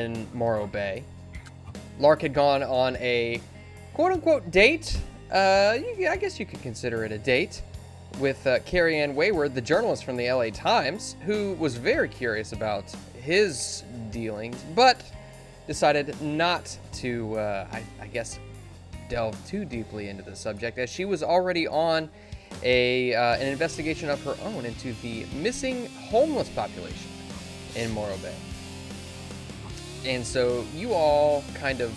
in Morro Bay. Lark had gone on a quote-unquote date. I guess you could consider it a date with Carrie Ann Wayward, the journalist from the LA Times, who was very curious about his dealings, but decided not to, I guess, delve too deeply into the subject, as she was already on an investigation of her own into the missing homeless population in Morro Bay. And so you all kind of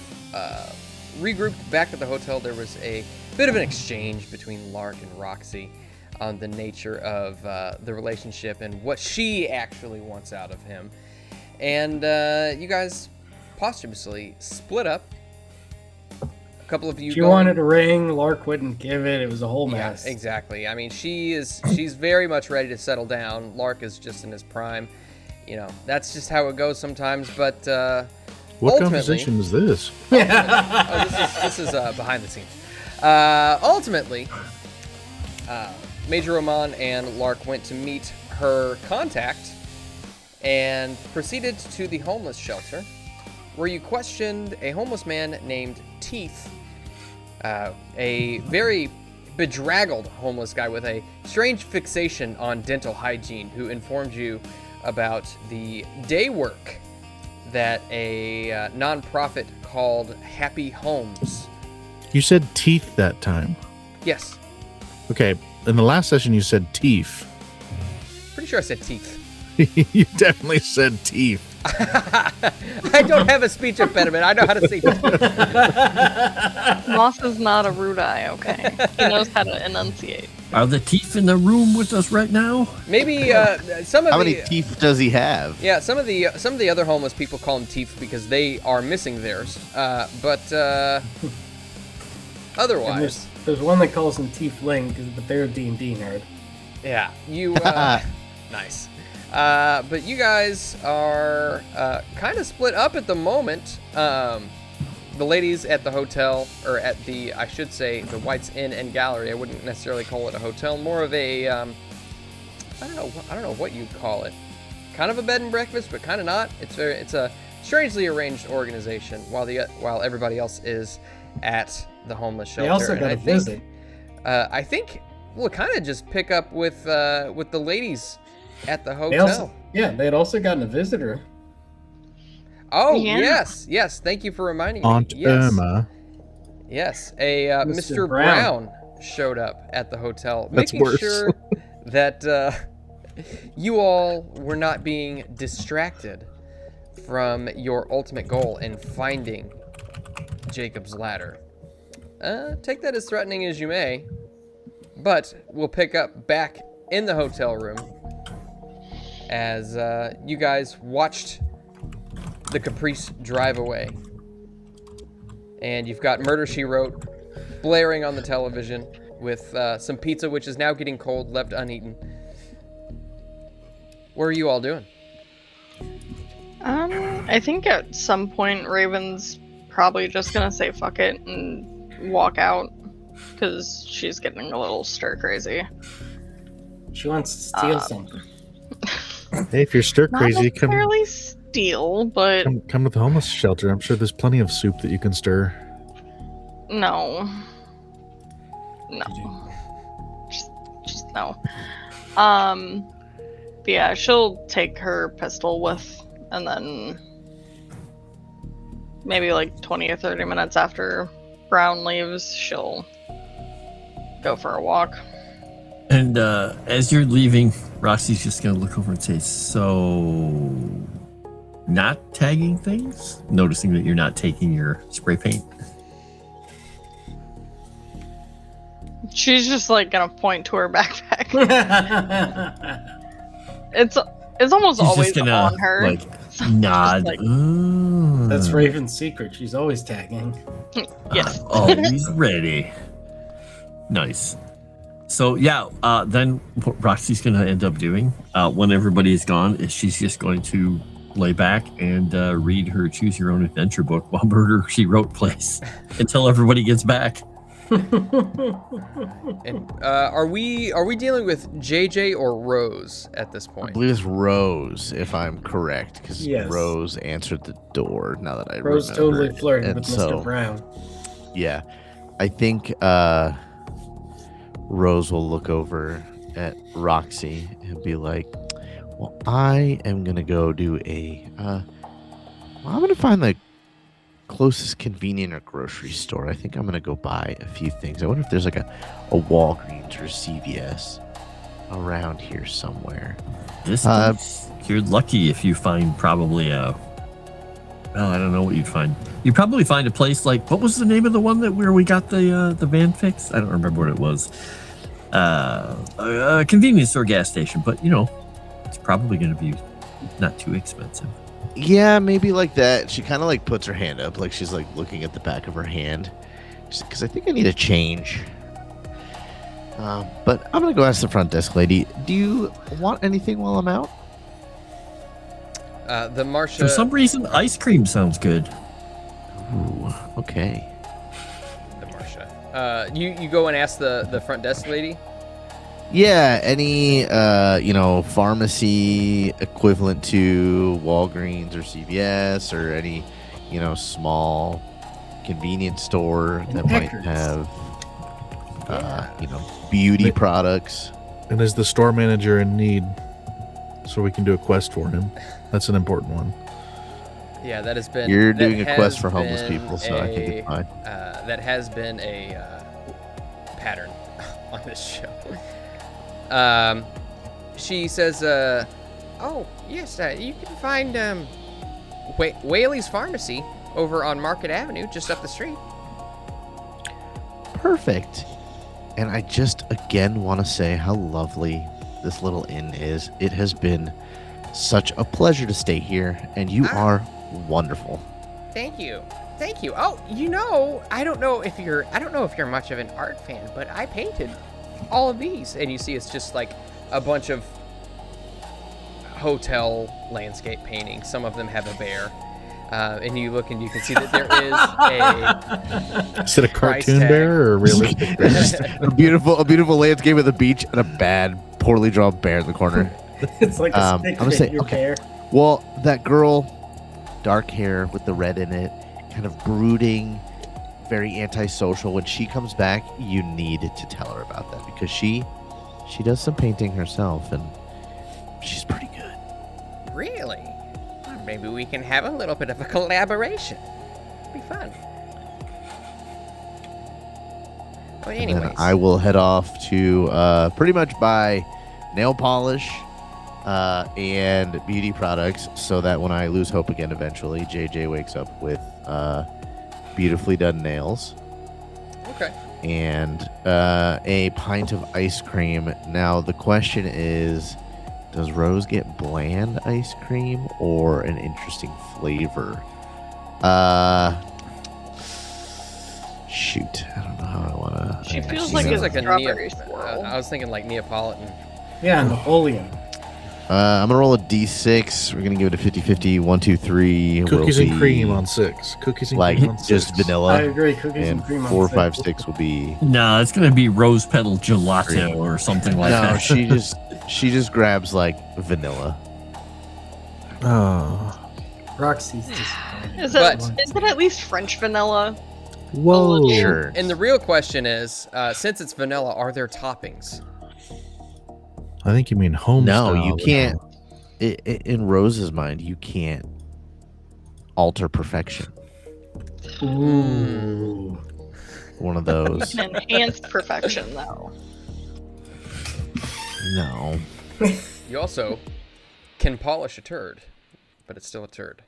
regrouped back at the hotel. There was a bit of an exchange between Lark and Roxie on the nature of the relationship and what she actually wants out of him. And you guys posthumously split up. A couple of you. She wanted a ring. Lark wouldn't give it. It was a whole mess. Yeah, exactly. I mean, she's very much ready to settle down. Lark is just in his prime. You know, that's just how it goes sometimes. But what conversation is this? This is behind the scenes. Ultimately, Major Ramon and Lark went to meet her contact and proceeded to the homeless shelter, where you questioned a homeless man named Teeth, a very bedraggled homeless guy with a strange fixation on dental hygiene, who informed you about the day work that a nonprofit called Happy Homes. You said teeth that time. Yes. Okay, in the last session you said teeth. Pretty sure I said teeth. You definitely said teeth. I don't have a speech impediment. I know how to say teeth. Moss is not a rude eye, okay? He knows how to enunciate. Are the teeth in the room with us right now? Maybe some of How many teeth does he have? Yeah, some of the other homeless people call them teeth because they are missing theirs. But otherwise, there's one that calls him Tiefling, but they're a D&D nerd. Yeah, you nice. But you guys are kind of split up at the moment. The ladies at the hotel, or at the, I should say, the White's Inn and Gallery. I wouldn't necessarily call it a hotel, more of a, I don't know what you'd call it. Kind of a bed and breakfast, but kind of not. It's a strangely arranged organization. While everybody else is at the homeless shelter. They also got a visit. I think we'll kind of just pick up with the ladies at the hotel. They'd also gotten a visitor. Oh, yeah. yes. Thank you for reminding Aunt me. Yes. Irma. Yes, a Mr. Brown showed up at the hotel, That's making worse. sure that you all were not being distracted from your ultimate goal in finding Jacob's ladder. Take that as threatening as you may, but we'll pick up back in the hotel room as you guys watched the Caprice drive away. And you've got Murder, She Wrote blaring on the television with some pizza, which is now getting cold, left uneaten. What are you all doing? I think at some point Raven's probably just gonna say fuck it and walk out, because she's getting a little stir crazy. She wants to steal something. Hey, if you're stir crazy, Not necessarily steal, but come to the homeless shelter. I'm sure there's plenty of soup that you can stir. no. Just no. But yeah, she'll take her pistol with, and then maybe like 20 or 30 minutes after Brown leaves, she'll go for a walk. And as you're leaving, Roxie's just going to look over and say, so not tagging things? Noticing that you're not taking your spray paint. She's just like going to point to her backpack. It's almost She's always just gonna, on her. like, nod. like- That's Raven's secret. She's always tagging. Yes. Always ready. Nice. So yeah, then what Roxie's going to end up doing when everybody's gone is she's just going to lay back and read her Choose Your Own Adventure book while Murder, She Wrote plays until everybody gets back. And are we dealing with JJ or Rose at this I point? believe it's Rose, if I'm correct, because Yes. Rose answered the door. Now that I Rose remember, totally flirted And with so, Mr. Brown. Yeah, I think Rose will look over at Roxie and be like, "Well, I am gonna go do I'm gonna find the closest convenient or grocery store. I think I'm gonna go buy a few things. I wonder if there's like a Walgreens or CVS around here somewhere." This place, you're lucky if you find probably well, I don't know what you'd find. You'd probably find a place like, what was the name of the one where we got the van fixed? I don't remember what it was. A convenience store gas station, but it's probably going to be not too expensive. Yeah, maybe like that. She kind of like puts her hand up, like she's like looking at the back of her hand. Because I think I need a change. But I'm gonna go ask the front desk lady. Do you want anything while I'm out? The Marsha. For some reason, ice cream sounds good. Ooh, okay. The Marsha. You go and ask the front desk lady. Yeah, any pharmacy equivalent to Walgreens or CVS or any small convenience store that might Packers. have beauty products. And is the store manager in need so we can do a quest for him? That's an important one. Yeah, that has been. You're that doing a quest has for homeless been people, so I think it's fine. That has been a pattern on this show. She says, "Oh yes, you can find Whaley's Pharmacy over on Market Avenue, just up the street." Perfect. And I just again want to say how lovely this little inn is. It has been such a pleasure to stay here, and you are wonderful. Thank you. Oh, I don't know if you're much of an art fan, but I painted all of these, and you see it's just like a bunch of hotel landscape paintings. Some of them have a bear, and you look and you can see that there is a. Is it a Price cartoon tag. bear or a realistic bear? It's just a beautiful landscape with a beach and a bad, poorly drawn bear in the corner. It's like a stick I'm gonna say, figure okay. bear. Well, that girl, dark hair with the red in it, kind of brooding, very antisocial. When she comes back, you need to tell her about that because she does some painting herself, and she's pretty good. Really? Well, maybe we can have a little bit of a collaboration. It'd be fun. Oh, And anyways. then I will head off to pretty much buy nail polish and beauty products so that when I lose hope again eventually, JJ wakes up with beautifully done nails Okay. and a pint of ice cream. Now, the question is, does Rose get bland ice cream or an interesting flavor? Shoot. I don't know how I want to... She feels She like seems a like a strawberry swirl. I was thinking like Neapolitan. Yeah, Napoleon. I'm gonna roll a d6. We're gonna give it a 50-50. 1, 2, 3. Cookies will and be cream on 6. Cookies and like cream on 6. just vanilla. I agree. Cookies and And cream on 4, six. 5, 6 will be. No, it's going to be rose petal gelato or something like No, that. she just grabs like vanilla. Oh. Roxy's disappointed. Is But- it at least French vanilla? Whoa. Sure. And the real question is, since it's vanilla, are there toppings? I think you mean home No, style you can't. vanilla. In Rose's mind, you can't alter perfection. Ooh. One of those. Enhanced perfection, though. No. You also can polish a turd, but it's still a turd.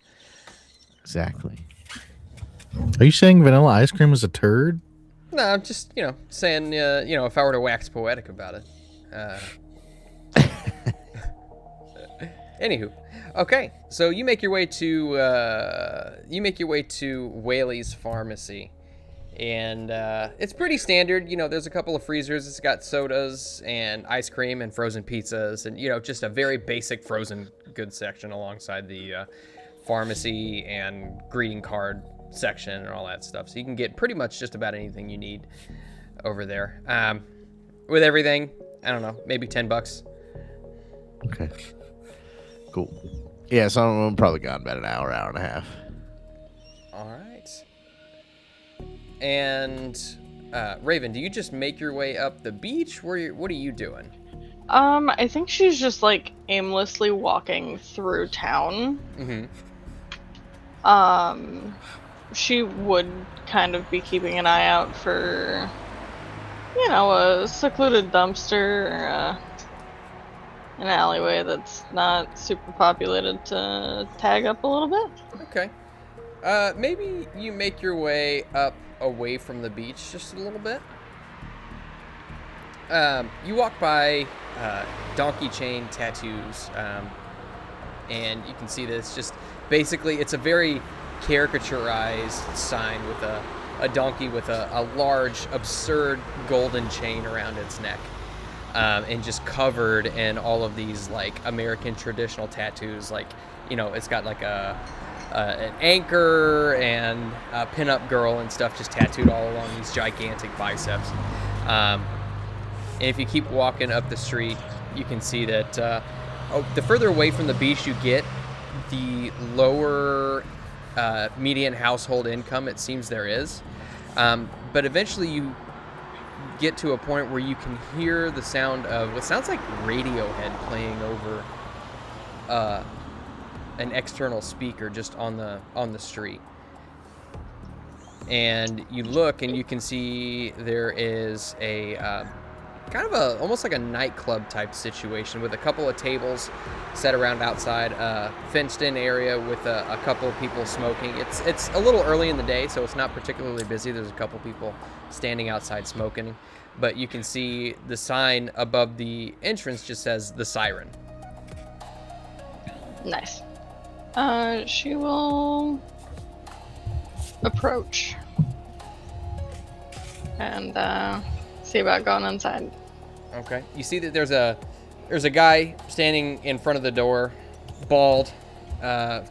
Exactly. Are you saying vanilla ice cream is a turd? No, I'm just, saying, if I were to wax poetic about it. Anywho, okay, so you make your way to Whaley's Pharmacy, and it's pretty standard. There's a couple of freezers. It's got sodas and ice cream and frozen pizzas, and just a very basic frozen goods section alongside the pharmacy and greeting card section and all that stuff. So you can get pretty much just about anything you need over there. With everything, I don't know, maybe $10. Okay. Cool. Yeah, so I'm probably gone about an hour and a half. All right. And Raven, do you just make your way up the beach? What are you doing? I think she's just like aimlessly walking through town. Mm-hmm. She would kind of be keeping an eye out for, a secluded dumpster or an alleyway that's not super populated to tag up a little bit. Okay. Maybe you make your way up away from the beach just a little bit. You walk by donkey chain tattoos, and you can see this. Just basically, it's a very caricaturized sign with a donkey with a large, absurd golden chain around its neck, and just covered in all of these like American traditional tattoos. Like, it's got like an anchor and a pinup girl and stuff just tattooed all along these gigantic biceps. And if you keep walking up the street, you can see that the further away from the beach you get, the lower median household income it seems there is. But eventually you get to a point where you can hear the sound of what sounds like Radiohead playing over an external speaker just on the street. And you look and you can see there is a kind of almost like a nightclub type situation with a couple of tables set around outside a fenced in area with a couple of people smoking. It's a little early in the day, so it's not particularly busy. There's a couple people standing outside smoking, but you can see the sign above the entrance just says the Siren. Nice. She will approach and see about going inside. Okay. You see that there's a guy standing in front of the door, bald,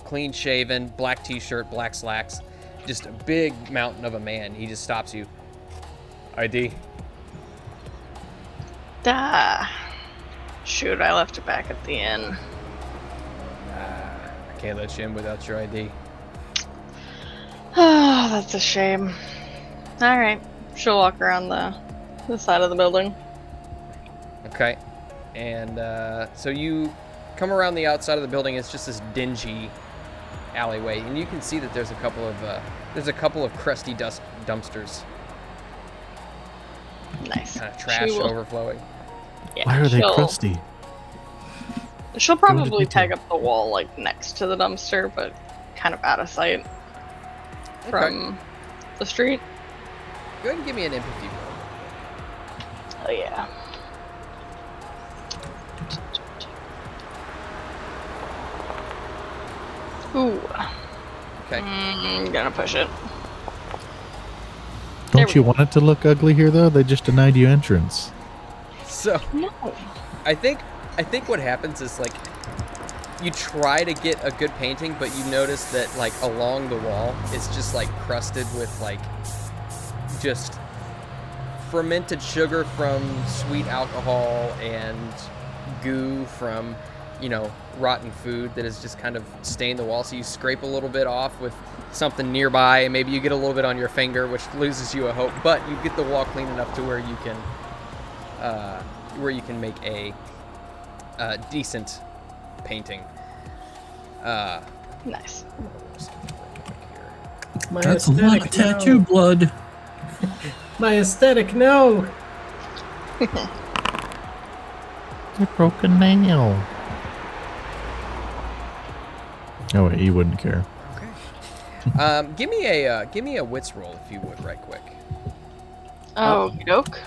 clean shaven, black t-shirt, black slacks, just a big mountain of a man. He just stops you. ID. Shoot, I left it back at the inn. I can't let you in without your ID. Oh, that's a shame. Alright. She'll walk around the side of the building. Okay. And so you come around the outside of the building. It's just this dingy alleyway, and you can see that there's a couple of crusty dumpsters. Nice. Kind of trash overflowing. Yeah, Why are they crusty? She'll Go into probably detail. tag up the wall like next to the dumpster, but kind of out of sight from the street. Go ahead and give me an empathy roll. Oh yeah. Ooh. Okay. I'm gonna push it. Don't you want it to look ugly here, though? They just denied you entrance. So No. I think what happens is like you try to get a good painting, but you notice that like along the wall it's just like crusted with like just fermented sugar from sweet alcohol and goo from rotten food that has just kind of stained the wall. So you scrape a little bit off with something nearby, and maybe you get a little bit on your finger, which loses you a hope, but you get the wall clean enough to where you can make a decent painting. Nice. My That's a lot of aesthetic, tattoo no. blood. My aesthetic, no. A broken nail. Oh wait, you wouldn't care. Okay. Give me a wits roll if you would, right quick. Oh, doke.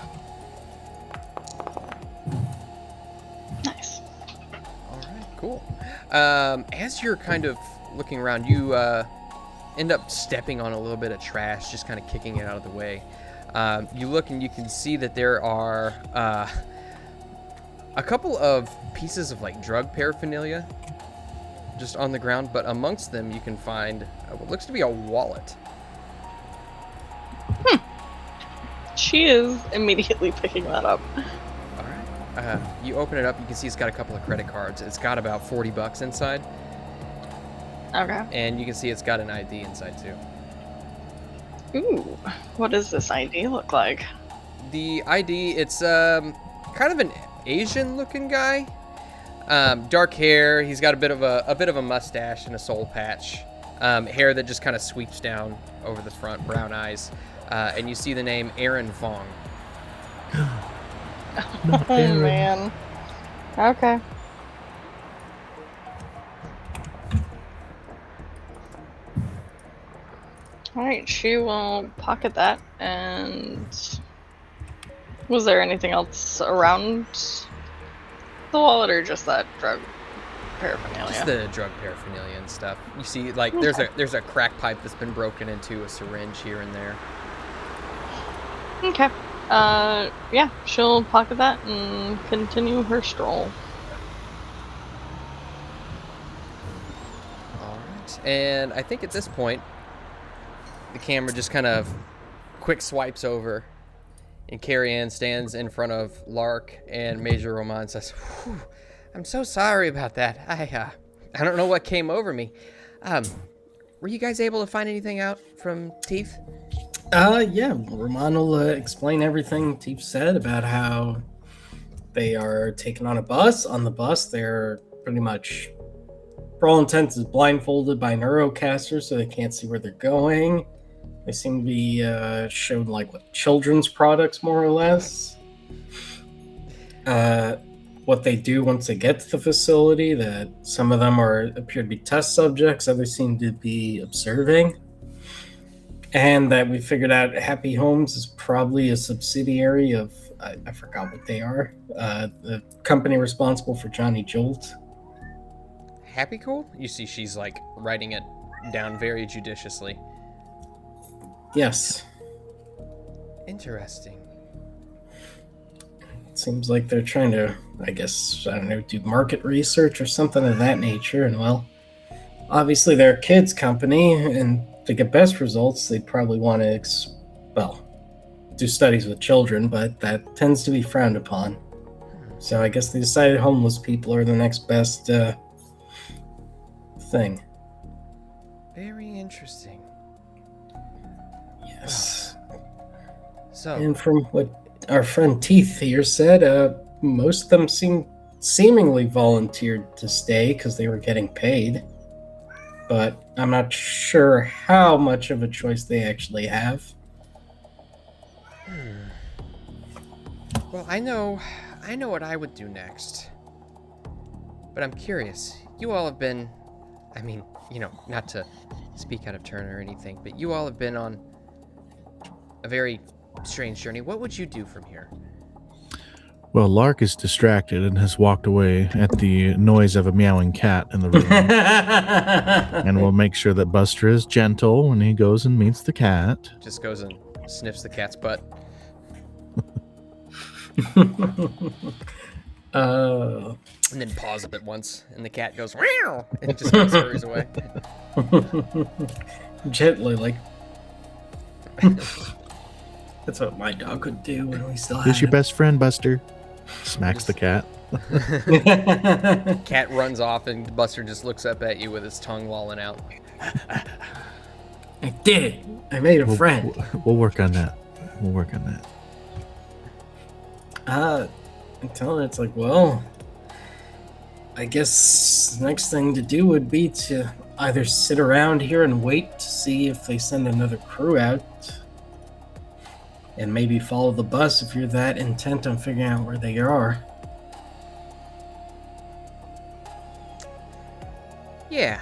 Nice. All right, cool. As you're kind of looking around, you end up stepping on a little bit of trash, just kind of kicking it out of the way. You look and you can see that there are a couple of pieces of like drug paraphernalia just on the ground, but amongst them you can find what looks to be a wallet. She is immediately picking that up. All right. You open it up. You can see it's got a couple of credit cards. It's got about $40 inside, Okay. and you can see it's got an ID inside too. Ooh, what does this ID look like? The ID, it's kind of an Asian-looking guy. Dark hair. He's got a bit of a mustache and a soul patch. Hair that just kind of sweeps down over the front. Brown eyes, and you see the name Aaron Vong. Oh man. Okay. Alright, she will pocket that. And was there anything else around the wallet, or just that drug paraphernalia? Just the drug paraphernalia and stuff. You see, like, there's a crack pipe that's been broken into, a syringe here and there. Okay. Yeah, she'll pocket that and continue her stroll. Alright, and I think at this point, the camera just kind of quick swipes over, and Carrie Ann stands in front of Lark, and Major Ramon says, "Whew, I'm so sorry about that. I don't know what came over me. Were you guys able to find anything out from Teeth?" Yeah, Ramon will explain everything Teef said about how they are taken on a bus. On the bus, they're pretty much, for all intents, is blindfolded by neurocasters, so they can't see where they're going. They seem to be shown like what, children's products, more or less. What they do once they get to the facility, that some of them appear to be test subjects, others seem to be observing. And that we figured out Happy Homes is probably a subsidiary of, I forgot what they are, the company responsible for Johnny Jolt. Happy Cool? You see she's, like, writing it down very judiciously. Yes. Interesting. It seems like they're trying to, I guess, I don't know, do market research or something of that nature. And, well, obviously they're a kids company, and to get best results, they'd probably want to, do studies with children, but that tends to be frowned upon. So I guess they decided homeless people are the next best thing. Very interesting. Yes. So, And from what our friend Teeth here said, most of them seemingly volunteered to stay because they were getting paid. But I'm not sure how much of a choice they actually have. well, I know what I would do next. But I'm curious. You all have been, I mean, not to speak out of turn or anything, but you all have been on a very strange journey. What would you do from here? Well, Lark is distracted and has walked away at the noise of a meowing cat in the room. And we'll make sure that Buster is gentle when he goes and meets the cat. Just goes and sniffs the cat's butt. And then paws a bit once, and the cat goes, meow, and just kind of scurries away. Gently, like. That's what my dog would do when we still Who's had your him. best friend, Buster? Smacks the cat. Cat runs off, and Buster just looks up at you with his tongue lolling out. I did it. I made a friend. We'll work on that. We'll work on that. I'm telling her, it's like, well, I guess the next thing to do would be to either sit around here and wait to see if they send another crew out, and maybe follow the bus if you're that intent on figuring out where they are. Yeah.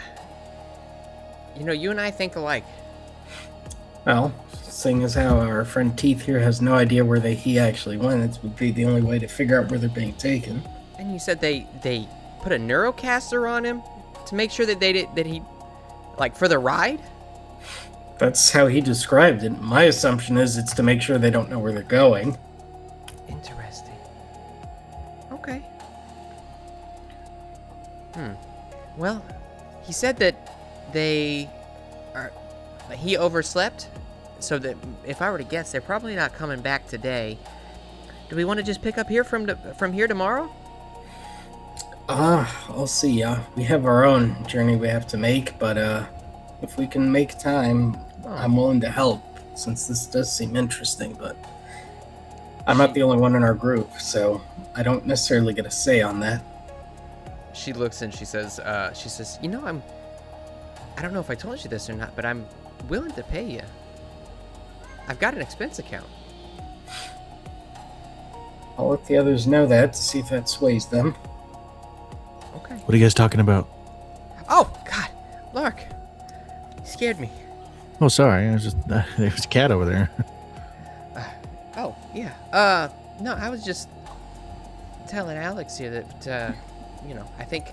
You and I think alike. Well, seeing as how our friend Teeth here has no idea where he actually went, it would be the only way to figure out where they're being taken. And you said they put a neurocaster on him to make sure that he, like, for the ride? That's how he described it. My assumption is it's to make sure they don't know where they're going. Interesting. Okay. Well, he said that he overslept so that if I were to guess, they're probably not coming back today. Do we want to just pick up here from here tomorrow? I'll see. We have our own journey we have to make, but if we can make time, I'm willing to help, since this does seem interesting, but I'm not the only one in our group, so I don't necessarily get a say on that. She looks and she says, you know, I don't know if I told you this or not, but I'm willing to pay you. I've got an expense account. I'll let the others know that to see if that sways them. Okay. What are you guys talking about? Oh, God. Lark. You scared me. Oh, sorry. I was just there's a cat over there. Oh, yeah. No, I was just telling Alex here that, you know, I think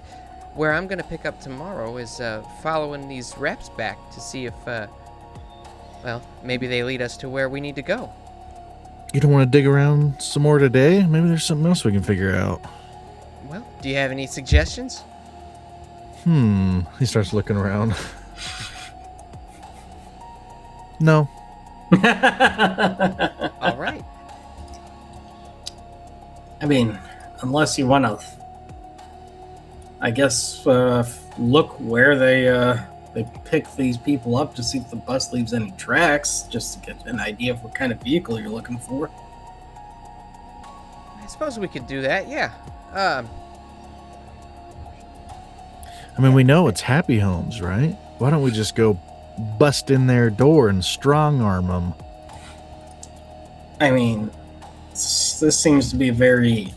where I'm going to pick up tomorrow is following these reps back to see if, well, maybe they lead us to where we need to go. You don't want to dig around some more today? Maybe there's something else we can figure out. Well, do you have any suggestions? He starts looking around. No. All right. I mean, unless you want to, I guess, look where they pick these people up to see if the bus leaves any tracks, just to get an idea of what kind of vehicle you're looking for. I suppose we could do that, yeah. I mean, we know it's Happy Homes, right? Why don't we just go bust in their door and strong arm them? I mean, this seems to be a very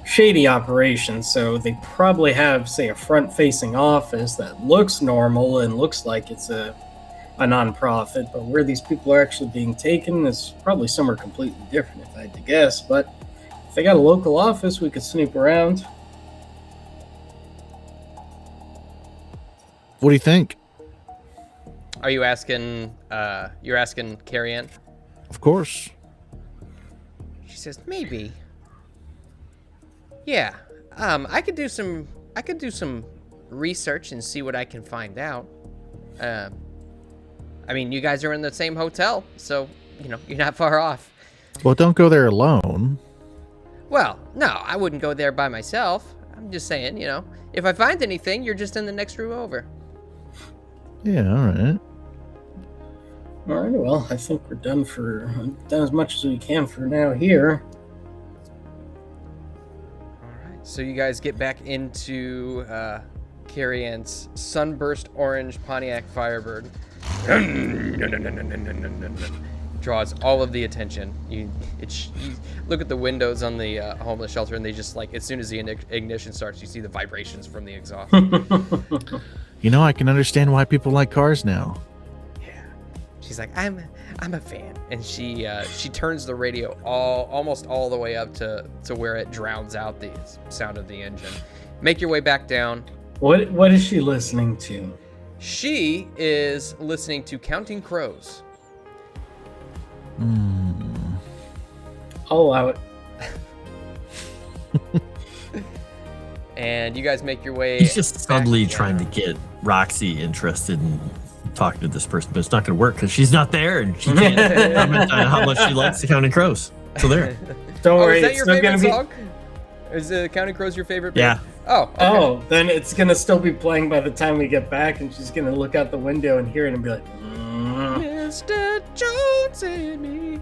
shady operation, so they probably have, say, a front-facing office that looks normal and looks like it's a non-profit, but where these people are actually being taken is probably somewhere completely different, if I had to guess. But if they got a local office, we could snoop around. What do you think? Are you asking, you're asking Carrie-Ann? Of course. She says, maybe. Yeah, I could do some research and see what I can find out. I mean, you guys are in the same hotel, so, you know, you're not far off. Well, don't go there alone. Well, no, I wouldn't go there by myself. I'm just saying, you know, if I find anything, you're just in the next room over. Yeah, all right. All right, well, I think we're done as much as we can for now here. So you guys get back into Carrie-Ann's sunburst orange Pontiac Firebird. Draws all of the attention. You look at the windows on the homeless shelter, and they just, like, as soon as the ignition starts, you see the vibrations from the exhaust. You know, I can understand why people like cars now. Yeah. She's like, I'm a fan, and she turns the radio almost all the way up to where it drowns out the sound of the engine. Make your way back down. What is she listening to? She is listening to Counting Crows. I'll allow it. And you guys make your way. He's just subtly back trying to down. get Roxie interested in talking to this person, but it's not going to work because she's not there and she can't comment on how much she likes the Counting Crows. So there. Don't worry, Is that it's your still favorite gonna be. song? Is Counting Crows your favorite? Yeah. band? Oh. Okay. Oh, then it's gonna still be playing by the time we get back, and she's gonna look out the window and hear it and be like, Mr. Jones and me.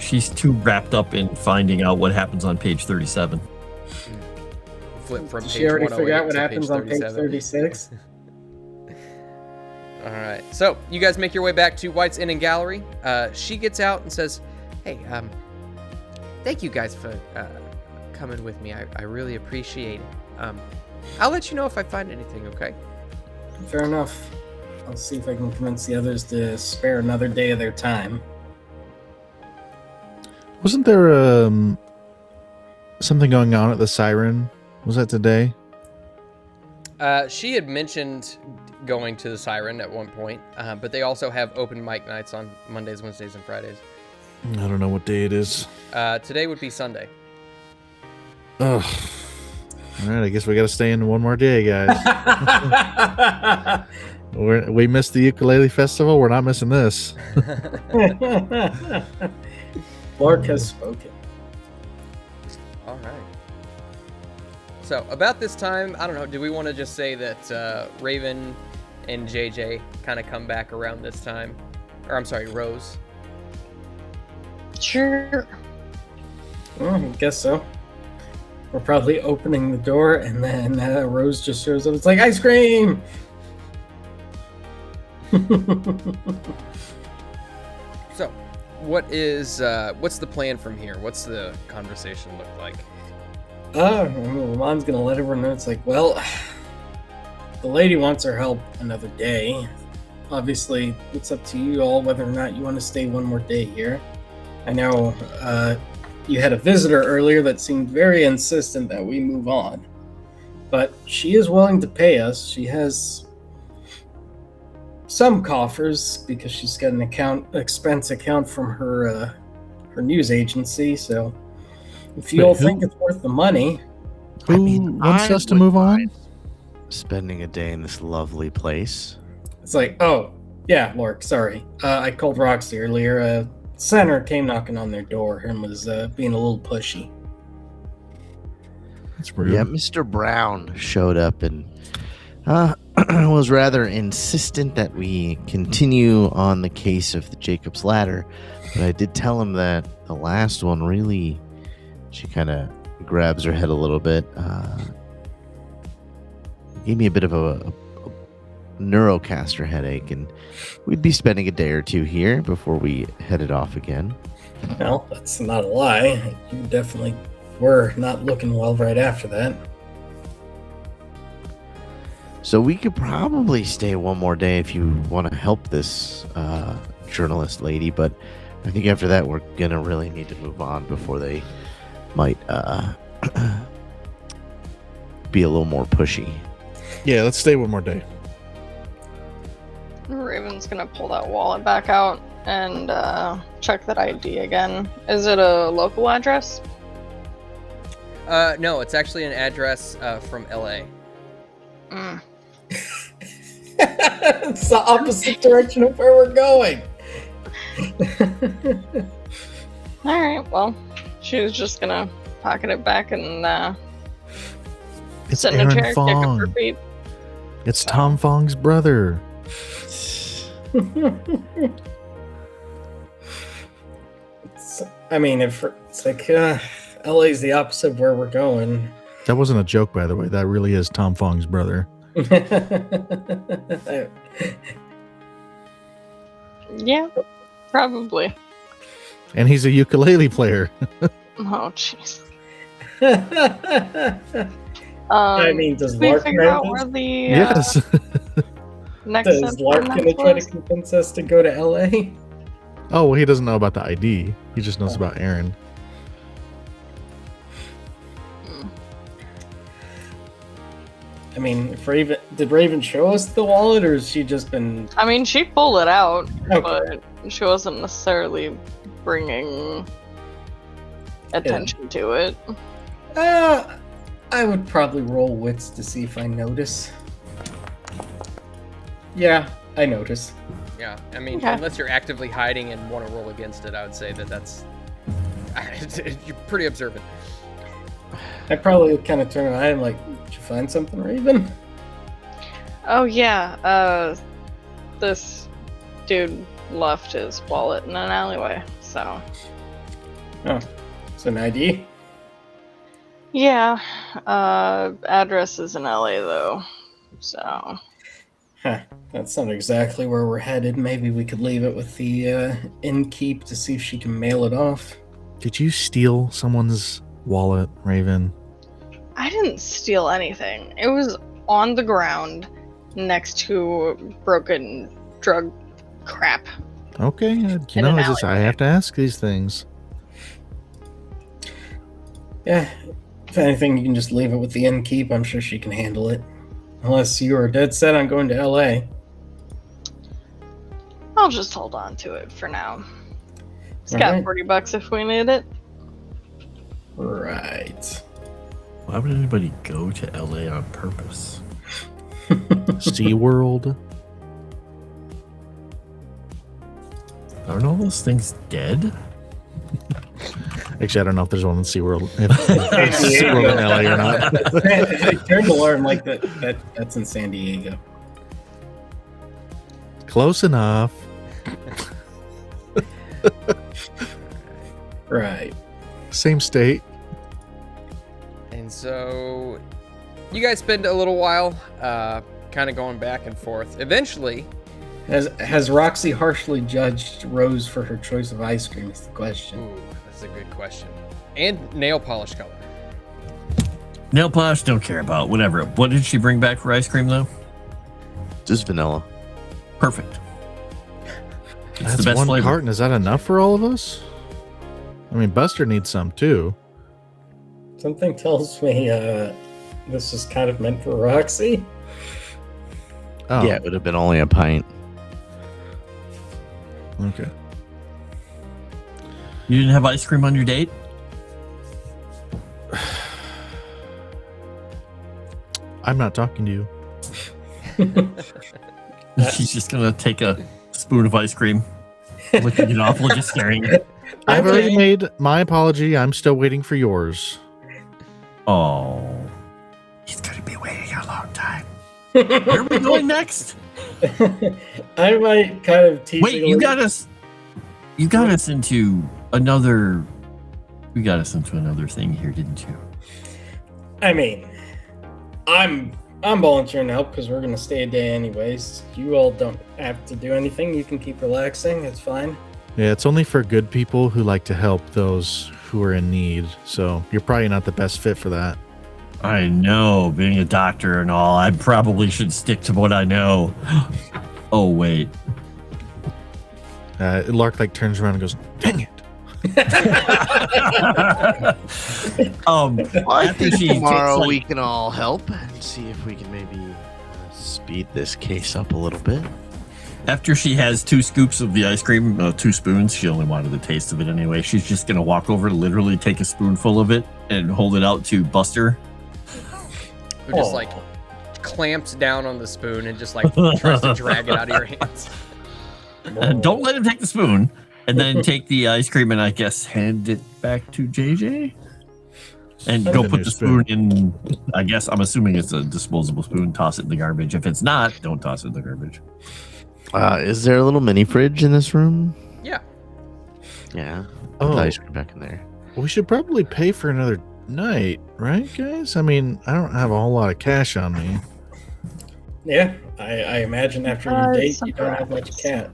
She's too wrapped up in finding out what happens on page 37. Flip from Did page she already 108 figure out what to happens on page 36? All right. So you guys make your way back to White's Inn and Gallery. She gets out and says, "Hey, thank you guys for coming with me. I really appreciate it. I'll let you know if I find anything. Okay?" Fair enough. I'll see if I can convince the others to spare another day of their time. Wasn't there something going on at the Siren? Was that today? She had mentioned going to the Siren at one point, but they also have open mic nights on Mondays, Wednesdays, and Fridays. I don't know what day it is. Today would be Sunday. Ugh. All right, I guess we got to stay in one more day, guys. We missed the ukulele festival. We're not missing this. Lark has spoken. All right. So about this time, I don't know. Do we want to just say that Raven and JJ kind of come back around this time? Or I'm sorry, Rose. Sure. Well, I guess so. We're probably opening the door, and then Rose just shows up. It's like ice cream. So, what's the plan from here? What's the conversation look like? Ramon's gonna let everyone know. It's like, well, the lady wants our help another day. Obviously, it's up to you all whether or not you want to stay one more day here. I know you had a visitor earlier that seemed very insistent that we move on, but she is willing to pay us. She has some coffers because she's got an expense account from her news agency. So if you all think it's worth the money, Who wants us to wouldn't move on? mind spending a day in this lovely place. it's like, oh yeah, Lark, sorry, I called Roxie earlier. Senator came knocking on their door and was being a little pushy. That's rude. Yeah, Mr. Brown showed up and was rather insistent that we continue on the case of the Jacob's Ladder. But I did tell him that the last one really, she kind of grabs her head a little bit, gave me a bit of a neurocaster headache, and we'd be spending a day or two here before we headed off again. Well, that's not a lie. You definitely were not looking well right after that. So we could probably stay one more day if you want to help this journalist lady, but I think after that we're gonna really need to move on before they might be a little more pushy. Yeah, let's stay one more day. Raven's gonna pull that wallet back out and check that ID again. Is it a local address? No, it's actually an address from LA. Mm. It's the opposite direction of where we're going. Alright, well, she was just gonna pocket it back and It's sit in a Aaron chair, kick up her Fong. feet. It's Tom Fong's brother. I mean, if it's like LA's the opposite of where we're going. That wasn't a joke, by the way. That really is Tom Fong's brother. Yeah, probably. And he's a ukulele player. Oh, jeez. I mean, does Did we Lark figure know out this? where the Yes. next Is step Lark on gonna this try to was? convince us to go to LA? Oh, well, he doesn't know about the ID. He just knows about Aaron. I mean, did Raven show us the wallet, or has she just been? I mean, she pulled it out, Okay. but she wasn't necessarily bringing attention to it. I would probably roll wits to see if I notice. Yeah, I notice. Yeah, I mean, Okay. unless you're actively hiding and want to roll against it, I would say that's you're pretty observant. I probably kind of turn around and like, did you find something, Raven? Oh yeah, this dude left his wallet in an alleyway, so Oh, it's an ID. yeah. Address is in LA though, so Huh. That's not exactly where we're headed. Maybe we could leave it with the innkeep to see if she can mail it off. Did you steal someone's wallet, Raven? I didn't steal anything. It was on the ground next to broken drug crap. Okay, In you know, an I alleyway. have to ask these things. Yeah, if anything, you can just leave it with the innkeep. I'm sure she can handle it. Unless you are dead set on going to LA. I'll just hold on to it for now. It's All got right. $40 if we need it. Right. Why would anybody go to LA on purpose? SeaWorld. Aren't all those things dead? Actually, I don't know if there's one in SeaWorld. If SeaWorld in LA or not. I turned to Lauren like that's in San Diego. Close enough. Right. Same state. And so you guys spend a little while kind of going back and forth. Eventually, Has Roxie harshly judged Rose for her choice of ice cream is the question. ooh, that's a good question. And nail polish color. Nail polish, don't care about. Whatever. What did she bring back for ice cream, though? Just vanilla. Perfect. It's That's the best one flavor. carton. Is that enough for all of us? I mean, Buster needs some too. Something tells me this is kind of meant for Roxie. Oh, Yeah, it would have been only a pint. okay. You didn't have ice cream on your date? I'm not talking to you. She's just gonna take a spoon of ice cream, licking it off while just staring at it. I've Okay. already made my apology. I'm still waiting for yours. Oh. He's gonna be waiting a long time. Where are we going next? I might kind of tease. Wait, you got us into another thing here, didn't you? I mean, I'm volunteering to help because we're gonna stay a day anyways. You all don't have to do anything. You can keep relaxing. It's fine. Yeah, it's only for good people who like to help those who are in need. So you're probably not the best fit for that. I know, being a doctor and all, I probably should stick to what I know. Oh, wait. Lark like turns around and goes, "Dang it!" I after think she takes, tomorrow like- we can all help and see if we can maybe speed this case up a little bit. After she has 2 scoops of the ice cream, 2 spoons, she only wanted the taste of it anyway. She's just going to walk over, literally take a spoonful of it and hold it out to Buster. Who just like clamps down on the spoon and just like tries to drag it out of your hands. Don't let him take the spoon. And then take the ice cream and I guess hand it back to JJ? And go the put new the spoon spoon. in, I guess, I'm assuming it's a disposable spoon. Toss it in the garbage. If it's not, don't toss it in the garbage. Is there a little mini fridge in this room? Yeah. Yeah. Oh. Put the ice cream back in there. We should probably pay for another night, right, guys? I mean, I don't have a whole lot of cash on me. Yeah, I imagine after your date it's you don't have much cat.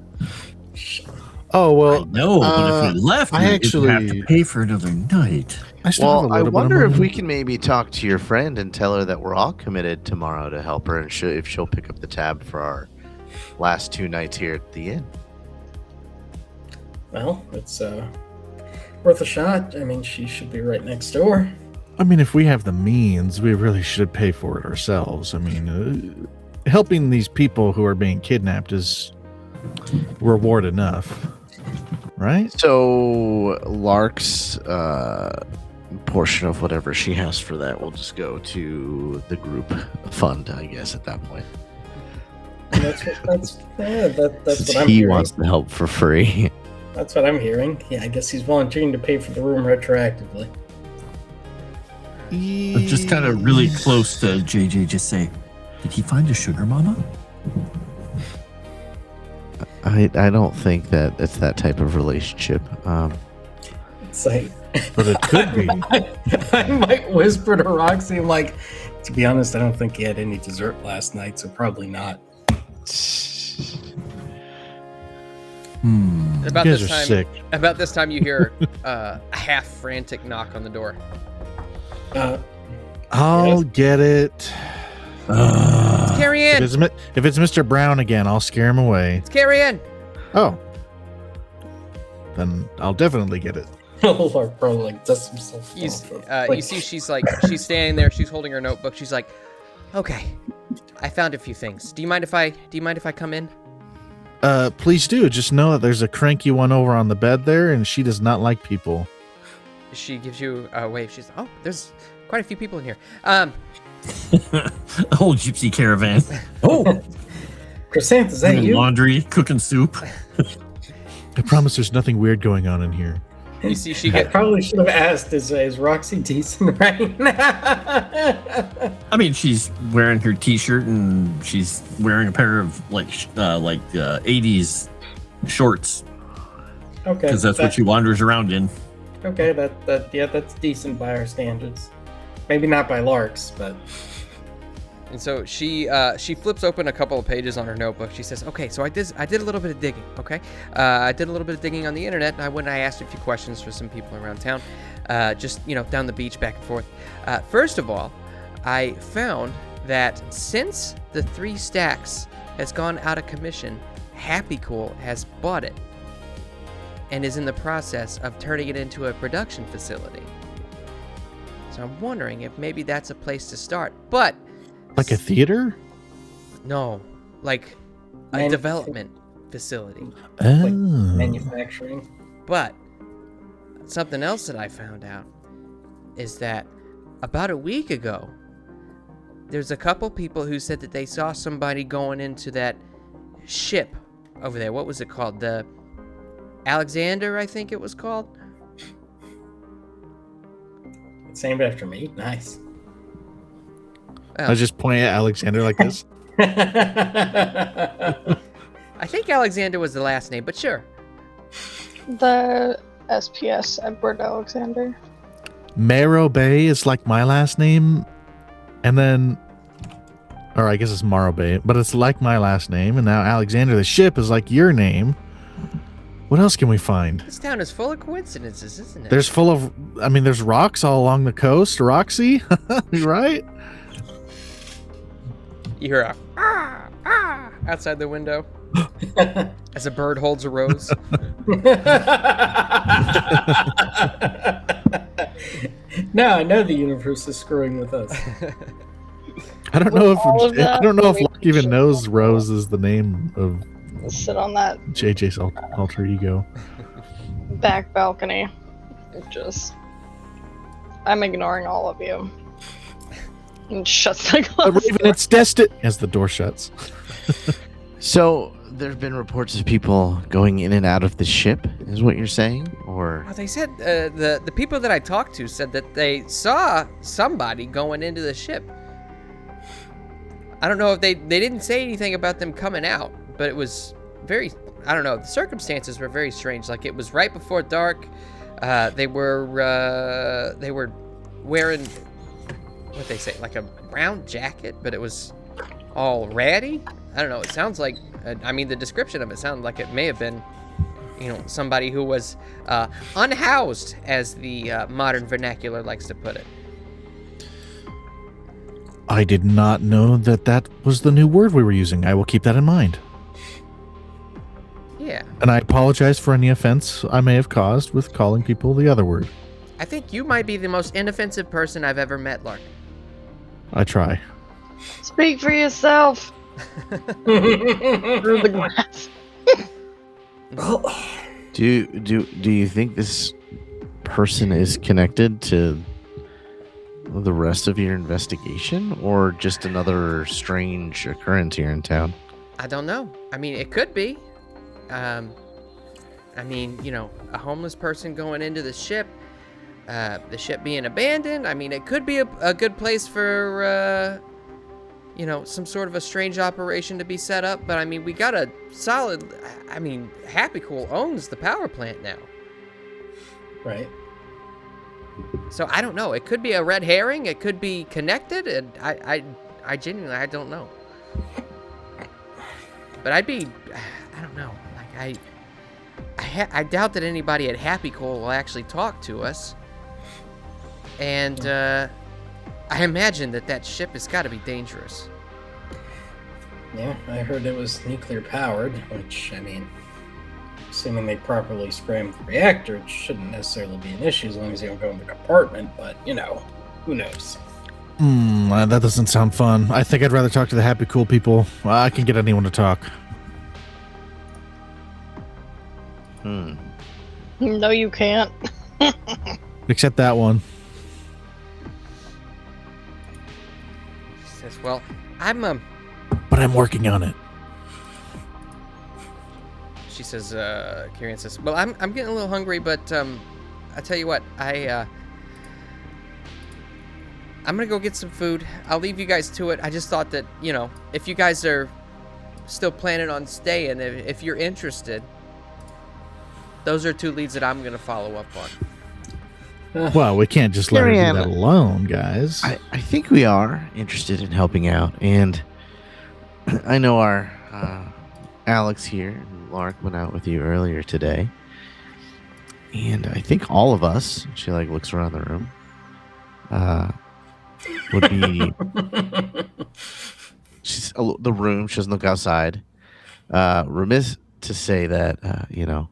Oh well, No, but if we left, I we'd have actually- to pay for another night. I still have a Well, I little bit of wonder if money. we can maybe talk to your friend and tell her that we're all committed tomorrow to help her, and if she'll pick up the tab for our last 2 nights here at the inn. Well, it's worth a shot. I mean, she should be right next door. I mean, if we have the means, we really should pay for it ourselves. I mean, helping these people who are being kidnapped is reward enough, right? So Lark's portion of whatever she has for that will just go to the group fund, I guess, at that point. And that's Since what I'm he hearing. wants to help for free. That's what I'm hearing. Yeah, I guess he's volunteering to pay for the room retroactively. Just kind of really close to JJ. Just say, did he find a sugar mama? I don't think that it's that type of relationship. It's like, But it could be. I might whisper to Roxie, I'm like, to be honest, I don't think he had any dessert last night, so probably not. About You guys this are time, sick. about this time, you hear a half frantic knock on the door. I'll get it. It's Carrie If Ann. it's Mr. Brown again, I'll scare him away. It's Carrie Ann. Oh. Then I'll definitely get it. Lark probably like dusts himself You, off. you see, she's standing there. She's holding her notebook. She's like, "Okay, I found a few things. Do you mind if I come in?" Please do. Just know that there's a cranky one over on the bed there, and she does not like people. She gives you a wave. She's like, "Oh, there's quite a few people in here." The whole gypsy caravan. Oh, Chrysanth, is that doing you? laundry, cooking soup. I promise there's nothing weird going on in here. You see, she I get probably should have asked, is Roxie decent right now? I mean, she's wearing her T-shirt and she's wearing a pair of like 80s shorts Okay. because that's what she wanders around in. Okay, that's decent by our standards. Maybe not by Lark's, but And so she flips open a couple of pages on her notebook. She says, "Okay, so I did a little bit of digging. Okay, I did a little bit of digging on the internet. And I asked a few questions for some people around town, just down the beach, back and forth. First of all, I found that since the 3 Stacks has gone out of commission, Happy Cool has bought it and is in the process of turning it into a production facility. So I'm wondering if maybe that's a place to start, but." Like a theater? No, like a Man- development facility. Oh. manufacturing. But something else that I found out is that about a week ago, there's a couple people who said that they saw somebody going into that ship over there. What was it called? The Alexander, I think it was called. It's named after me. Nice. I was just pointing at Alexander like this. I think Alexander was the last name, but sure. The SPS, Edward Alexander. Morro Bay is like my last name, and then, or I guess it's Morro Bay, but it's like my last name, and now Alexander the ship is like your name. What else can we find? This town is full of coincidences, isn't it? There's rocks all along the coast, Roxie, right? You hear a outside the window as a bird holds a rose. Now I know the universe is screwing with us. I don't know All of if that Lark even knows Rose is the name of Sit on that JJ's alter ego. back balcony. I'm ignoring all of you. And shuts the A glass raven, door. it's destined as the door shuts. So there have been reports of people going in and out of the ship, is what you're saying? Or Well, they said the people that I talked to said that they saw somebody going into the ship. I don't know if they didn't say anything about them coming out, but it was very, I don't know, the circumstances were very strange. Like it was right before dark. They were wearing what they say, like a brown jacket, but it was all ratty. I don't know. It sounds like, the description of it sounded like it may have been, somebody who was unhoused, as the modern vernacular likes to put it. I did not know that was the new word we were using. I will keep that in mind. Yeah. And I apologize for any offense I may have caused with calling people the other word. I think you might be the most inoffensive person I've ever met, Lark. I try. Speak for yourself. Through the glass. Well, do you think this person is connected to the rest of your investigation, or just another strange occurrence here in town? I don't know. It could be. A homeless person going into the ship being abandoned. It could be a good place for, some sort of a strange operation to be set up. But, we got a solid, Happy Cool owns the power plant now. right. So, I don't know. It could be a red herring. It could be connected. And I genuinely, I don't know. But I don't know. I doubt that anybody at Happy Cool will actually talk to us. And I imagine that ship has got to be dangerous. Yeah, I heard it was nuclear powered, which, assuming they properly scrammed the reactor, it shouldn't necessarily be an issue as long as you don't go in the compartment, but, who knows? That doesn't sound fun. I think I'd rather talk to the Happy Cool people. I can get anyone to talk. No, you can't. Except that one. She says, well, But I'm working on it. she says, Kirian says, well, I'm getting a little hungry, but I tell you what, I'm gonna go get some food. I'll leave you guys to it. I just thought that, you know, if you guys are still planning on staying, if you're interested, those are 2 leads that I'm gonna follow up on. Well, we can't just let her do Kirian, that alone, guys. I think we are interested in helping out, and I know our Alex here and Lark went out with you earlier today, and I think all of us, she like looks around the room, would be the room. She doesn't look outside. Remiss to say that you know,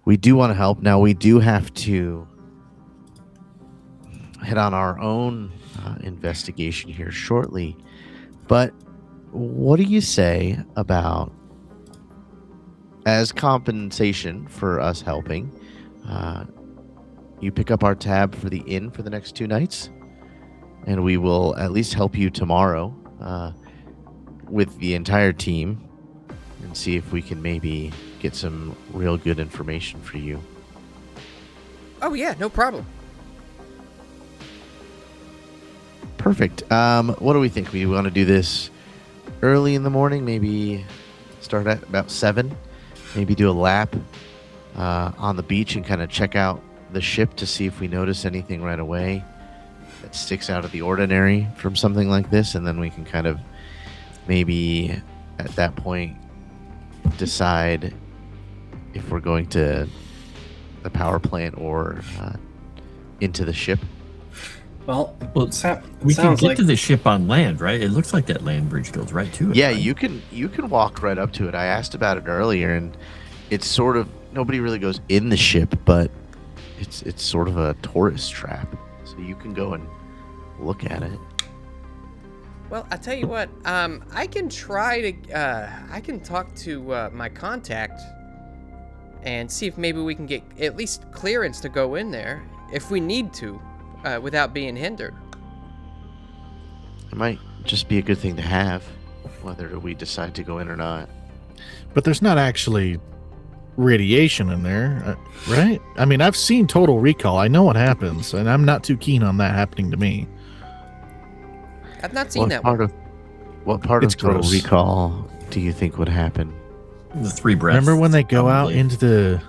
we do want to help. Now we do have to head on our own investigation here shortly, but what do you say about, as compensation for us helping, you pick up our tab for the inn for the next 2 nights, and we will at least help you tomorrow with the entire team and see if we can maybe get some real good information for you. Oh yeah, no problem. Perfect. What do we think? We want to do this early in the morning, maybe start at about 7, maybe do a lap on the beach and kind of check out the ship to see if we notice anything right away that sticks out of the ordinary from something like this, and then we can kind of maybe at that point decide if we're going to the power plant or into the ship. Well, Well, it we can sounds get like to the ship on land, right? It looks like that land bridge goes right to it. Yeah, right? you can walk right up to it. I asked about it earlier, and it's sort of, nobody really goes in the ship, but it's sort of a tourist trap, so you can go and look at it. Well, I tell you what, I can try to, I can talk to my contact and see if maybe we can get at least clearance to go in there if we need to, without being hindered. It might just be a good thing to have, whether we decide to go in or not. But there's not actually radiation in there, right? I mean, I've seen Total Recall. I know what happens, and I'm not too keen on that happening to me. I've not seen that one. What part It's of Total gross. Recall do you think would happen? The 3 breaths. Remember when they go out probably. into the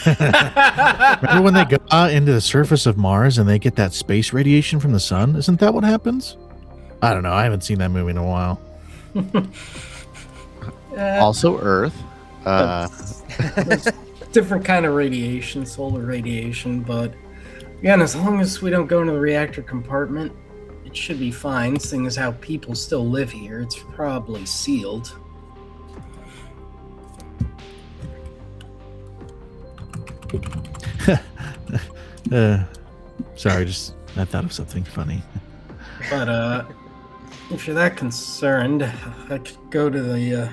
Remember when they go out into the surface of Mars and they get that space radiation from the sun? Isn't that what happens? I don't know. I haven't seen that movie in a while. Also Earth. different kind of radiation, solar radiation, but again, as long as we don't go into the reactor compartment, it should be fine, seeing as how people still live here. It's probably sealed. Sorry, just I thought of something funny. But if you're that concerned, I could go to the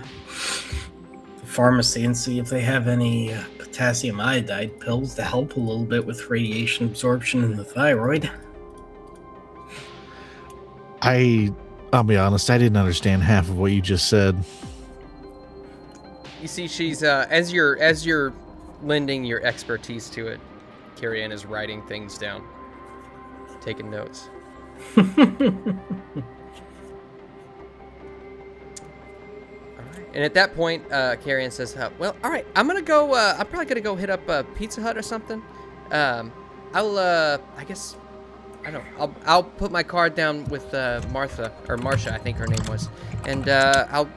pharmacy and see if they have any potassium iodide pills to help a little bit with radiation absorption in the thyroid. I'll be honest, I didn't understand half of what you just said. You see, she's as you're lending your expertise to it, Kirian is writing things down, taking notes. All right. And at that point, Kirian says, "Well, all right, I'm gonna go. I'm probably gonna go hit up Pizza Hut or something. I guess." I don't know. I'll put my card down with Martha, or Marcia, I think her name was. And I'll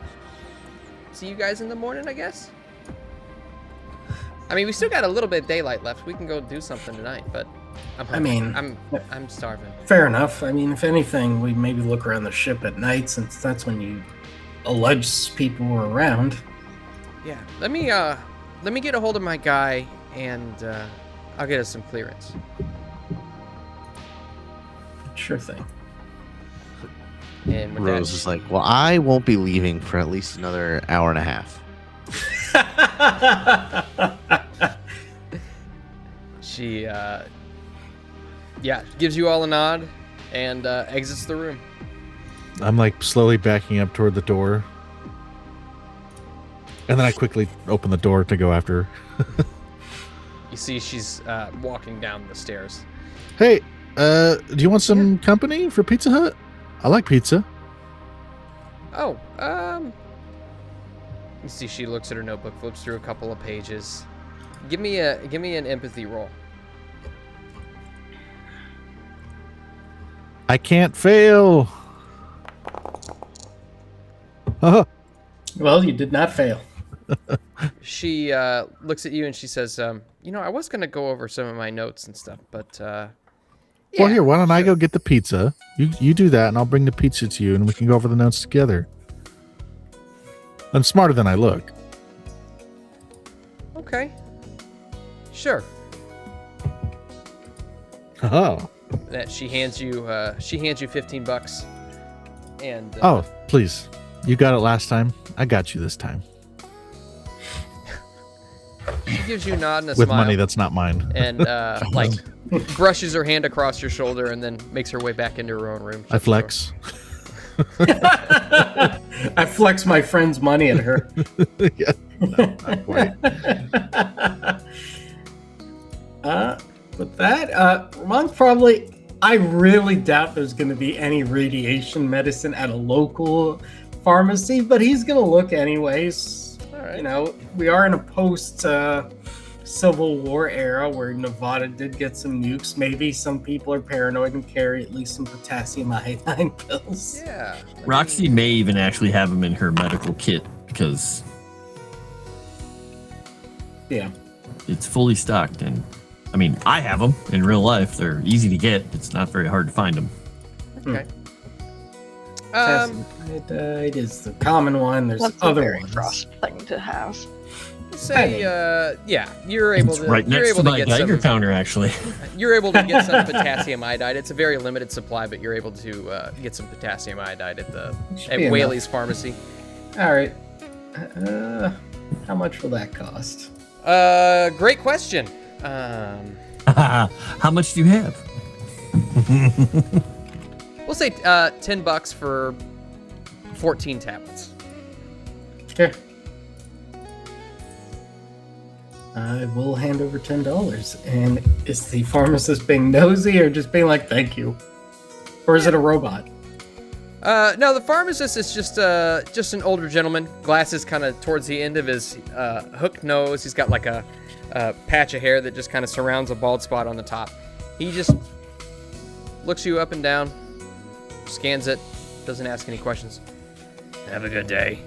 see you guys in the morning, I guess? I mean, we still got a little bit of daylight left. We can go do something tonight, but I'm hungry. I'm starving. Fair enough. I mean, if anything, we maybe look around the ship at night, since that's when you allege people were around. Yeah. Let me get a hold of my guy, and I'll get us some clearance. Sure thing. And with Rose that, is like, well, I won't be leaving for at least another hour and a half. she gives you all a nod and exits the room. I'm like slowly backing up toward the door. And then I quickly open the door to go after her. You see she's walking down the stairs. Hey, do you want some company for Pizza Hut? I like pizza. Oh, you see she looks at her notebook, flips through a couple of pages. Give me an empathy roll. I can't fail. Well, you did not fail. She looks at you and she says, I was going to go over some of my notes and stuff, but, Well, here, why don't I go get the pizza? You do that, and I'll bring the pizza to you, and we can go over the notes together. I'm smarter than I look. Okay. Sure. Oh. That she hands you $15. And Oh, please. You got it last time. I got you this time. she gives you a nod and a With smile. money that's not mine. And brushes her hand across your shoulder and then makes her way back into her own room. I flex. I flex my friend's money at her. Yeah, no, not quite. With that, Ramon's probably. I really doubt there's going to be any radiation medicine at a local pharmacy, but he's going to look anyways. All right. You know, we are in a post Civil War era where Nevada did get some nukes. Maybe some people are paranoid and carry at least some potassium iodine pills. Yeah. Roxie may even actually have them in her medical kit because it's fully stocked. And I mean, I have them in real life. They're easy to get. It's not very hard to find them. Okay. Potassium iodide is the common one. There's That's other a very ones. Frost thing to have. Say, you're able It's to. right you're next able to to my get Geiger some. counter, actually. You're able to get some potassium iodide. It's a very limited supply, but you're able to get some potassium iodide at Should be Whaley's Pharmacy. All right. How much will that cost? Great question. How much do you have? We'll say $10 for 14 tablets. Okay. I will hand over $10. And is the pharmacist being nosy or just being like, thank you? Or is it a robot? No, the pharmacist is just an older gentleman. Glasses kind of towards the end of his hooked nose. He's got like a patch of hair that just kind of surrounds a bald spot on the top. He just looks you up and down, scans it, doesn't ask any questions. Have a good day.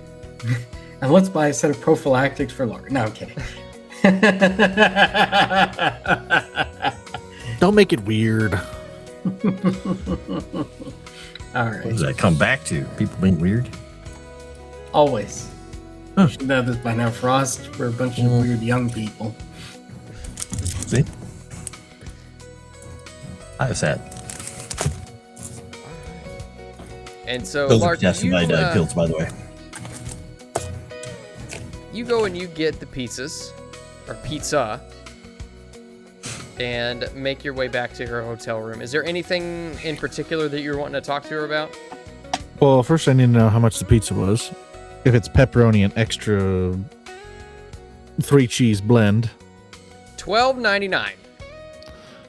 And let's buy a set of prophylactics for Lark. No, I'm kidding. Don't make it weird. All What right. does that come back to? People being weird? Always. You should know this by now, Frost. We're a bunch of weird young people. See? I have that. And so, Those are Lark, potassium iodine pills, by the way. you go and you get the pizzas, or pizza, and make your way back to her hotel room. Is there anything in particular that you're wanting to talk to her about? Well, first I need to know how much the pizza was. If it's pepperoni and extra 3 cheese blend. $12.99.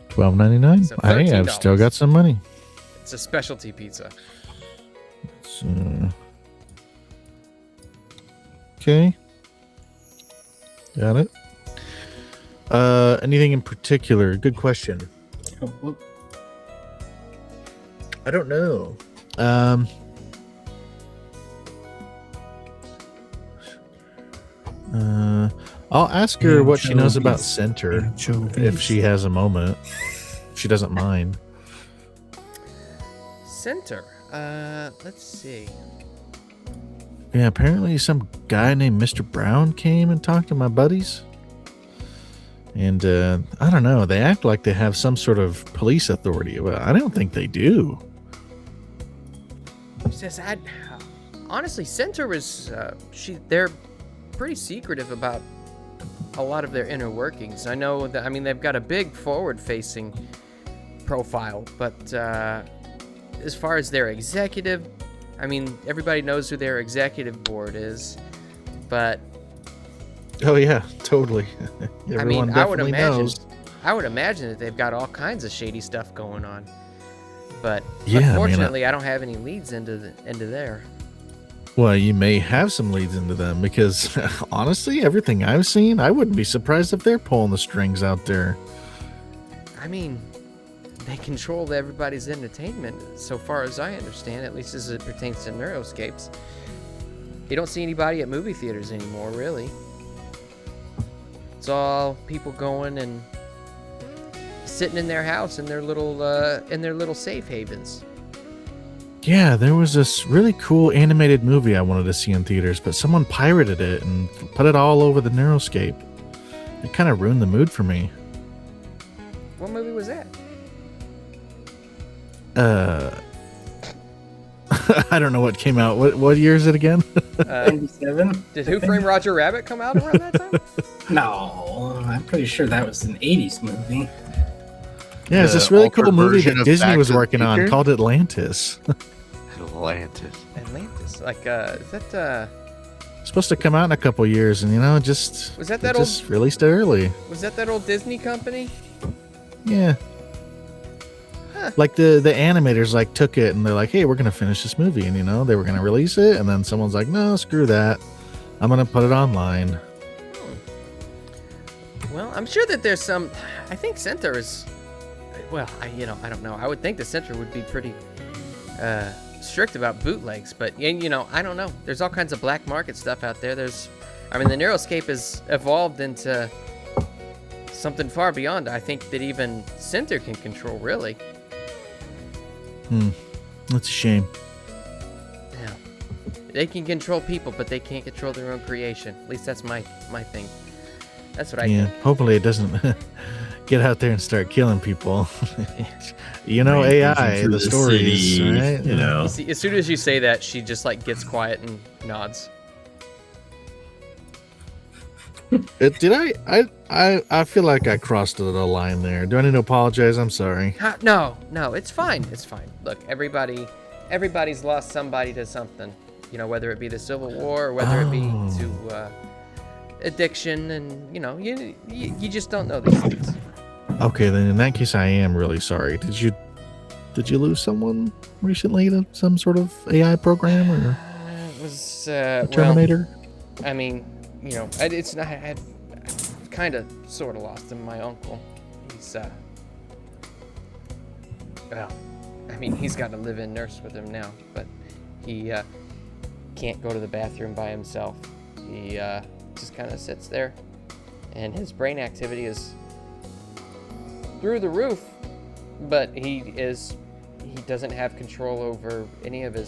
$12.99. So Hey, I've still got some money. It's a specialty pizza. Okay. Got it. Anything in particular? Good question. I don't know. I'll ask her what she knows about Center if she has a moment. If she doesn't mind. Center. Let's see. Yeah, apparently some guy named Mr. Brown came and talked to my buddies. And I don't know, they act like they have some sort of police authority, but I don't think they do. She says, honestly, Center is, they're pretty secretive about a lot of their inner workings. I know that, they've got a big forward-facing profile, but as far as their executive, everybody knows who their executive board is, but Oh yeah, totally. I Everyone mean, I would definitely imagine. knows. I would imagine that they've got all kinds of shady stuff going on. But Yeah, I mean, unfortunately, I don't have any leads into there. Well, you may have some leads into them because honestly, everything I've seen, I wouldn't be surprised if they're pulling the strings out there. I mean, they control everybody's entertainment, so far as I understand, at least as it pertains to Neuroscapes. You don't see anybody at movie theaters anymore, really. It's all people going and sitting in their house in their little safe havens. Yeah, there was this really cool animated movie I wanted to see in theaters, but someone pirated it and put it all over the Neuroscape. It kind of ruined the mood for me. What movie was that? I don't know what came out. What year is it again? 97? Did Who Framed Roger Rabbit come out around that time? No, I'm pretty sure that was an 80s movie. Yeah, it's The this really cool altered movie version that of Disney Back was to the working on Future? called Atlantis. Atlantis. Atlantis. Like, is that It's supposed to come out in a couple years, and it just released it early. was that old Disney company? Yeah. Huh. Like the animators like took it and they're like, hey, we're gonna finish this movie, and they were gonna release it, and then someone's like, no, screw that, I'm gonna put it online. Well, I'm sure that there's some. I think Center is. Well, I don't know. I would think the Center would be pretty strict about bootlegs, but I don't know. There's all kinds of black market stuff out there. The Neuroscape has evolved into something far beyond, I think, that even Center can control, really. That's a shame. Yeah. They can control people, but they can't control their own creation. At least that's my thing. That's what I think. Hopefully it doesn't get out there and start killing people. Rampaging AI, through the stories, city, right? You See, as soon as you say that, she just gets quiet and nods. Did I feel like I crossed the line there. Do I need to apologize? I'm sorry. No, it's fine. It's fine. Look, everybody's lost somebody to something. Whether it be the Civil War or whether it be to addiction, and you just don't know these things. Okay, then in that case, I am really sorry. Did you lose someone recently to some sort of AI program or It was Terminator? Well, I mean, it's not. I kind of sort of lost him. My uncle. He's well, I mean, he's got a live-in nurse with him now, but he can't go to the bathroom by himself. He just kind of sits there, and his brain activity is through the roof, but he doesn't have control over any of the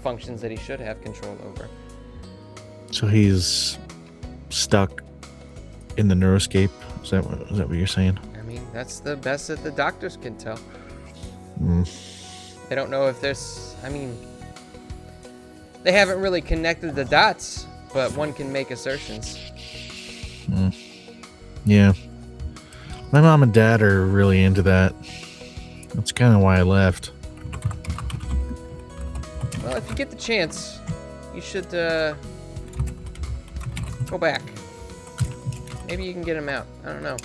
functions that he should have control over. So he's stuck in the Neuroscape. Is that what you're saying? I mean, that's the best that the doctors can tell. Mm. They don't know if there's. I mean, they haven't really connected the dots, but one can make assertions. Yeah. My mom and dad are really into that. That's kind of why I left. Well, if you get the chance, you should go back. Maybe you can get him out. I don't know.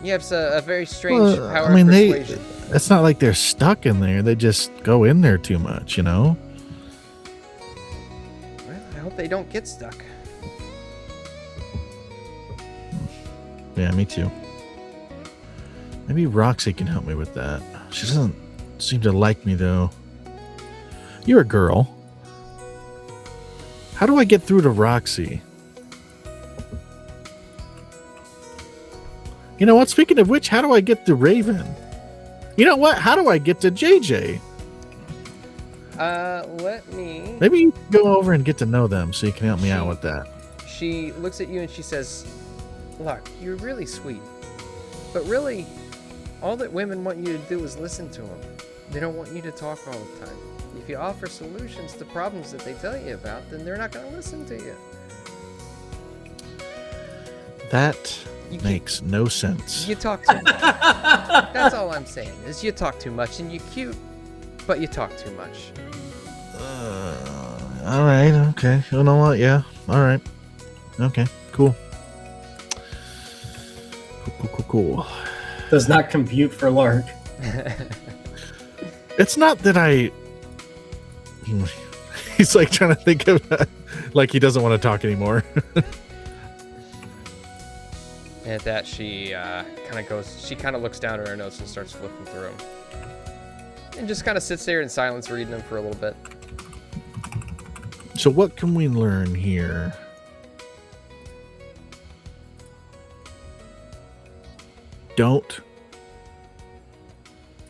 You have a very strange power of persuasion. It's not like they're stuck in there. They just go in there too much, Well, I hope they don't get stuck. Yeah, me too. Maybe Roxie can help me with that. She doesn't seem to like me, though. You're a girl. How do I get through to Roxie? You know what? Speaking of which, how do I get to Raven? You know what? How do I get to JJ? Let me... Maybe you can go over and get to know them so you can help me out with that. She looks at you and she says, Lark, you're really sweet. But really, all that women want you to do is listen to them. They don't want you to talk all the time. If you offer solutions to problems that they tell you about, then they're not going to listen to you. That makes no sense. You talk too much. That's all I'm saying, is you talk too much, and you're cute, but you talk too much. All right, okay. You know what? Yeah, all right. Okay, cool. Cool. Does not compute for Lark. It's not that I... He's like trying to think of... like he doesn't want to talk anymore. At that, she kind of looks down at her notes and starts flipping through them. And just kind of sits there in silence reading them for a little bit. So what can we learn here? Don't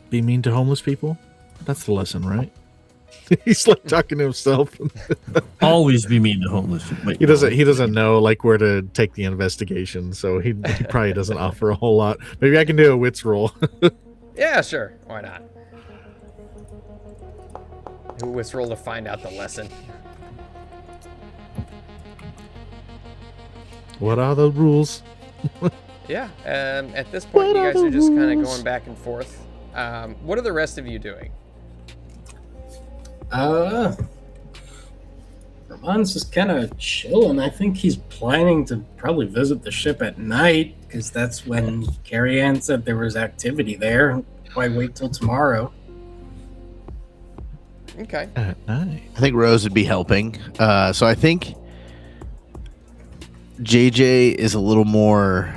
be mean to homeless people. That's the lesson, right? He's like talking to himself. Always be mean to homeless people. Wait, He doesn't know like where to take the investigation, so he probably doesn't offer a whole lot. Maybe I can do a wits roll. Yeah, sure. Why not? Wits roll to find out the lesson. What are the rules? Yeah. At this point, you guys are just kind of going back and forth. What are the rest of you doing? Ramon's just kind of chilling. I think he's planning to probably visit the ship at night because that's when Carrie Ann said there was activity there. Why wait till tomorrow? Okay. At night. I think Rose would be helping. So I think JJ is a little more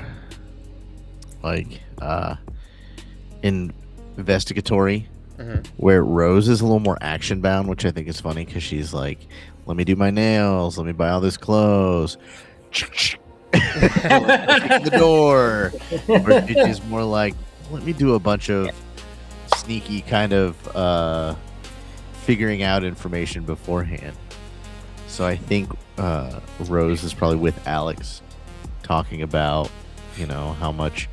like investigatory, where Rose is a little more action bound, which I think is funny because she's like, let me do my nails, let me buy all this clothes. The door. Or JJ's more like, let me do a bunch of sneaky kind of figuring out information beforehand. So I think Rose is probably with Alex talking about, how much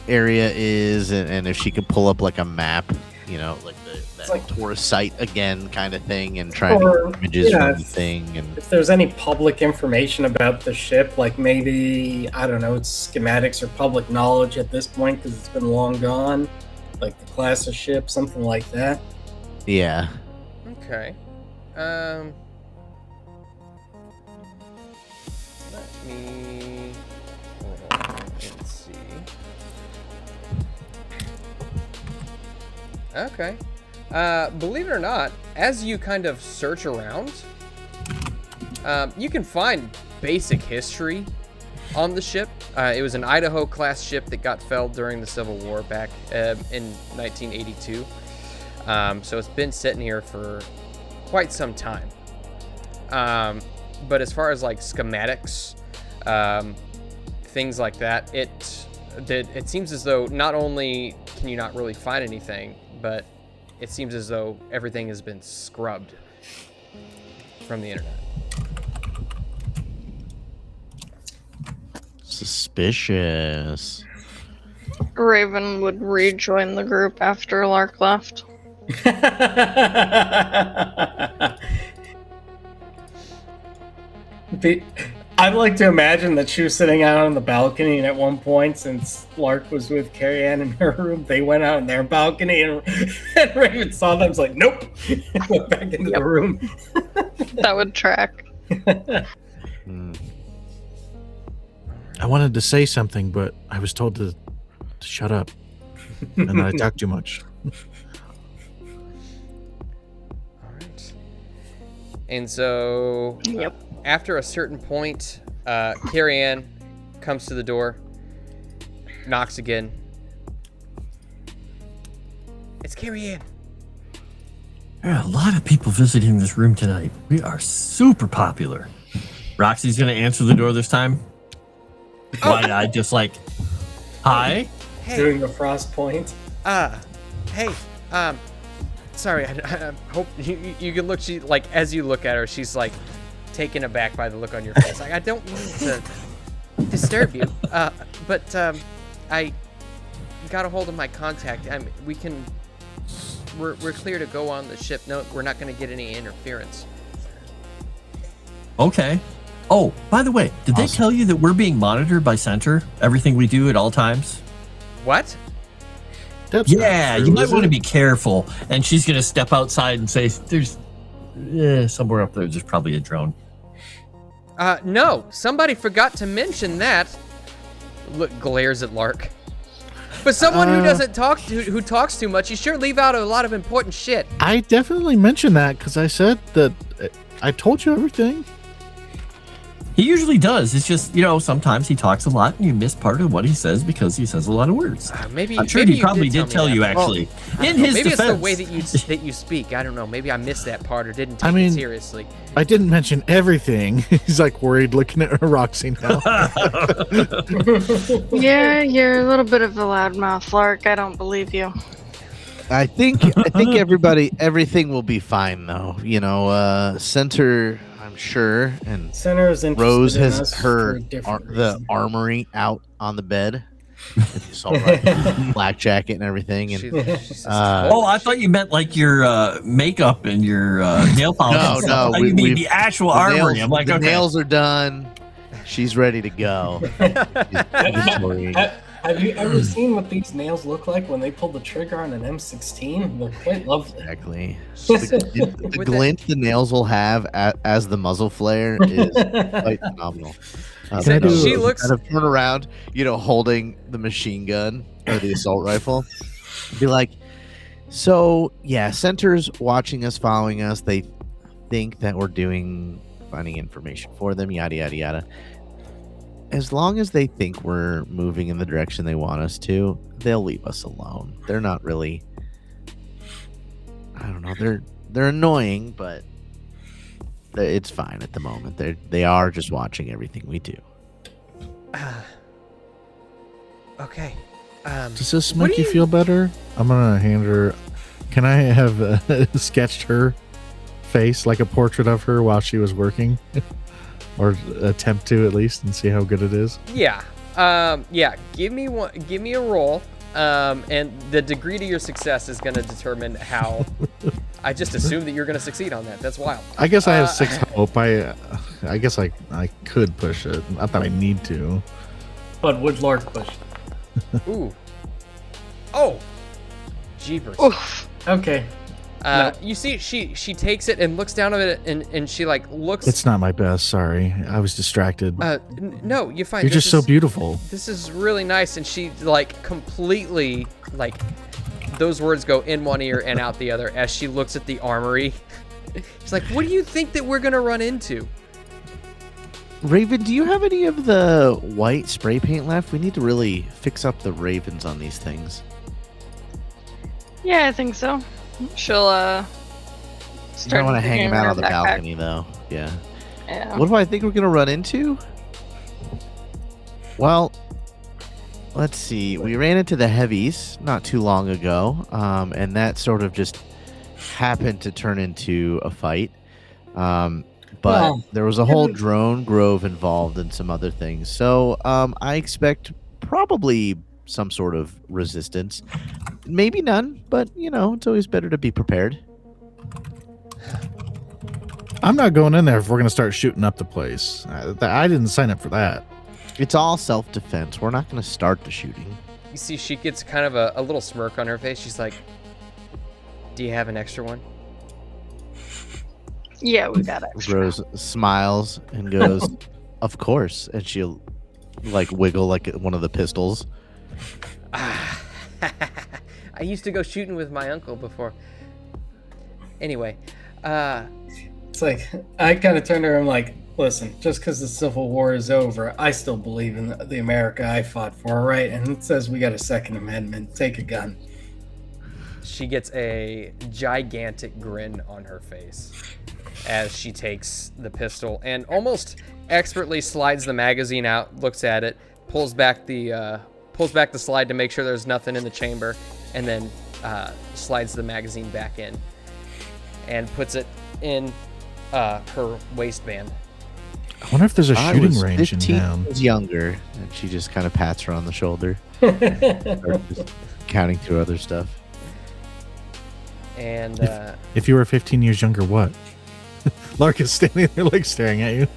area is and if she could pull up like a map, like that like tourist site again kind of thing and try to get images from the thing. And if there's any public information about the ship, like maybe, I don't know, it's schematics or public knowledge at this point because it's been long gone, like the class of ship, something like that. yeah. Okay. Let me hold on and see. Okay. Believe it or not, as you kind of search around, you can find basic history on the ship. It was an Idaho-class ship that got felled during the Civil War back in 1982. So it's been sitting here for quite some time. But as far as like schematics, things like that, it seems as though not only can you not really find anything, but it seems as though everything has been scrubbed from the internet. Suspicious. Raven would rejoin the group after Lark left. I'd like to imagine that she was sitting out on the balcony, and at one point, since Lark was with Carrie Ann in her room, they went out on their balcony, and Raven saw them. Was like, nope, went back into the room. That would track. I wanted to say something, but I was told to shut up, and then I talked too much. All right. And so, Yep. After a certain point, Carrie Ann comes to the door, knocks again. It's Carrie Ann. There are a lot of people visiting this room tonight. We are super popular. Roxy's gonna answer the door this time. Wide-eyed, just like, hi. Hey. Doing the frost point. Hey. Sorry. I hope you can look. She like as you look at her, she's like taken aback by the look on your face. Like I don't mean to disturb you, but I got a hold of my contact. We're clear to go on the ship. No, we're not going to get any interference. Okay. Oh, by the way, did they tell you that we're being monitored by Center? Everything we do at all times? What? That's Yeah, not true, you might is want to it? be careful. And she's going to step outside and say, there's somewhere up there's probably a drone. No, somebody forgot to mention that. Look, glares at Lark. For someone who doesn't talk, who talks too much, you sure leave out a lot of important shit. I definitely mentioned that because I said that I told you everything. He usually does. It's just, sometimes he talks a lot and you miss part of what he says because he says a lot of words. Maybe I'm sure maybe he probably did did tell me you that. actually. Well, In his maybe defense. it's the way that you speak. I don't know. Maybe I missed that part or didn't take it seriously. I didn't mention everything. He's like worried looking at Roxie now. Yeah, you're a little bit of a loudmouth, Lark. I don't believe you. I think everything will be fine though. Center, I'm sure, and Center's interested Rose in has us for her a different the reason. armory out on the bed. With assault rifle, black jacket and everything. And She's I thought you meant like your makeup and your nail polish. and stuff. I thought you mean the actual armory. I'm like, the okay. nails are done. She's ready to go. Have you ever seen what these nails look like when they pull the trigger on an M16? They're quite lovely. Exactly. The glint the nails will have as the muzzle flare is quite phenomenal. She looks kind of turn around, holding the machine gun or the assault rifle. Be like, so yeah, Center's watching us, following us. They think that we're finding information for them, yada yada yada. As long as they think we're moving in the direction they want us to, they'll leave us alone. They're not really, I don't know, they're annoying, but it's fine at the moment. They are just watching everything we do. Okay. Does this make you feel better? I'm gonna hand her. Can I have sketched her face, like a portrait of her while she was working? Or attempt to at least, and see how good it is. Yeah. Give me one. Give me a roll. And the degree to your success is going to determine how. I just assume that you're going to succeed on that. That's wild. I guess I have 6 hope. I guess I could push it. Not that I need to. But would Lark push? Ooh. Oh. Jeepers. Oof. Okay. No. You see, she takes it and looks down at it, and she looks. It's not my best. Sorry, I was distracted. No, you're fine. You're just so beautiful. This is really nice, and she completely those words go in one ear and out the other as she looks at the armory. She's like, "What do you think that we're gonna run into?" Raven, do you have any of the white spray paint left? We need to really fix up the ravens on these things. Yeah, I think so. She'll You start don't want to hang digging them out in her on the backpack. balcony, though. Yeah. Yeah. What do I think we're going to run into? Well, let's see. We ran into the heavies not too long ago, and that sort of just happened to turn into a fight. But there was a whole drone grove involved and some other things. So I expect probably some sort of resistance. Maybe none, but, it's always better to be prepared. I'm not going in there if we're going to start shooting up the place. I didn't sign up for that. It's all self-defense. We're not going to start the shooting. You see, she gets kind of a little smirk on her face. She's like, "Do you have an extra one?" Yeah, we got extra. Rose smiles and goes, "Of course," and she'll wiggle like one of the pistols. I used to go shooting with my uncle before. Anyway, It's like, I kind of turned to her and I'm like, listen, just because the Civil War is over, I still believe in the America I fought for, right? And it says we got a Second Amendment. Take a gun. she gets a gigantic grin on her face as she takes the pistol and almost expertly slides the magazine out, looks at it, pulls back the slide to make sure there's nothing in the chamber, and then slides the magazine back in and puts it in her waistband. I wonder if there's a I shooting was range in 15 town. years younger, and she just kind of pats her on the shoulder. Starts just counting through other stuff. And If you were 15 years younger, what? Lark is standing there staring at you.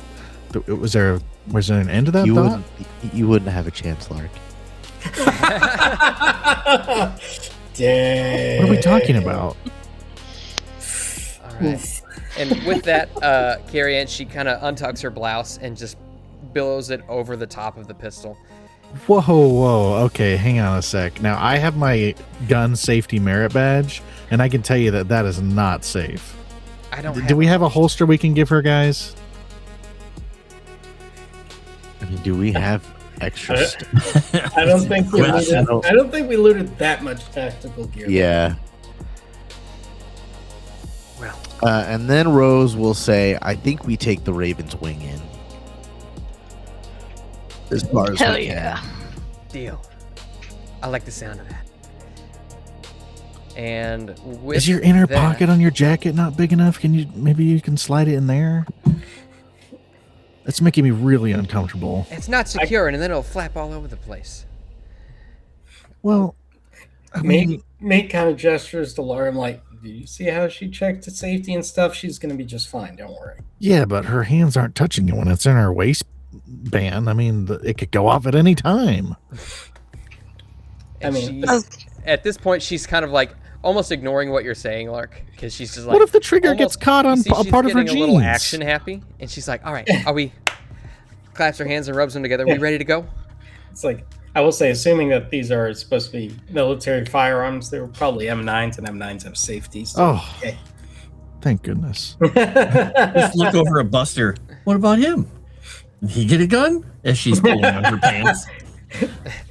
Was there an end to that thought? You wouldn't have a chance, Lark. Dang. What are we talking about? all right. And with that, Carrie Ann, she kind of untucks her blouse and just billows it over the top of the pistol. Whoa. Okay, hang on a sec. Now, I have my gun safety merit badge, and I can tell you that that is not safe. I don't. Do we have a holster we can give her, guys? I mean, do we have extra I don't think we Well, looted, I don't think we looted that much tactical gear. Yeah. Well. And then Rose will say, I think we take the Raven's wing in. As far as Hell we yeah. can. Deal. I like the sound of that. And with Is your inner that- pocket on your jacket not big enough? Maybe you can slide it in there? That's making me really uncomfortable. It's not secure, and then it'll flap all over the place. Well, I mean, Make kind of gestures to Laura. I'm like, do you see how she checked to safety and stuff? She's going to be just fine. Don't worry. yeah, but her hands aren't touching it when it's in her waistband. I mean, it could go off at any time. And I mean, at this point, she's kind of like almost ignoring what you're saying, Lark, because she's just like, What if the trigger almost- gets caught on you see a she's part of her getting a little jeans? action happy, and she's like, all right, are we? Claps her hands and rubs them together. We ready to go? It's like, I will say, assuming that these are supposed to be military firearms, they were probably M9s, and M9s have safety. So, Oh, okay. thank goodness. Just look over at Buster. What about him? Did he get a gun? As she's pulling on her pants.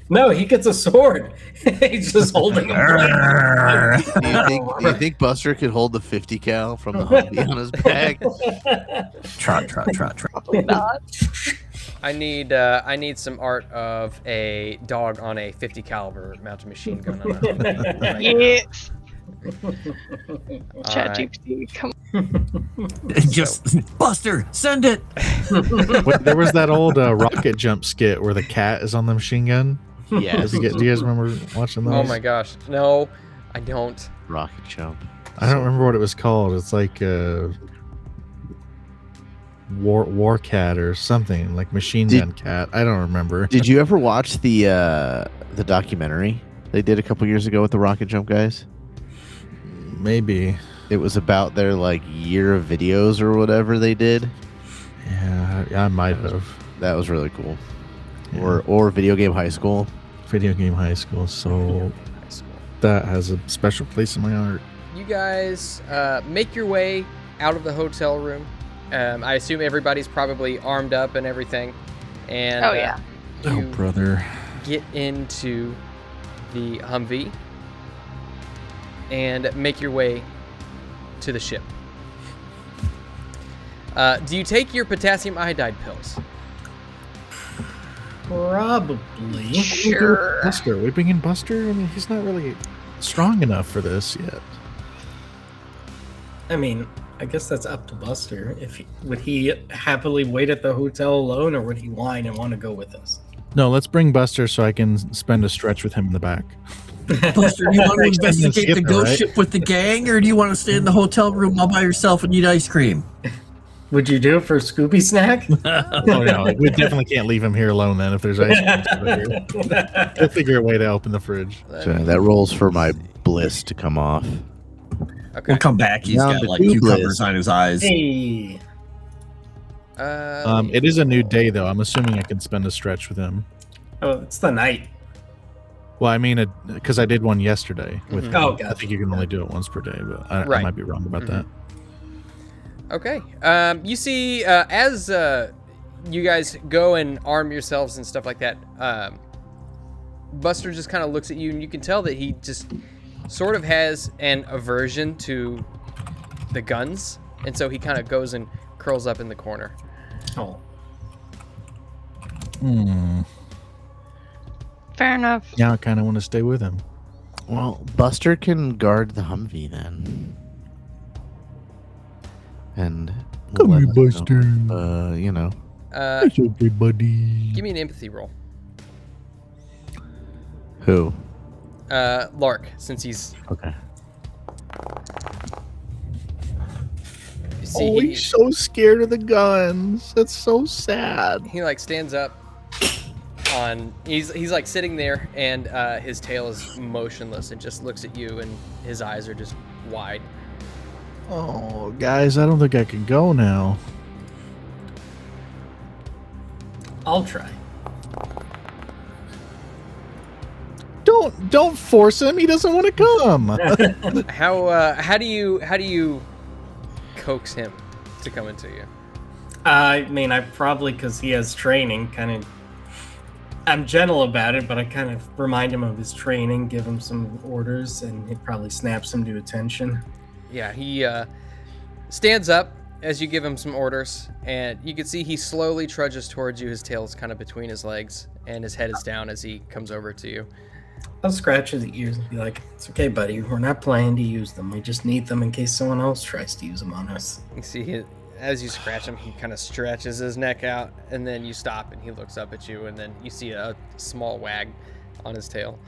No, he gets a sword. He's just holding a blade. Do you think Buster could hold the 50 cal from the Humvee on his back? Trot. Probably not. I need some art of a dog on a 50 caliber mounted machine gun. Yes. All Chat right. GPT, come Just Buster, send it. Wait, there was that old rocket jump skit where the cat is on the machine gun. Yeah. Do you guys remember watching those? Oh my gosh, no, I don't. Rocket jump. I don't remember what it was called. It's like War Cat or something, like Machine Gun Cat. I don't remember. Did you ever watch the documentary they did a couple years ago with the rocket jump guys? Maybe. It was about their like year of videos or whatever they did. Yeah, I might have. That was really cool. Yeah. Or Video Game High School. Video Game High School. So that has a special place in my heart. You guys make your way out of the hotel room. I assume everybody's probably armed up and everything. And Oh, yeah. Oh, you brother. get into the Humvee and make your way to the ship. Do you take your potassium iodide pills? Probably. Sure. Buster. We bring in Buster? I mean, he's not really strong enough for this yet. I mean, I guess that's up to Buster. Would he happily wait at the hotel alone, or would he whine and want to go with us? No, let's bring Buster so I can spend a stretch with him in the back. Buster, do you want to Extend the investigate the skipper, ghost right? ship with the gang, or do you want to stay in the hotel room all by yourself and eat ice cream? Would you do it for Scooby Snack? Oh, no. We definitely can't leave him here alone then if there's ice cream over here. We'll figure a way to open the fridge. So that rolls for my bliss to come off. Okay. We'll come back. He's Down got to like two cucumbers bliss. on his eyes. Hey. It is a new day, though. I'm assuming I can spend a stretch with him. Oh, it's the night. Well, I mean, because I did one yesterday. With him. Oh, I gotcha. think you can only do it once per day, but I Right. might be wrong about that. Okay. You see, as you guys go and arm yourselves and stuff like that, Buster just kind of looks at you, and you can tell that he just sort of has an aversion to the guns, and so he kind of goes and curls up in the corner. Oh. Fair enough. Now I kind of want to stay with him. Well, Buster can guard the Humvee then. And Come let here, us know. Buster. You know. That's okay, buddy. Give me an empathy roll. Who? Lark, since he's... Okay. You see, Oh, he's so scared of the guns. That's so sad. he like stands up on... He's like sitting there, and his tail is motionless and just looks at you, and his eyes are just wide. Oh, guys, I don't think I can go now. I'll try. Don't force him. He doesn't want to come. How do you coax him to come into you? I mean, I probably, because he has training, I'm gentle about it, but I kind of remind him of his training, give him some orders, and it probably snaps him to attention. Yeah, he stands up as you give him some orders, and you can see he slowly trudges towards you. His tail's kind of between his legs, and his head is down as he comes over to you. I'll scratch his ears and be like, "It's okay, buddy. We're not planning to use them. We just need them in case someone else tries to use them on us." You see, as you scratch him, he kind of stretches his neck out, and then you stop, and he looks up at you, and then you see a small wag on his tail.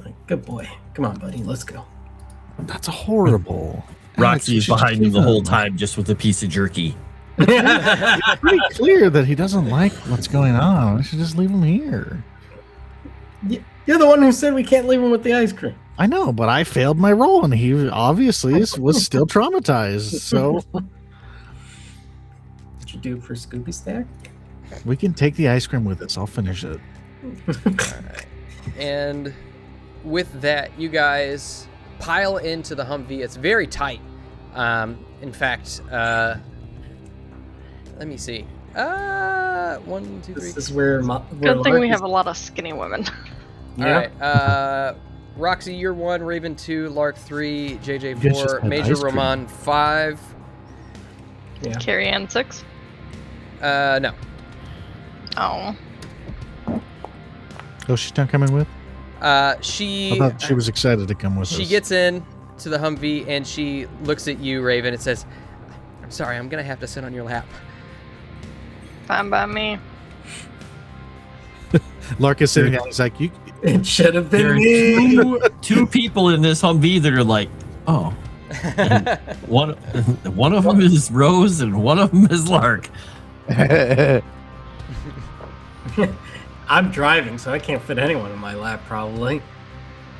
Like, good boy. Come on, buddy. Let's go. That's horrible. Roxy's Alex, you should behind him just the whole leave him. time just with a piece of jerky. It's pretty clear that he doesn't like what's going on. I should just leave him here. You're the one who said we can't leave him with the ice cream. I know, but I failed my role, and he obviously was still traumatized. So What'd you do for Scooby Stack? we can take the ice cream with us. I'll finish it. And with that, you guys pile into the Humvee. It's very tight. In fact, let me see. 1, 2, 3. This is where Good thing we have a lot of skinny women. All right. Roxie, you're 1. Raven 2. Lark 3. JJ You guys just 4. had Major ice cream. Ramon 5. Yeah. Carrie Ann 6. No. Oh. Oh, she's not coming with? She. I thought she was excited to come with us. She gets in to the Humvee and she looks at you, Raven, and says, "I'm sorry, I'm gonna have to sit on your lap." Fine by me. Lark is sitting down. He's like, "You." It should have There been are me. two people in this Humvee that are like, oh. And one of them is Rose and one of them is Lark. I'm driving, so I can't fit anyone in my lap, probably.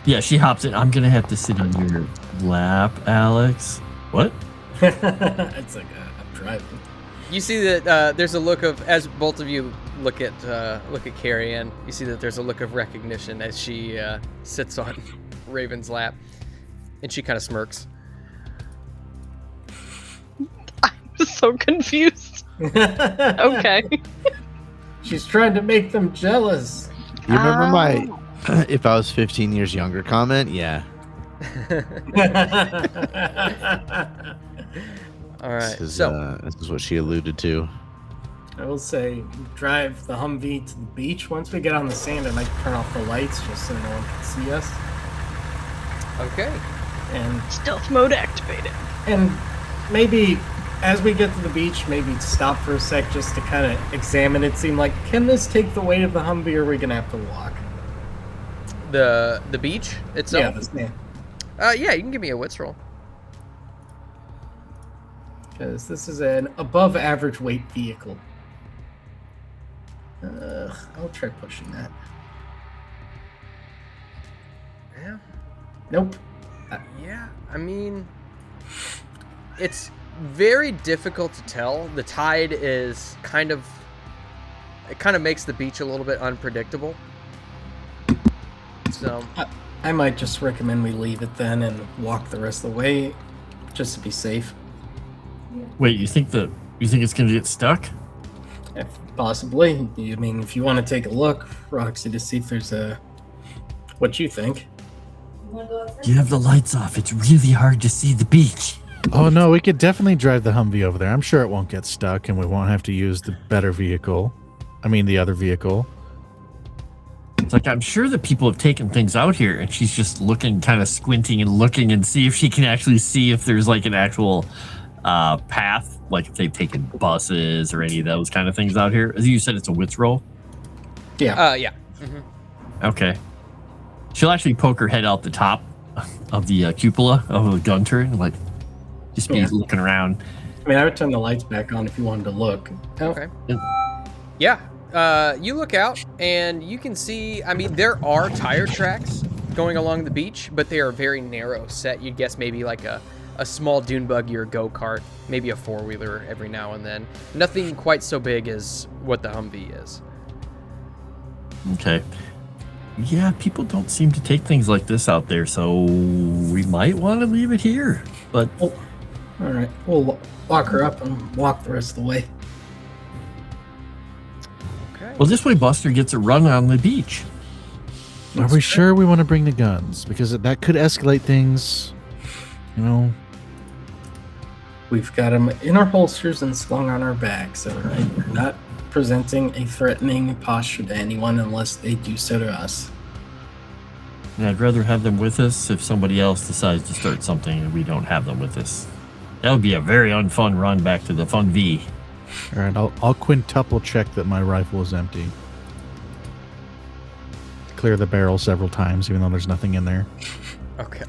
Yeah, she hops in. I'm gonna have to sit on your lap, Alex. What? It's like, I'm driving. You see that there's a look of, as both of you look at Carrie Ann, you see that there's a look of recognition as she sits on Raven's lap, and she kind of smirks. I'm so confused. Okay. She's trying to make them jealous. You remember my if I was 15 years younger comment? Yeah. All right, This is what she alluded to. I will say, drive the Humvee to the beach. Once we get on the sand, I might turn off the lights just so no one can see us. Okay. And Stealth mode activated. maybe as we get to the beach, maybe stop for a sec just to kind of examine it. Seem like, can this take the weight of the Humvee, or are we gonna have to walk? The beach Yeah, itself. the sand. Yeah, you can give me a wits roll. Because this is an above average weight vehicle. I'll try pushing that. Yeah. Nope. Yeah, I mean, it's very difficult to tell. The tide is kind of makes the beach a little bit unpredictable. So I might just recommend we leave it then and walk the rest of the way, just to be safe. Wait, you think it's gonna get stuck? If possibly. I mean, if you want to take a look, Roxie, to see if there's what you think. You have the lights off. It's really hard to see the beach. Oh no, we could definitely drive the Humvee over there. I'm sure it won't get stuck, and we won't have to use the better vehicle. I mean, the other vehicle. It's like, I'm sure that people have taken things out here, and she's just looking, kind of squinting and looking and see if she can actually see if there's like an actual path, like if they've taken buses or any of those kind of things out here. As you said, it's a wits roll. Yeah. yeah. Mhm. Okay. She'll actually poke her head out the top of the cupola of the gun turret and like just be looking around. I mean, I would turn the lights back on if you wanted to look. Oh, Okay. Yeah. You look out and you can see, I mean, there are tire tracks going along the beach, but they are very narrow set. You'd guess maybe like a small dune buggy or go-kart, maybe a four-wheeler every now and then. Nothing quite so big as what the Humvee is. Okay. Yeah, people don't seem to take things like this out there, so we might want to leave it here. But All right, we'll lock her up and walk the rest of the way. Okay. well, this way Buster gets a run on the beach. Are we sure we want to bring the guns? Because that could escalate things. You know, We've got them in our holsters and slung on our backs, all right? We're not presenting a threatening posture to anyone unless they do so to us. And I'd rather have them with us if somebody else decides to start something and we don't have them with us. That would be a very unfun run back to the Fun V. all right, I'll quintuple check that my rifle is empty. Clear the barrel several times, even though there's nothing in there. Okay.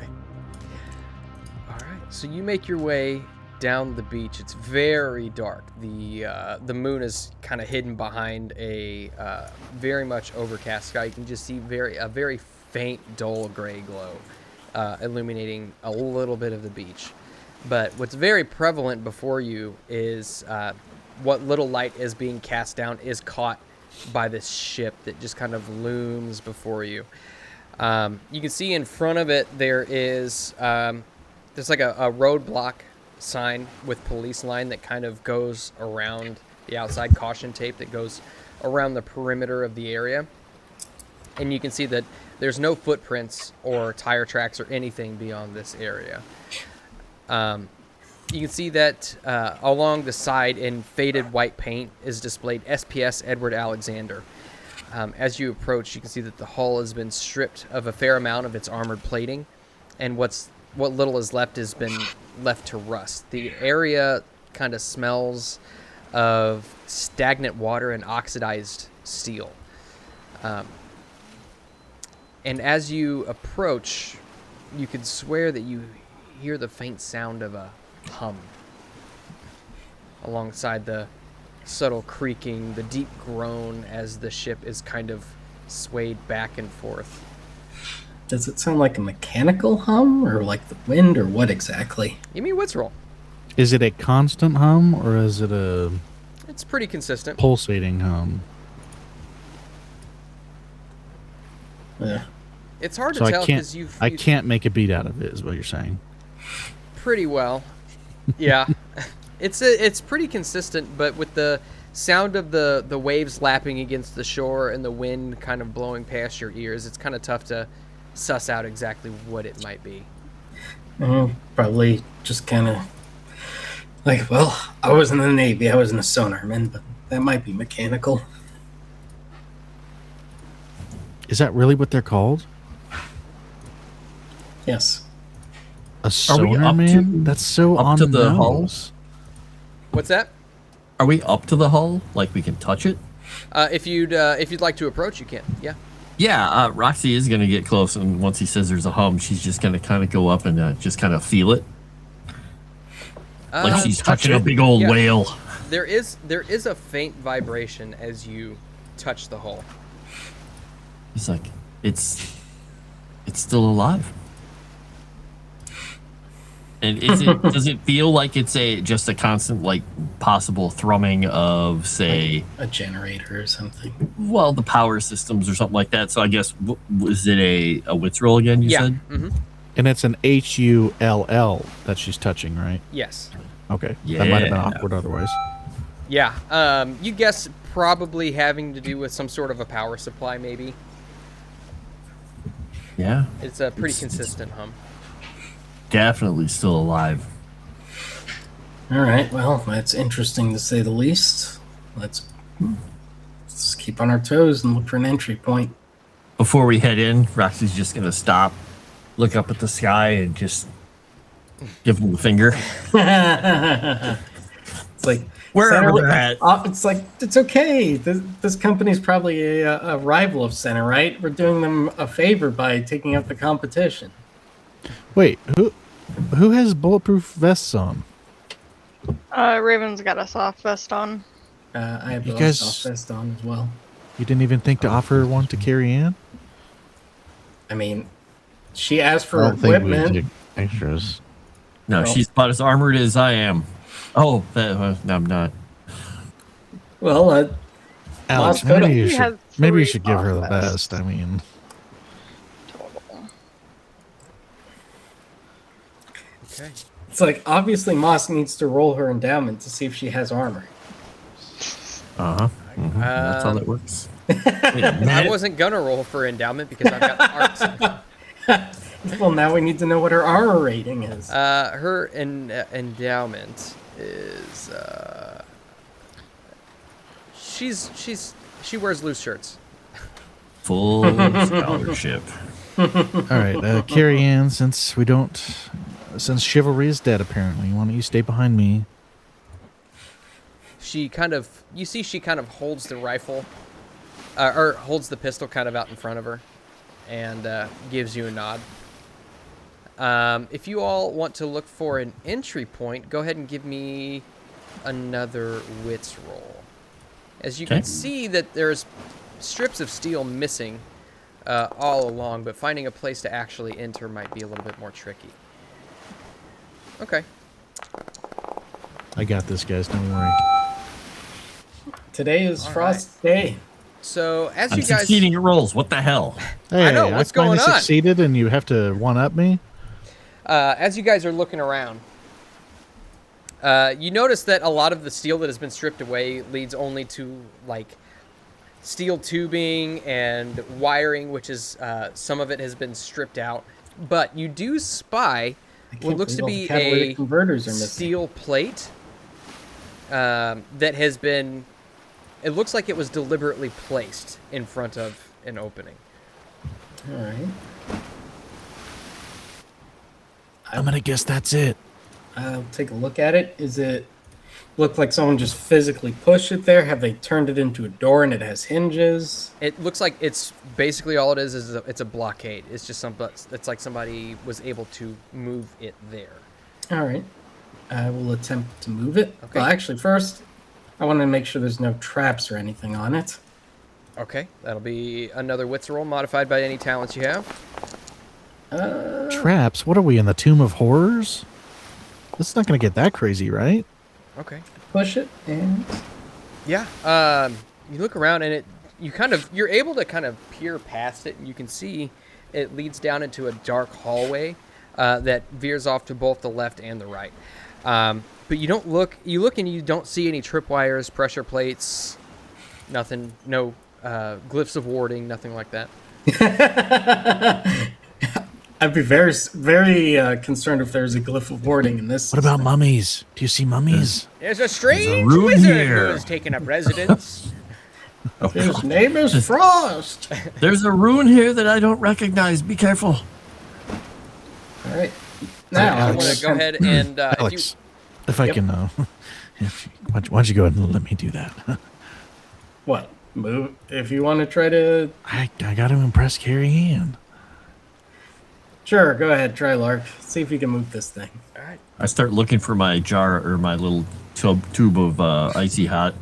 All right. So you make your way down the beach. It's very dark. The moon is kind of hidden behind a very much overcast sky. You can just see a very faint, dull gray glow, illuminating a little bit of the beach. But what's very prevalent before you is what little light is being cast down is caught by this ship that just kind of looms before you. You can see in front of it there's like a roadblock sign with police line that kind of goes around the outside, caution tape that goes around the perimeter of the area. And you can see that there's no footprints or tire tracks or anything beyond this area. You can see that along the side in faded white paint is displayed SPS Edward Alexander. As you approach, you can see that the hull has been stripped of a fair amount of its armored plating, and what little is left has been left to rust. The area kind of smells of stagnant water and oxidized steel. And as you approach, you could swear that you hear the faint sound of a hum alongside the subtle creaking, the deep groan as the ship is kind of swayed back and forth. Does it sound like a mechanical hum or like the wind or what exactly? Give me a wits roll. Is it a constant hum or is it a It's pretty consistent. pulsating hum? Yeah. It's hard So to tell because I can't make a beat out of it, is what you're saying. pretty well. Yeah. It's pretty consistent, but with the sound of the waves lapping against the shore and the wind kind of blowing past your ears, it's kind of tough to suss out exactly what it might be. Probably just kind of like, well, I was in the Navy, I wasn't a sonarman, but that might be mechanical. Is that really what they're called? Yes. A Are we sonar up man? to- That's so up on to the the hull? nose. What's that? Are we up to the hull? Like we can touch it? If you'd like to approach, you can. Yeah. Yeah, Roxie is going to get close, and once he says there's a hum, she's just going to kind of go up and just kind of feel it. Like she's touching a big old yeah. whale. There is a faint vibration as you touch the hull. He's like, it's still alive. And does it feel like it's just a constant, like, possible thrumming of, say, A generator or something. well, the power systems or something like that? So I guess, was it a wits roll again, you said? Mm-hmm. And it's an HULL that she's touching, right? Yes. Okay. That might have been Yeah. awkward otherwise. Yeah. You guess probably having to do with some sort of a power supply, maybe. Yeah. It's a pretty It's- consistent hum. Definitely still alive. All right, well, that's interesting to say the least. Let's keep on our toes and look for an entry point. Before we head in, Roxy's just going to stop, look up at the sky, and just give him the finger. It's like Wherever Center- they're at. It's like, it's okay. This company's probably a rival of Center, right? We're doing them a favor by taking up the competition. Wait, who has bulletproof vests on? Raven's got a soft vest on. I have You a guys- soft vest on as well. You didn't even think to offer one to carry in? I mean, She asked I for don't think we equipment. do extras. No, Well- she's about as armored as I am. Oh, I'm not. Well, Alex, Moscow- maybe you He should has maybe you 3 should give her the vests best. I mean, total. Okay. it's like obviously Moss needs to roll her endowment to see if she has armor. Uh huh. That's how that works. Wait a I minute. wasn't gonna roll for endowment because I've got arts. Well, now we need to know what her armor rating is. Her endowment is she wears loose shirts. Full scholarship. all right, Carrie Ann, since chivalry is dead, apparently, why don't you stay behind me? She kind of holds the rifle, or holds the pistol kind of out in front of her, and gives you a nod. If you all want to look for an entry point, go ahead and give me another wits roll. As you can see that there's strips of steel missing all along, but finding a place to actually enter might be a little bit more tricky. Okay. I got this, guys. Don't worry. Today is All Frost Day. So as I'm you guys, succeeding at rolls. What the hell? Hey, I know, what's finally going on? succeeded, and you have to one up me. as you guys are looking around, you notice that a lot of the steel that has been stripped away leads only to like steel tubing and wiring, which is some of it has been stripped out. But you do spy what looks to be catalytic a converters are missing. steel plate that has been. It looks like it was deliberately placed in front of an opening. All right. I'm gonna guess that's it. I'll take a look at it. Is it look like someone just physically pushed it there? Have they turned it into a door and it has hinges? It looks like it's basically all it is it's a blockade. It's just it's like somebody was able to move it there. All right. I will attempt to move it. Okay. Well, actually, first, I want to make sure there's no traps or anything on it. Okay, that'll be another wits roll modified by any talents you have. Traps? What are we in the Tomb of Horrors? This is not gonna get that crazy, right? Okay. Push it and Yeah. You look around and you're able to kind of peer past it, and you can see it leads down into a dark hallway that veers off to both the left and the right. But you look and you don't see any tripwires, pressure plates, nothing, no glyphs of warding, nothing like that. I'd be very, very concerned if there's a glyph of warding in this. What about mummies? Do you see mummies? There's a strange room wizard here. who has taken up residence. His name is Frost. There's a rune here that I don't recognize. Be careful. All right. Now I I Alex. want to go ahead and Alex, if I Yep. can, why don't you go ahead and let me do that? What? Move if you want to try to. I got to impress Carrie Ann. Sure, go ahead. Try Lark. See if you can move this thing. all right. I start looking for my jar or my little tube of icy hot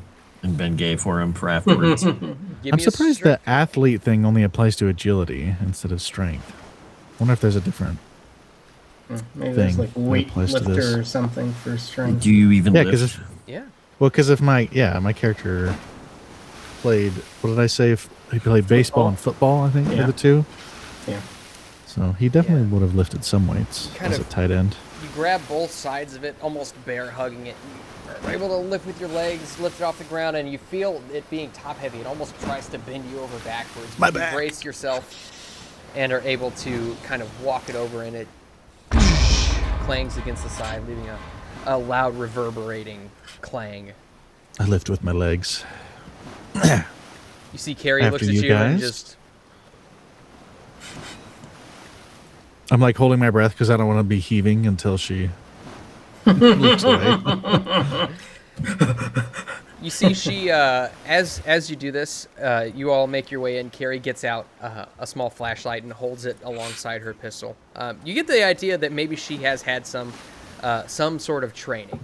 and Bengay for him for afterwards. Give I'm me a surprised strength. the athlete thing only applies to agility instead of strength. Wonder if there's a different. Maybe there's Thing like that applies to this. weightlifter or something for strength. Do you even Yeah, lift? because Yeah. if my character played, what did I say? If he played baseball Football. and football, I think Yeah. were the two. Yeah. So he definitely Yeah. would have lifted some weights Kind as of- a tight end. You grab both sides of it, almost bear hugging it. You are able to lift with your legs, lift it off the ground, and you feel it being top heavy. It almost tries to bend you over backwards. My but you back. brace yourself and are able to kind of walk it over, and it clangs against the side, leaving a loud reverberating clang. I lift with my legs. You see Carrie After looks at you you and guys. just I'm like holding my breath because I don't want to be heaving until she looks away. You see, she as you do this, you all make your way in. Carrie gets out a small flashlight and holds it alongside her pistol. You get the idea that maybe she has had some sort of training.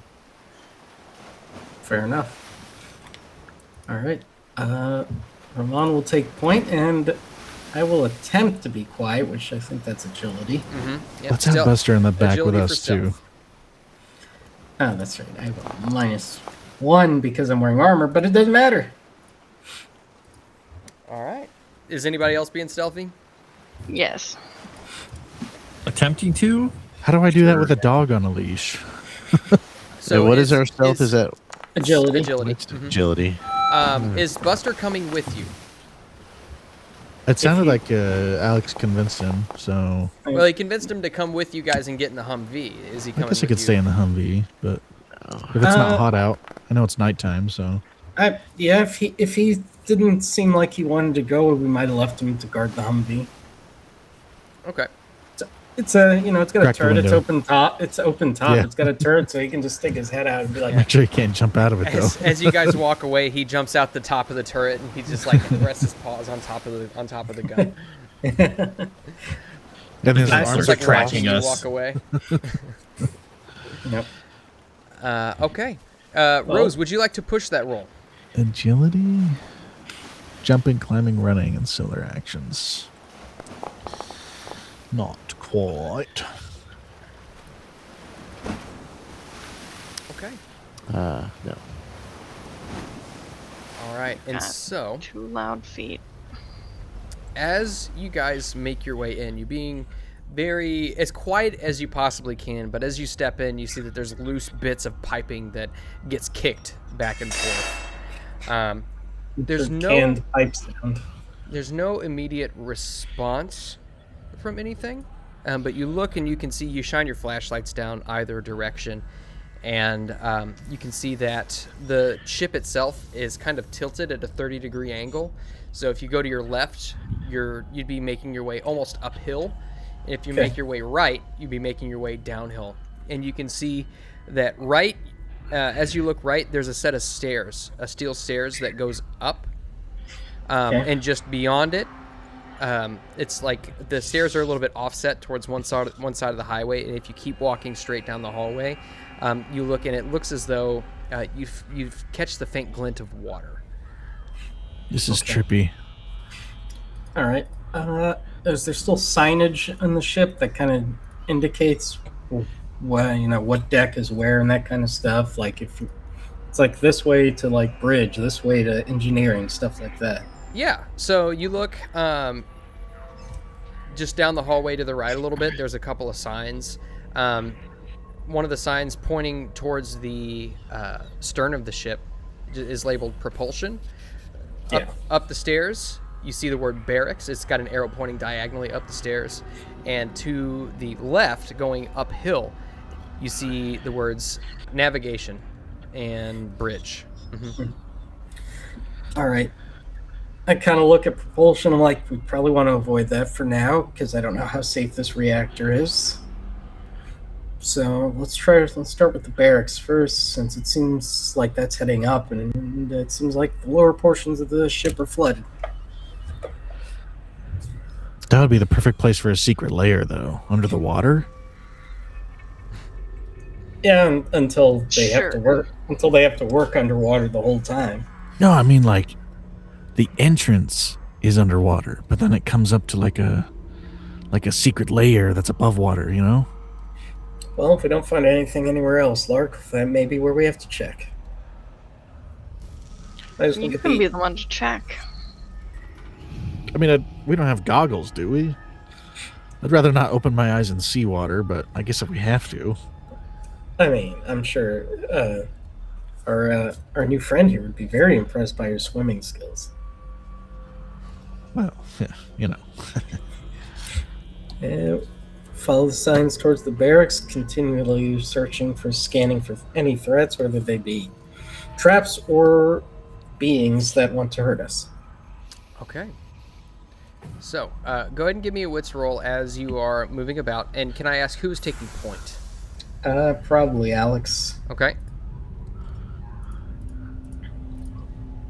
Fair enough. All right. Ramon will take point and I will attempt to be quiet, which I think that's agility. Mm-hmm. Yep. Let's have Buster in the back with agility for us too. stealth. Oh, that's right. I have a -1 because I'm wearing armor, but it doesn't matter. All right. Is anybody else being stealthy? Yes. Attempting to? How do I do that Sure. with a dog on a leash? So what is our stealth? Is that Agility. Agility. what's agility? Is Buster coming with you? It sounded he- like Alex convinced him, so Well, he convinced him to come with you guys and get in the Humvee. Is he I coming guess I with could you? stay in the Humvee. But if it's not hot out, I know it's nighttime, so Yeah, if he didn't seem like he wanted to go, we might have left him to guard the Humvee. Okay. It's a, it's got a Crack the turret. It's window. open top. Yeah. It's got a turret, so he can just stick his head out and be like, actually can't jump out of it though. As you guys walk away, he jumps out the top of the turret and he just like rests his paws on top of the gun. And his Nice. arms Just are like tracking watching you us. walk away. Yep. Okay. Rose, would you like to push that roll? agility, jumping, climbing, running, and similar actions. Not quite. Okay. No. All right. And God. so, 2 loud feet. as you guys make your way in, you're being very as quiet as you possibly can, but as you step in, you see that there's loose bits of piping that gets kicked back and forth. There's the no canned pipe sound. there's no immediate response from anything, but you look and you can see, you shine your flashlights down either direction, and you can see that the ship itself is kind of tilted at a 30-degree angle. So if you go to your left, you'd be making your way almost uphill. And if you Okay. make your way right, you'd be making your way downhill. And you can see that right, as you look right, there's a set of stairs, steel stairs that goes up. Okay. And just beyond it, it's like the stairs are a little bit offset towards one side of the highway. And if you keep walking straight down the hallway, you look and it looks as though you catch the faint glint of water. This is Okay. trippy. All right. Is there still signage on the ship that kind of indicates what deck is where and that kind of stuff? Like if it's like this way to like bridge, this way to engineering, stuff like that. Yeah, so you look just down the hallway to the right a little bit. There's a couple of signs. One of the signs pointing towards the stern of the ship is labeled propulsion. Yeah. Up the stairs, you see the word barracks. It's got an arrow pointing diagonally up the stairs. And to the left, going uphill, you see the words navigation and bridge. All right. I kind of look at propulsion. I'm like, we probably want to avoid that for now because I don't know how safe this reactor is. So let's start with the barracks first, since it seems like that's heading up, and it seems like the lower portions of the ship are flooded. That would be the perfect place for a secret lair, though. Under the water? Yeah, until they have to Sure. work. Until they have to work underwater the whole time. No, I mean, like, the entrance is underwater, but then it comes up to like a secret layer that's above water, you know? Well, if we don't find anything anywhere else, Lark, that may be where we have to check. I just You need to can be be. the one to check. I mean, we don't have goggles, do we? I'd rather not open my eyes in seawater, but I guess if we have to. I mean, I'm sure our new friend here would be very impressed by your swimming skills. Well, yeah, you know. Follow the signs towards the barracks, continually scanning for any threats, whether they be traps or beings that want to hurt us. Okay. So, go ahead and give me a wits roll as you are moving about. And can I ask who's taking point? Probably Alex. Okay.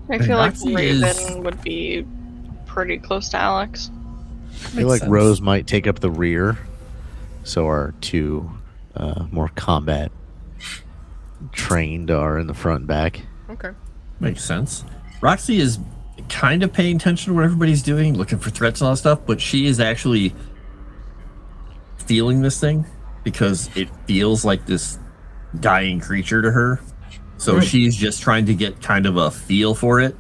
I feel like Roxie Raven is- would be pretty close to Alex. I feel like Rose might take up the rear, so our two more combat trained are in the front and back. Okay. Makes sense. Roxie is kind of paying attention to what everybody's doing, looking for threats and all that stuff, but she is actually feeling this thing because it feels like this dying creature to her. So she's just trying to get kind of a feel for it.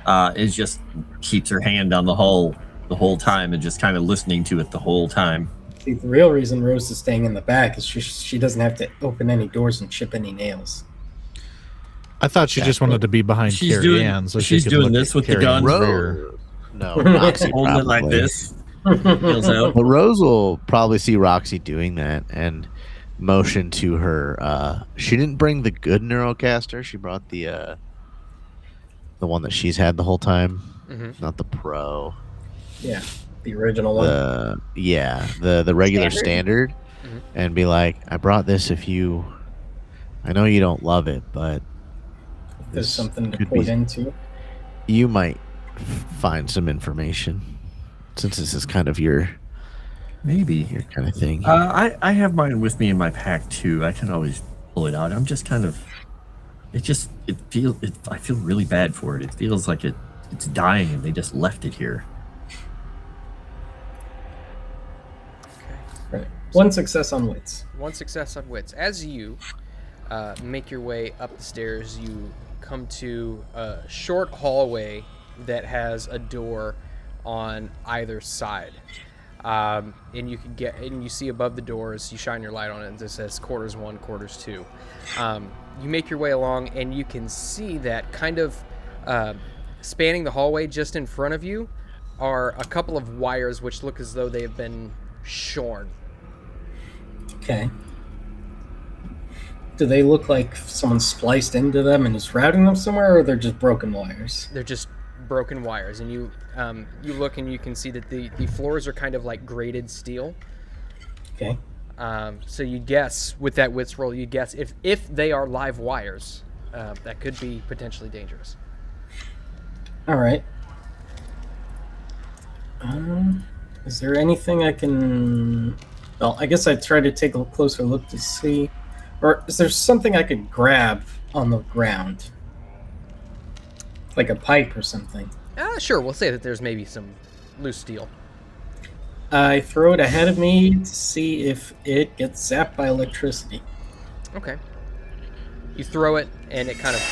It just keeps her hand on the hull the whole time and just kind of listening to it the whole time. See, the real reason Rose is staying in the back is she doesn't have to open any doors and chip any nails. I thought she just wanted to be behind Carrie Ann, so she's she could doing look this at with the Carrie gun. Ann's rear. No, Roxy Holding it like probably. this. Feels out. Well, Rose will probably see Roxy doing that and motion to her. She didn't bring the good neurocaster. She brought the one that she's had the whole time, not the pro. Yeah, the original one. The regular standard, and be like, I brought this if you. I know you don't love it, but There's something to could put be- into. You might find some information, since this is kind of your kind of thing. I have mine with me in my pack too. I can always pull it out. I'm just kind of. I feel really bad for it. It feels like it's dying, and they just left it here. Right. One success on wits. One success on wits. As you make your way up the stairs, you come to a short hallway that has a door on either side. And you see above the doors, you shine your light on it, and it says quarters 1, quarters 2. You make your way along, and you can see that kind of spanning the hallway just in front of you are a couple of wires which look as though they have been shorn. Okay. Do they look like someone spliced into them and is routing them somewhere, or they're just broken wires? They're just broken wires, and you look and you can see that the floors are kind of like grated steel. Okay. So you guess with that wits roll, you guess if they are live wires, that could be potentially dangerous. All right. Is there anything I can? Well, I guess I'd try to take a closer look to see, or is there something I could grab on the ground, like a pipe or something? Sure. We'll say that there's maybe some loose steel. I throw it ahead of me to see if it gets zapped by electricity. Okay. You throw it, and it kind of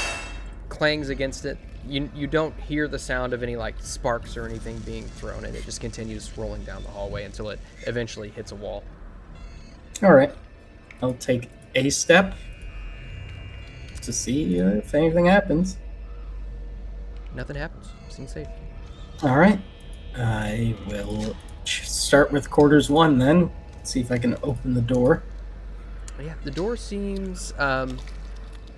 clangs against it. You don't hear the sound of any like sparks or anything being thrown, and it just continues rolling down the hallway until it eventually hits a wall. All right. I'll take a step to see if anything happens. Nothing happens. Seems safe. All right. I will start with quarters 1 then. See if I can open the door. Yeah, the door seems a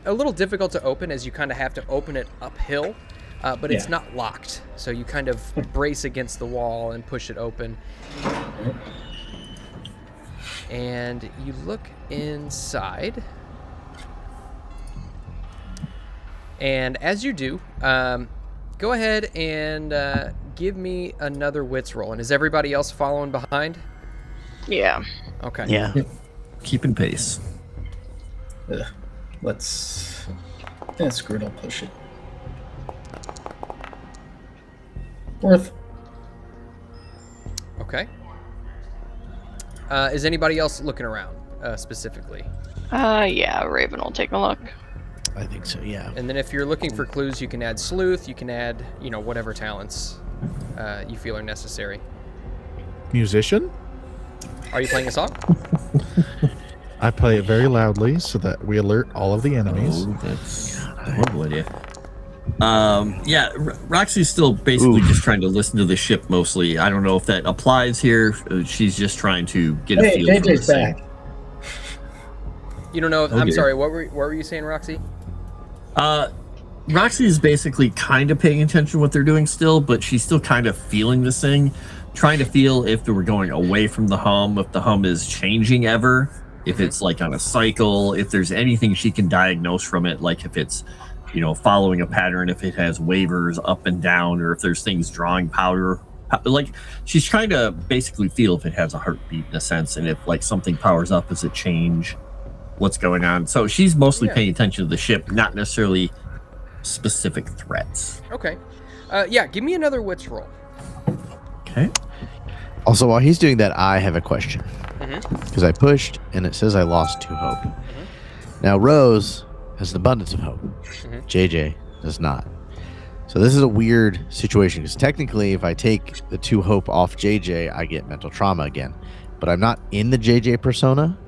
little difficult to open, as you kind of have to open it uphill, but it's not locked. So you kind of brace against the wall and push it open. And you look inside. And as you do, go ahead and give me another wits roll. And is everybody else following behind? Yeah. Okay. Yeah. Keeping pace. Let's... screw it, I'll push it. Fourth. Okay. Is anybody else looking around specifically? Yeah, Raven will take a look. I think so, yeah. And then if you're looking for clues, you can add sleuth, you can add, whatever talents you feel are necessary. Musician? Are you playing a song? I play it very loudly so that we alert all of the enemies. Oh, that's a horrible idea. Roxy's still basically just trying to listen to the ship mostly. I don't know if that applies here. She's just trying to get a feel for JJ's this thing. back. You don't know if, Oh, I'm dear. sorry, what were you saying, Roxy? Roxy is basically kind of paying attention to what they're doing still, but she's still kind of feeling this thing, trying to feel if they were going away from the hum, if the hum is changing ever, if it's like on a cycle, if there's anything she can diagnose from it, like if it's, following a pattern, if it has wavers up and down, or if there's things drawing powder. Like, she's trying to basically feel if it has a heartbeat in a sense, and if like something powers up, does it change? What's going on? So she's mostly paying attention to the ship, not necessarily specific threats. Okay. Yeah, give me another wits roll. Okay. Also, while he's doing that, I have a question. Mm-hmm. Because I pushed, and it says I lost 2 hope. Now, Rose has an abundance of hope. JJ does not. So this is a weird situation, because technically, if I take the 2 hope off JJ, I get mental trauma again. But I'm not in the JJ persona.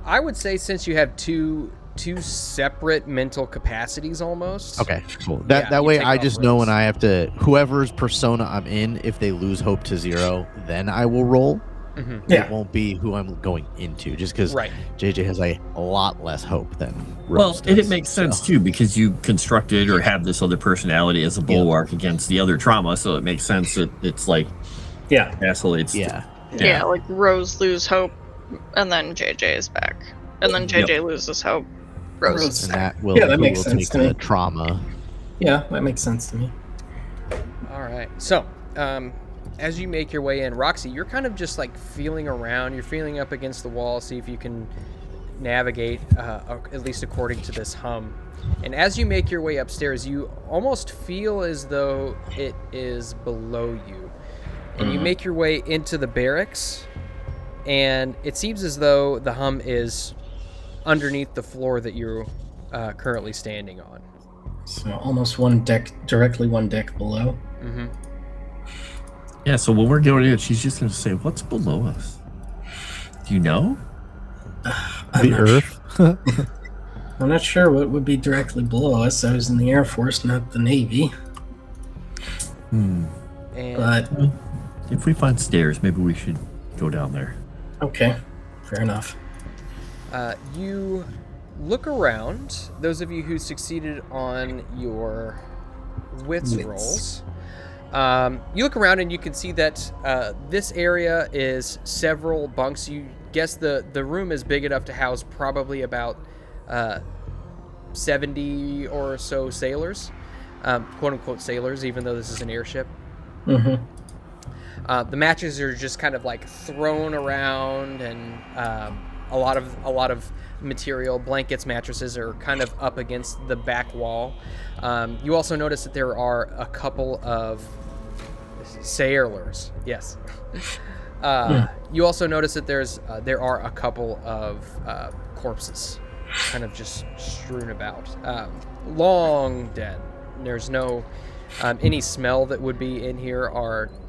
I would say since you have two separate mental capacities almost. Okay, cool. Yeah, That you way take I off just know Rose. when I have to, whoever's persona I'm in, if they lose hope to 0, then I will roll. Yeah. It won't be who I'm going into, just because Right. JJ has a lot less hope than Well, Rose and does, it makes sense so. too, because you constructed or have this other personality as a bulwark against the other trauma, so it makes sense that it's like Yeah. vacillates. Yeah. Yeah, like Rose lose hope, and then JJ is back, and then JJ loses hope. Rose is And back. that will, Yeah, that who makes will sense take to me. the trauma. Yeah, that makes sense to me. All right. So, as you make your way in, Roxie, you're kind of just like feeling around. You're feeling up against the wall, see if you can navigate, at least according to this hum. And as you make your way upstairs, you almost feel as though it is below you. And you make your way into the barracks, and it seems as though the hum is underneath the floor that you're currently standing on. So almost directly one deck below. Mm-hmm. Yeah, so when we're going in, she's just going to say, what's below us? Do you know? The Earth. I'm not sure what would be directly below us. I was in the Air Force, not the Navy. And But, If we find stairs, maybe we should go down there. okay. Fair enough. you look around. Those of you who succeeded on your wits rolls, you look around and you can see that this area is several bunks. You guess the room is big enough to house probably about 70 or so sailors, quote unquote sailors, even though this is an airship. Mm-hmm. The mattresses are just kind of like thrown around, and a lot of material, blankets, mattresses are kind of up against the back wall. You also notice that there are a couple of sailors. Yes. You also notice that there are a couple of corpses, kind of just strewn about, long dead. There's no any smell that would be in here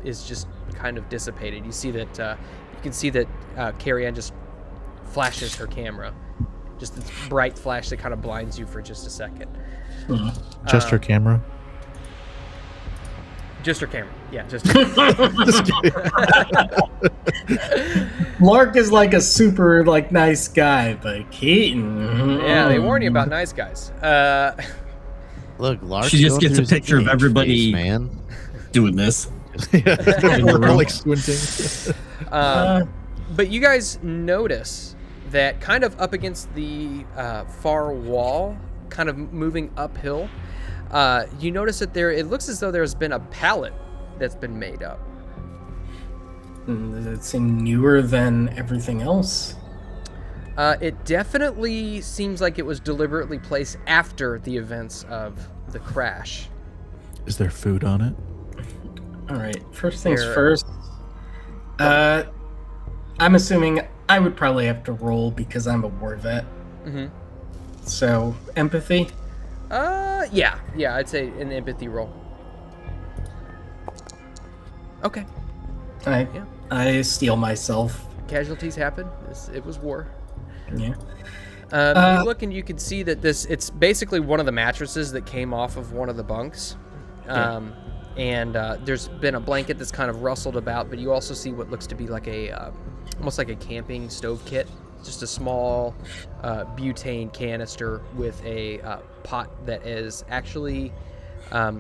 is just kind of dissipated. You see that you can see that Carrie-Anne just flashes her camera, just this bright flash that kind of blinds you for just a second. Just her camera. Just her camera. Yeah, just her Lark is like a super nice guy, but Keaton. Yeah, they warn you about nice guys. Look, Lark. She just gets a picture of everybody man. doing this. We're like squinting. But you guys notice that kind of up against the far wall, kind of moving uphill, you notice that it looks as though there's been a pallet that's been made up. Does it seem newer than everything else? It definitely seems like it was deliberately placed after the events of the crash. Is there food on it? All right. First things Here. first. I'm assuming I would probably have to roll because I'm a war vet. Mm-hmm. So empathy. Yeah, I'd say an empathy roll. Okay. I steel myself. Casualties happen. It was war. Yeah. You look and you can see that it's basically one of the mattresses that came off of one of the bunks. And there's been a blanket that's kind of rustled about, but you also see what looks to be like almost like a camping stove kit. Just a small butane canister with a pot that is actually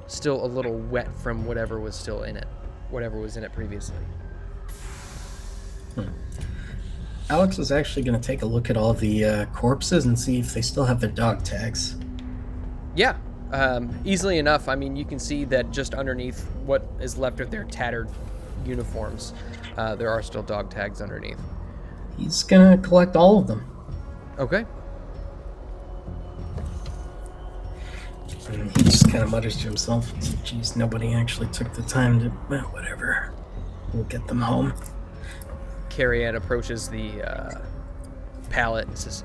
still a little wet from whatever was in it previously. Alex is actually going to take a look at all the corpses and see if they still have their dog tags. Yeah, easily enough. I mean, you can see that just underneath what is left of their tattered uniforms, there are still dog tags underneath. He's going to collect all of them. Okay. And he just kind of mutters to himself, geez, nobody actually took the time to, well, whatever. We'll get them home. Carrie Ann approaches the pallet and says,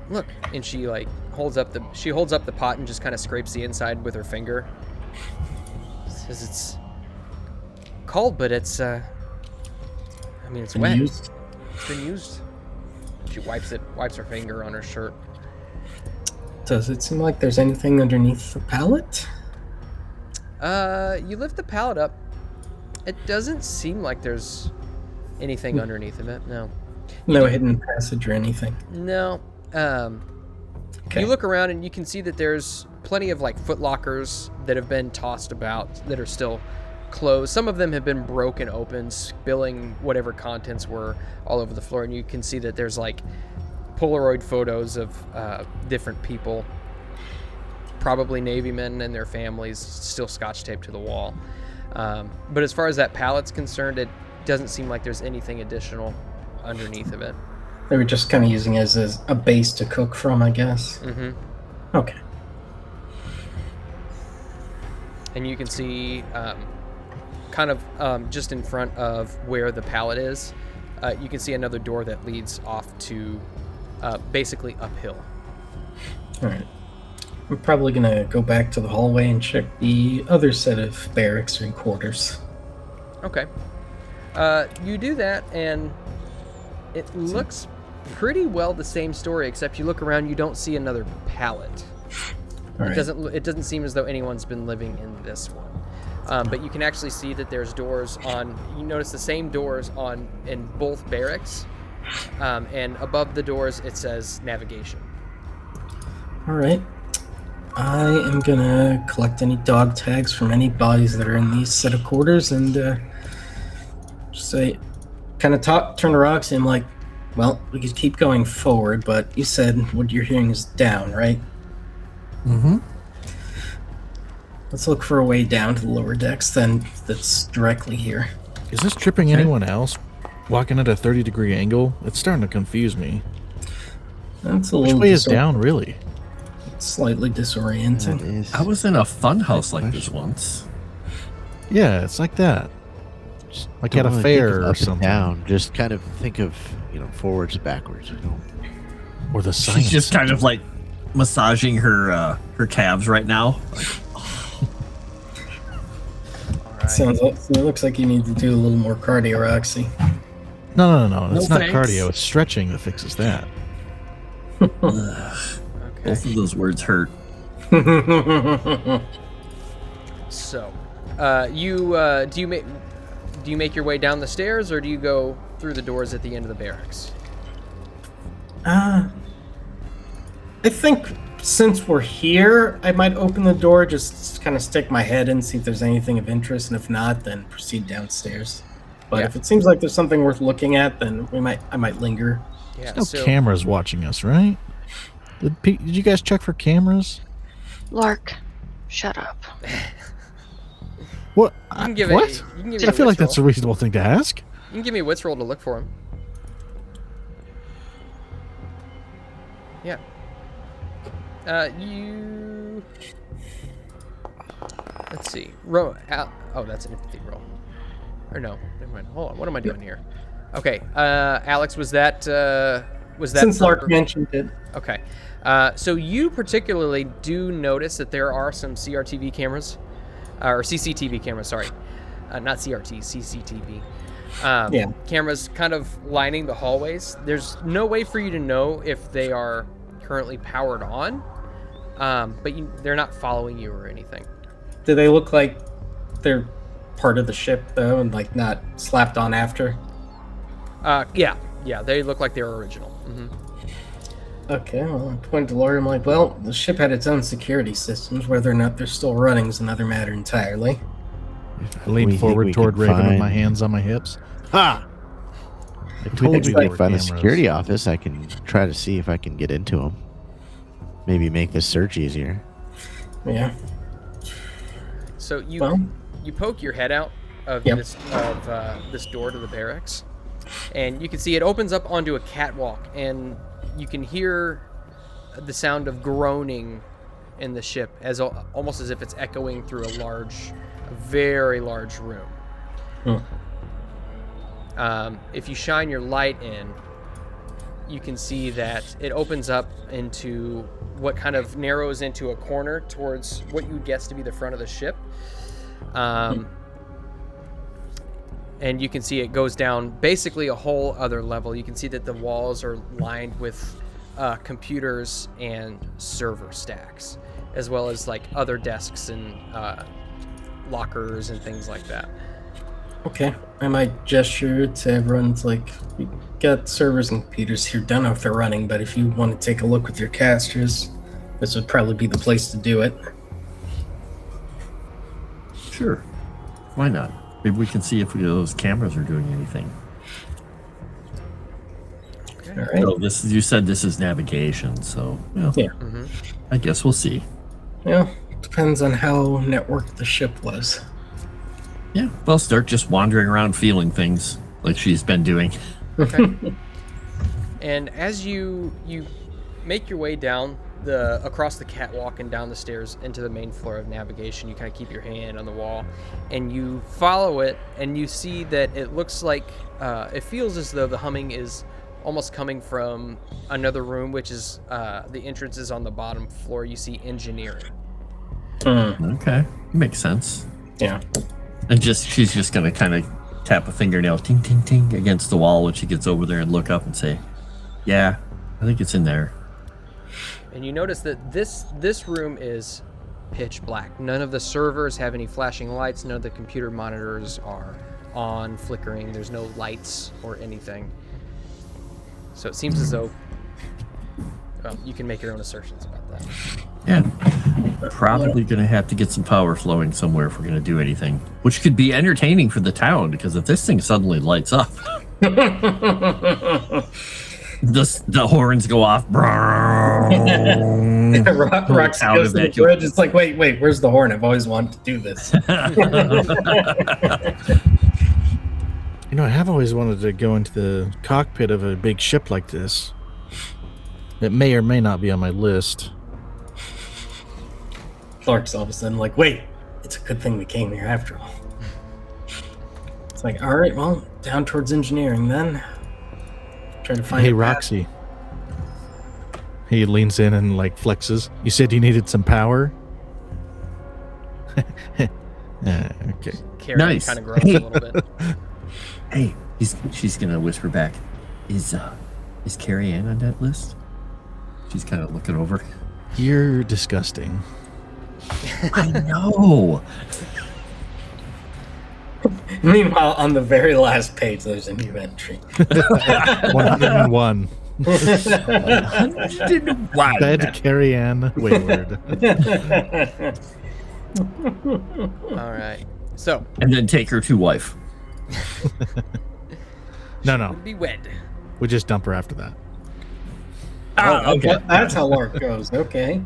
"Look," and she like holds up the pot and just kind of scrapes the inside with her finger. Says it's cold, but it's it's Been wet. used? It's been used. She wipes her finger on her shirt. Does it seem like there's anything underneath the pallet? You lift the pallet up. It doesn't seem like there's anything underneath of it. No. No hidden passage or anything. No. Okay. You look around and you can see that there's plenty of like foot lockers that have been tossed about that are still closed. Some of them have been broken open, spilling whatever contents were all over the floor. And you can see that there's like Polaroid photos of different people, probably Navy men and their families, still scotch taped to the wall. But as far as that pallet's concerned, it doesn't seem like there's anything additional underneath of it. They were just kind of using it as a base to cook from, I guess. Mm-hmm. Okay. And you can see kind of just in front of where the pallet is, you can see another door that leads off to basically uphill. All right. I'm probably going to go back to the hallway and check the other set of barracks and quarters. Okay. You do that, and it looks pretty well the same story, except you look around, you don't see another pallet. All right. It doesn't seem as though anyone's been living in this one. But you can actually see that there's doors on. You notice the same doors in both barracks, and above the doors it says navigation. All right. I am going to collect any dog tags from any bodies that are in these set of quarters and just say, kind of turn to Roxie. I'm like, well, we could keep going forward, but you said what you're hearing is down, right? Mm-hmm. Let's look for a way down to the lower decks then that's directly here. Is this tripping anyone else? Walking at a 30-degree angle? It's starting to confuse me. That's a Which little way is down, really? slightly disorienting. I was in a fun house like this once. Yeah, it's like that. Just Like don't at a really fair think of or up and something. down. Just kind of think of, forwards, backwards. Or the science. She's just kind of like massaging her calves right now. All right. So it looks like you need to do a little more cardio, Roxy. No. It's No not thanks. cardio. It's stretching that fixes that. Okay. Both of those words hurt. So, do you make your way down the stairs, or do you go through the doors at the end of the barracks? I think since we're here, I might open the door, just kind of stick my head in, see if there's anything of interest, and if not, then proceed downstairs. But Yeah. if it seems like there's something worth looking at, then I might linger. Yeah. There's no cameras watching us, right? Did you guys check for cameras? Lark, shut up. What? You can give what? You can give me I a feel like wits that's a roll. reasonable thing to ask. You can give me a wits roll to look for him. Yeah. You. Let's see. Oh, that's an empathy roll. Or no, never mind. Hold on. What am I doing here? Okay. Alex, was that? Since Lark mentioned it. Okay. So you particularly do notice that there are some CRTV cameras, or CCTV cameras, sorry. Not CRT, CCTV. Yeah. Cameras kind of lining the hallways. There's no way for you to know if they are currently powered on, but they're not following you or anything. Do they look like they're part of the ship, though, and like not slapped on after? Yeah, they look like they're original. Mm-hmm. Okay, well, I point to Laura. I'm like, well, the ship had its own security systems. Whether or not they're still running is another matter entirely. I lean forward toward Reagan with my hands on my hips. Ha! I told If you we they can were find the cameras. security office, I can try to see if I can get into them. Maybe make this search easier. Yeah. So you Well, you poke your head out of Yep. this door to the barracks, and you can see it opens up onto a catwalk, and you can hear the sound of groaning in the ship, almost as if it's echoing through a very large room. If you shine your light in, you can see that it opens up into what kind of narrows into a corner towards what you would guess to be the front of the ship. And you can see it goes down basically a whole other level. You can see that the walls are lined with computers and server stacks, as well as like other desks and lockers and things like that. Okay, I might gesture to everyone. It's like, we got servers and computers here. Don't know if they're running, but if you want to take a look with your casters, this would probably be the place to do it. Sure. Why not? Maybe we can see if those cameras are doing anything. All right. So you said this is navigation, so Yeah. I guess we'll see. Yeah, depends on how networked the ship was. Yeah, well, start just wandering around feeling things like she's been doing. Okay. And as you make your way down across the catwalk and down the stairs into the main floor of navigation, you kind of keep your hand on the wall, and you follow it, and you see that it looks like it feels as though the humming is almost coming from another room, which is the entrance is on the bottom floor. You see engineering. Okay, makes sense. Yeah. And she's just gonna kind of tap a fingernail, ting ting ting, against the wall when she gets over there and look up and say, "Yeah, I think it's in there." And you notice that this room is pitch black. None of the servers have any flashing lights. None of the computer monitors are on, flickering. There's no lights or anything. So it seems as though, well, you can make your own assertions about that. Yeah, probably gonna have to get some power flowing somewhere if we're gonna do anything, which could be entertaining for the town, because if this thing suddenly lights up, the horns go off. Roxie goes to the bridge. It's like, wait, where's the horn? I've always wanted to do this. You know, I have always wanted to go into the cockpit of a big ship like this. It may or may not be on my list. Lark's all of a sudden like, wait, it's a good thing we came here after all. It's like, all right, well, down towards engineering then. Try to find. Hey, Roxie. He leans in and like flexes. You said you needed some power? Okay. Karen Nice. kind of grows a little bit. Hey, she's gonna whisper back, Is Carrie Ann on that list? She's kind of looking over. You're disgusting. I know. Meanwhile, on the very last page, there's a new entry. 101. 101. Dead Carrie Ann Wayward. All right. So. And then take her to wife. No. Be wed. We just dump her after that. Oh, okay. That's how Lark goes. Okay.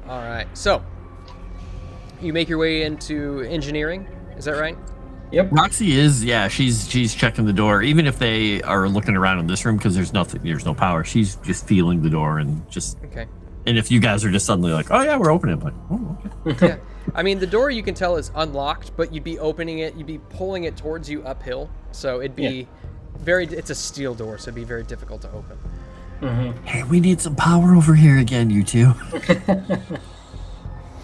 All right. So. You make your way into engineering. Is that right? Yep. Roxie is, yeah, she's checking the door. Even if they are looking around in this room because there's no power, she's just feeling the door and just. Okay. And if you guys are just suddenly like, oh yeah, we're opening it, I'm like, oh okay. Yeah. I mean, the door you can tell is unlocked, but you'd be opening it, you'd be pulling it towards you uphill. So it'd be it's a steel door, so it'd be very difficult to open. Mm-hmm. Hey, we need some power over here again, you two.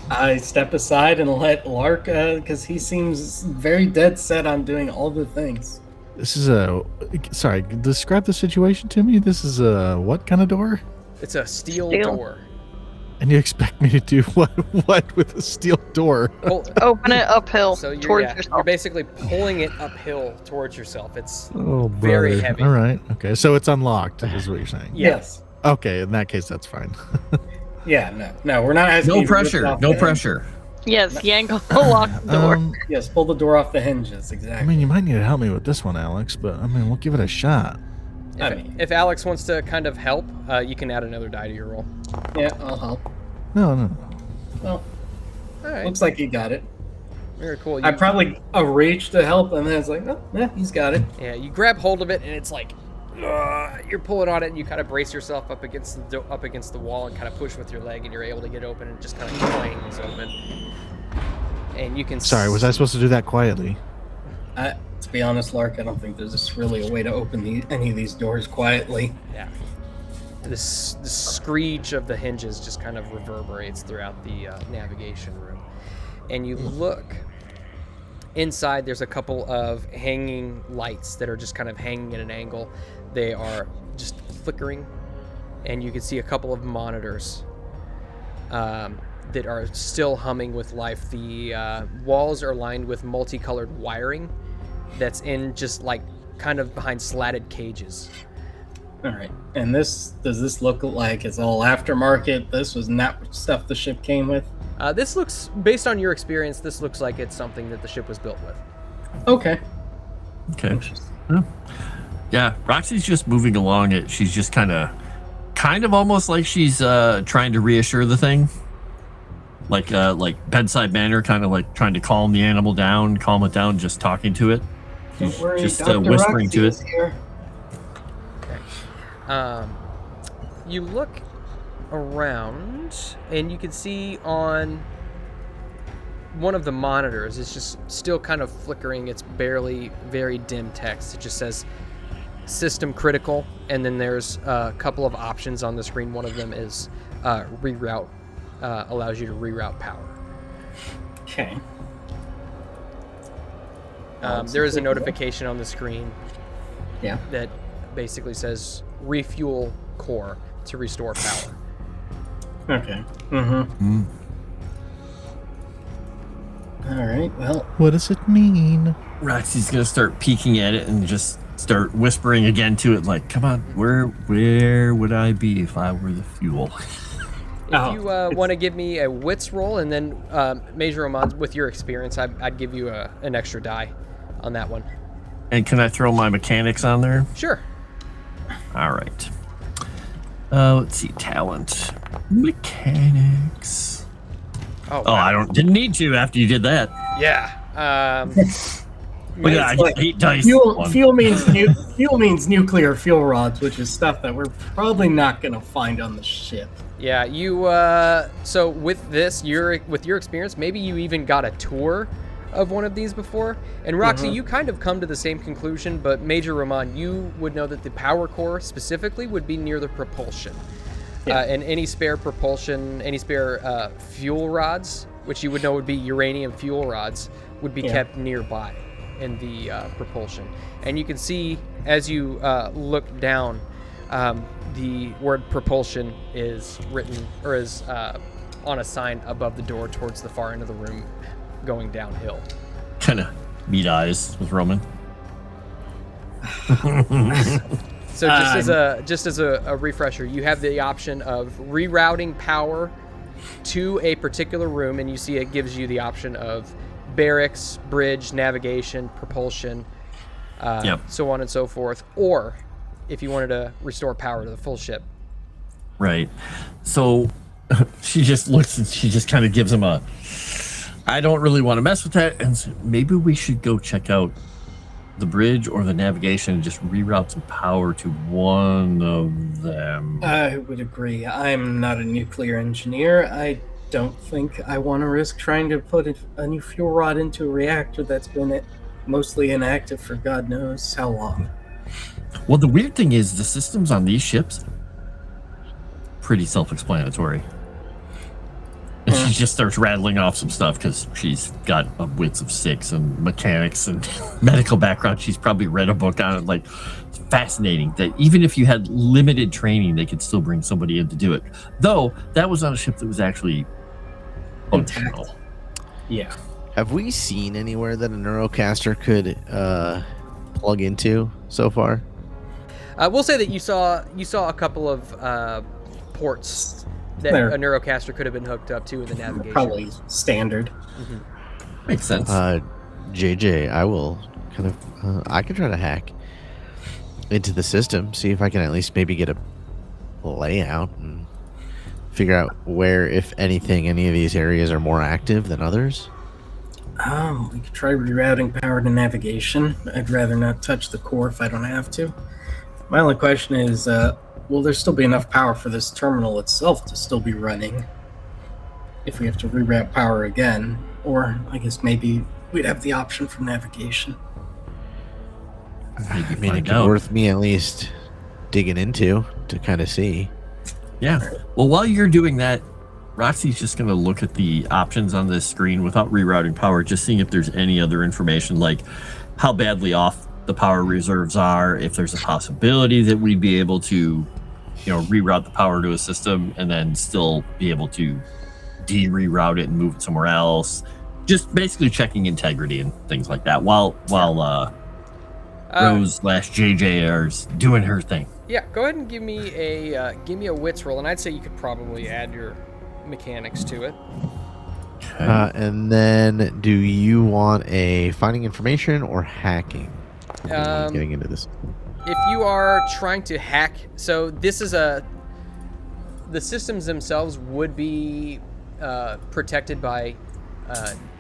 I step aside and let Lark, because he seems very dead set on doing all the things. This is sorry, describe the situation to me. This is a what kind of door? It's a steel door. And you expect me to do what with a steel door? Open it uphill So towards yourself. you're basically pulling it uphill towards yourself. It's very brother. Heavy. All right. Okay. So it's unlocked, is what you're saying. Yes. Okay. In that case, that's fine. Yeah. No. We're not asking. No pressure. No pressure. Yes, yank the lock door. Yes, pull the door off the hinges. I Exactly. mean, you might need to help me with this one, Alex, but I mean, we'll give it a shot. If Alex wants to kind of help, you can add another die to your roll. Yeah, I'll help. No. Well, All right. looks like he got it. Very cool. I probably reached to help, and then it's like, oh, yeah, he's got it. Yeah, you grab hold of it, and it's like you're pulling on it, and you kind of brace yourself up against the wall and kind of push with your leg, and you're able to get open, and just kind of clangs open. And you can. Sorry, was I supposed to do that quietly? To be honest, Lark, I don't think there's really a way to open any of these doors quietly. Yeah. The screech of the hinges just kind of reverberates throughout the navigation room. And you look inside, there's a couple of hanging lights that are just kind of hanging at an angle. They are just flickering, and you can see a couple of monitors that are still humming with life. The walls are lined with multicolored wiring that's in just like kind of behind slatted cages. All right. And does this look like it's all aftermarket? This was not stuff the ship came with? This looks, based on your experience, this looks like it's something that the ship was built with. Okay. Yeah, Roxy's just moving along it. She's just kind of almost like she's trying to reassure the thing. Like bedside manner, kind of like trying to calm the animal down, calm it down, just talking to it. Don't worry, just Dr. whispering Roxie to is it. here. You look around, and you can see on one of the monitors, it's just still kind of flickering. It's barely very dim text. It just says system critical, and then there's a couple of options on the screen. One of them is reroute, allows you to reroute power. Okay. There is a notification on the screen Yeah. that basically says refuel core to restore power. Okay. Mm-hmm. All right. Well, What does it mean? Roxy's gonna start peeking at it and just start whispering again to it, like, "Come on, where would I be if I were the fuel?" If you want to give me a wits roll, and then Major Ramon, with your experience, I'd give you an extra die on that one. And can I throw my mechanics on there? Sure. All right. Let's see, talent, mechanics. Oh, I didn't need to after you did that. Yeah. But yeah, I just hate dice. Fuel means nuclear fuel rods, which is stuff that we're probably not gonna find on the ship. Yeah, you. So with this, with your experience, maybe you even got a tour of one of these before. And Roxie, you kind of come to the same conclusion, but Major Ramon, you would know that the power core specifically would be near the propulsion. Yeah. And any spare propulsion, any spare fuel rods, which you would know would be uranium fuel rods, would be kept nearby in the propulsion. And you can see as you look down, the word propulsion is written, or is on a sign above the door towards the far end of the room, going downhill. Kind of meet eyes with Roman. So just as a refresher, you have the option of rerouting power to a particular room, and you see it gives you the option of barracks, bridge, navigation, propulsion, so on and so forth. Or if you wanted to restore power to the full ship. Right. So she just looks and she just kind of gives him a, I don't really want to mess with that, and so maybe we should go check out the bridge or the navigation and just reroute some power to one of them. I would agree. I'm not a nuclear engineer. I don't think I want to risk trying to put a new fuel rod into a reactor that's been mostly inactive for God knows how long. Well, the weird thing is the systems on these ships pretty self-explanatory. And she just starts rattling off some stuff because she's got a wits of 6 and mechanics and medical background. She's probably read a book on it. Like, it's fascinating that even if you had limited training, they could still bring somebody in to do it. Though, that was on a ship that was actually functional. Yeah. Have we seen anywhere that a neurocaster could plug into so far? We'll say that you saw a couple of ports that a neurocaster could have been hooked up to in the navigation. Probably standard. Mm-hmm. Makes sense. JJ, I will kind of I can try to hack into the system, see if I can at least maybe get a layout and figure out where, if anything, any of these areas are more active than others. We could try rerouting power to navigation. I'd rather not touch the core if I don't have to. My only question is, will there still be enough power for this terminal itself to still be running if we have to reroute power again? Or I guess maybe we'd have the option for navigation. I mean, it'd be worth me at least digging into to kind of see. Yeah. Well, while you're doing that, Roxie's just going to look at the options on this screen without rerouting power, just seeing if there's any other information, like how badly off the power reserves are, if there's a possibility that we'd be able to, reroute the power to a system and then still be able to de-reroute it and move it somewhere else. Just basically checking integrity and things like that while Rose/JJ is doing her thing. Yeah, go ahead and give me a wits roll, and I'd say you could probably add your mechanics to it. Okay. And then, do you want a finding information or hacking? Getting into this. If you are trying to hack, so this is the systems themselves would be protected by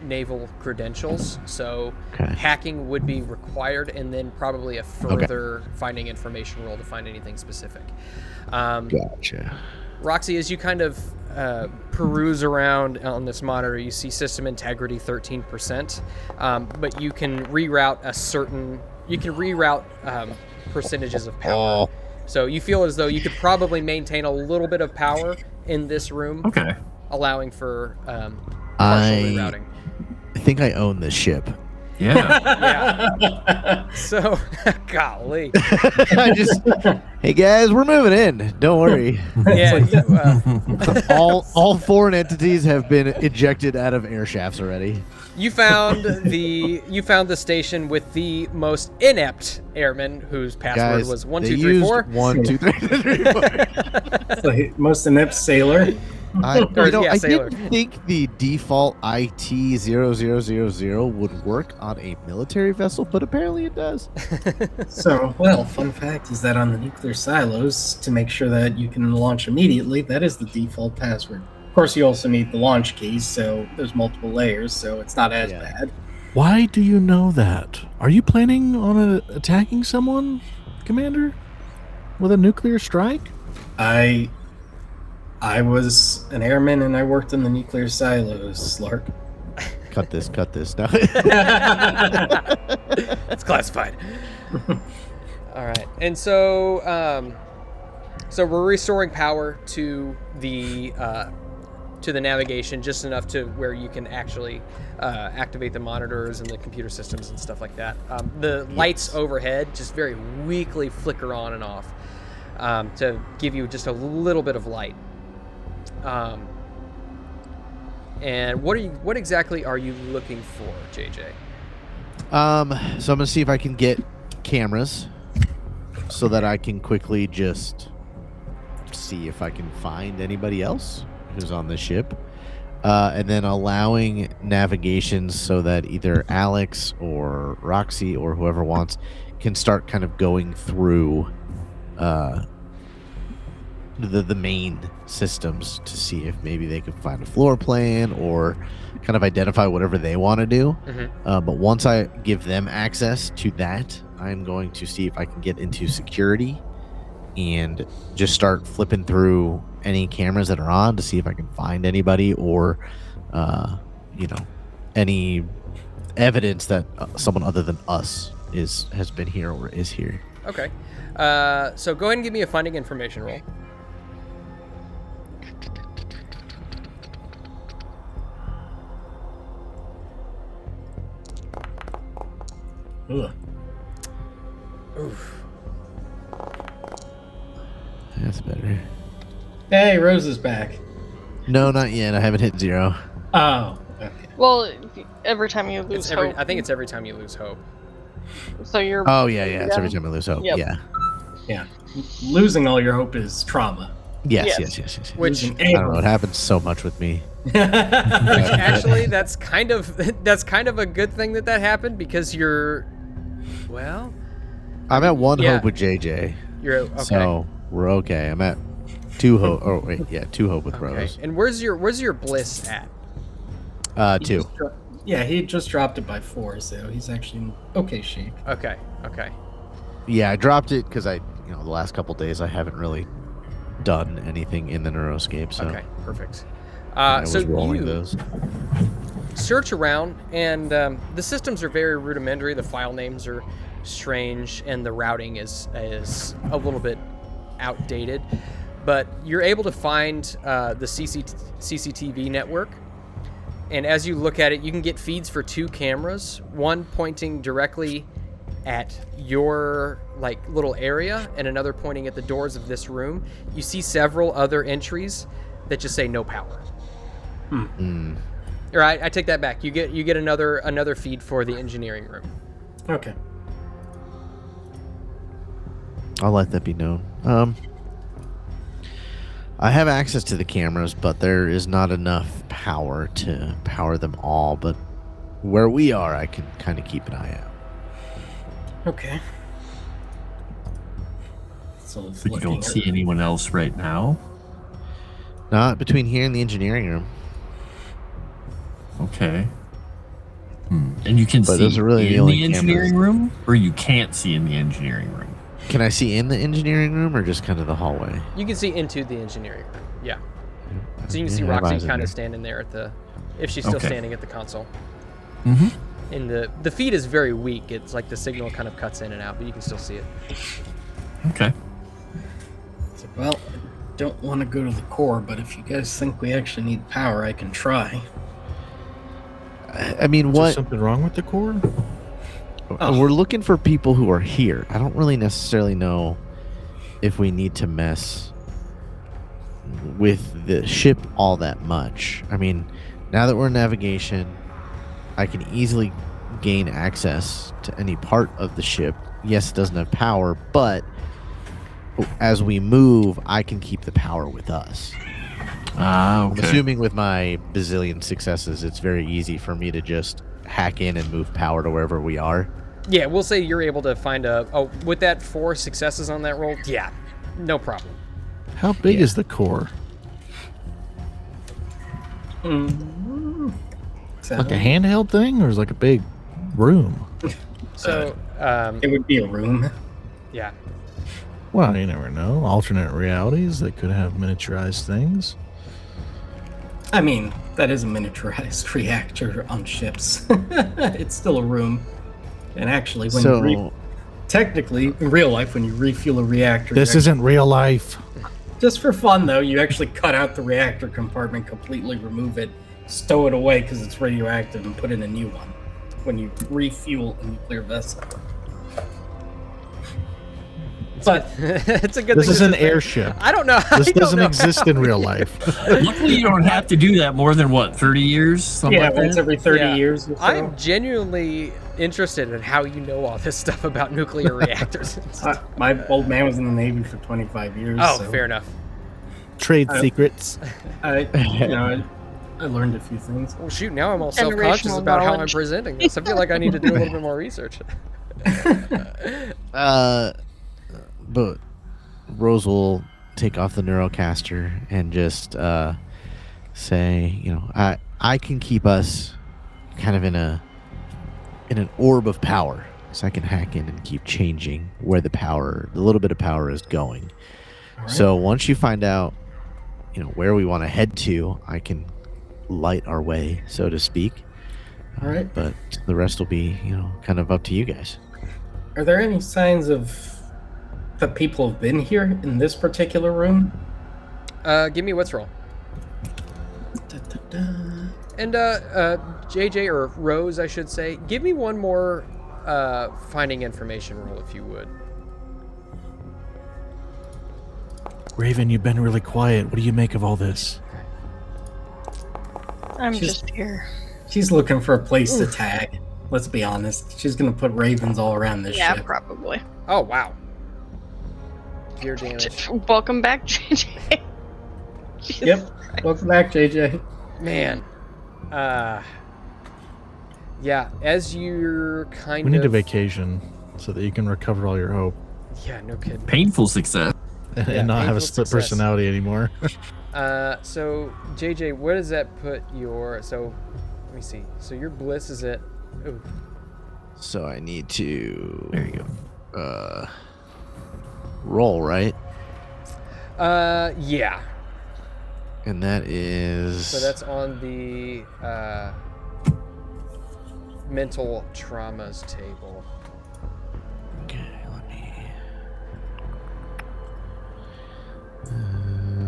naval credentials, so hacking would be required, and then probably a further finding information roll to find anything specific. Gotcha. Roxie, as you kind of peruse around on this monitor, you see system integrity 13%, but you can reroute percentages of power. So you feel as though you could probably maintain a little bit of power in this room, allowing for partial rerouting. I think I own this ship. Yeah. So, golly. Hey guys, we're moving in. Don't worry. Yeah. All foreign entities have been ejected out of air shafts already. You found the station with the most inept airman, whose password was 1234. 1 2 3 4. So most inept sailor. I sailor. didn't think the default IT 0000 would work on a military vessel, but apparently it does. So, fun fact is that on the nuclear silos, to make sure that you can launch immediately, that is the default password. Of course, you also need the launch keys, so there's multiple layers, so it's not as bad. Why do you know that? Are you planning on attacking someone, Commander? With a nuclear strike? I was an airman and I worked in the nuclear silos, Lark. Cut this. No. It's classified. All right. And so we're restoring power to the navigation just enough to where you can actually activate the monitors and the computer systems and stuff like that. The lights overhead just very weakly flicker on and off to give you just a little bit of light. And what exactly are you looking for, JJ? So I'm gonna see if I can get cameras so that I can quickly just see if I can find anybody else who's on the ship, and then allowing navigation so that either Alex or Roxie or whoever wants can start kind of going through the main systems to see if maybe they could find a floor plan or kind of identify whatever they want to do. But once I give them access to that, I'm going to see if I can get into security and just start flipping through any cameras that are on to see if I can find anybody or any evidence that someone other than us has been here or is here. Okay. So go ahead and give me a finding information roll. Ugh. Oof. That's better. Hey, Rose is back. No, not yet. I haven't hit 0. Oh, okay. Well, every time you lose hope. I think it's every time you lose hope. So you're. Oh yeah. It's every time I lose hope. Yep. Yeah. Losing all your hope is trauma. Yes. Which I don't know. It happens so much with me. actually, that's kind of a good thing that happened because you're. Well. I'm at 1 hope with JJ. You're okay. So we're okay. I'm at 2 hope. Oh wait, yeah, 2 hope with Rose. And where's your bliss at? 2. He just dropped it by 4, so he's actually in okay shape. Okay. Yeah, I dropped it because I the last couple days I haven't really done anything in the neuroscape. So Okay, perfect. I was So rolling you those. search around, and the systems are very rudimentary. The file names are strange, and the routing is a little bit outdated. But you're able to find the CCTV network. And as you look at it, you can get feeds for 2 cameras, one pointing directly at your little area and another pointing at the doors of this room. You see several other entries that just say no power. Or I take that back. You get another feed for the engineering room. Okay. I'll let that be known. I have access to the cameras, but there is not enough power to power them all. But where we are, I can kind of keep an eye out. Okay. So But you don't see anyone else right now? Not between here and the engineering room. Okay. And you can But see those are really the in only the engineering room, or you can't see in the engineering room? Can I see in the engineering room or just kind of the hallway? You can see into the engineering room. Yeah. So you can Yeah, see I have Roxie eyes in kind there. of standing there if she's still Okay. standing at the console. Mm-hmm. And the feed is very weak. It's like the signal kind of cuts in and out, but you can still see it. Okay. Well, I don't want to go to the core, but if you guys think we actually need power, I can try. I mean, Is there what? something wrong with the core? We're looking for people who are here. I don't really necessarily know if we need to mess with the ship all that much. I mean, now that we're in navigation, I can easily gain access to any part of the ship. Yes, it doesn't have power, but as we move, I can keep the power with us. Okay. I'm assuming with my bazillion successes, it's very easy for me to just hack in and move power to wherever we are. Yeah, we'll say you're able to find with that 4 successes on that roll. Yeah, no problem. How big is the core? Like a handheld thing, or is it like a big room? So, It would be a room. yeah. Well, you never know. Alternate realities that could have miniaturized things. I mean, that is a miniaturized reactor on ships. It's still a room. And actually, when technically, in real life, when you refuel a reactor... This isn't real life. Just for fun, though, you actually cut out the reactor compartment, completely remove it, stow it away because it's radioactive, and put in a new one when you refuel a nuclear vessel. But It's a good This thing is to an just say. airship. I don't know. This I don't doesn't know. exist in real life. Luckily, you don't have to do that more than, 30 years? Something yeah, like once that? every 30 Yeah. years or so. I'm genuinely interested in how you know all this stuff about nuclear reactors. My old man was in the Navy for 25 years. Oh, so fair enough. Trade secrets. I learned a few things. Well, shoot, now I'm all self-conscious Generational about how I'm knowledge. presenting this. I feel like I need to do a little bit more research. But Rose will take off the neurocaster and just say, I can keep us kind of in an orb of power, so I can hack in and keep changing where the little bit of power is going. All right. So once you find out, where we want to head to, I can light our way, so to speak. All right. But the rest will be, kind of up to you guys. Are there any signs of that people have been here in this particular room? Give me what's roll. Da-da-da. And JJ, or Rose, I should say, give me one more finding information roll, if you would. Raven, you've been really quiet. What do you make of all this? I'm She's- just here. She's looking for a place to tag. Let's be honest. She's gonna put ravens all around this Yeah, ship. probably. Oh, wow. Dear damage. Welcome back, JJ. Jesus Yep. Christ. Welcome back, JJ. Man. Yeah, as you're kind We of... need a vacation so that you can recover all your hope Yeah, no kidding. Painful success. and not have a painful split success. personality anymore. So, JJ, where does that put your... So, let me see. So your bliss is at... Ooh, So I need to... There you go. roll, right? Yeah. And that is. So that's on the mental traumas table. Okay, let me.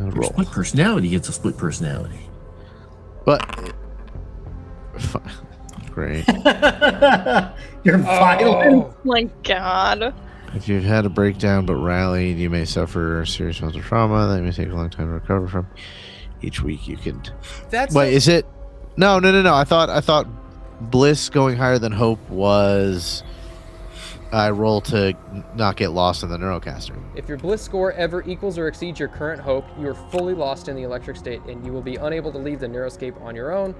Your Roll. split personality gets a split personality. But. Great. You're violent. Oh, My God. If you've had a breakdown but rallied, you may suffer serious mental trauma that may take a long time to recover from. Each week you can. that's Wait, is it? No. I thought bliss going higher than hope was. I roll to not get lost in the neurocaster. If your bliss score ever equals or exceeds your current hope, you are fully lost in the electric state, and you will be unable to leave the neuroscape on your own,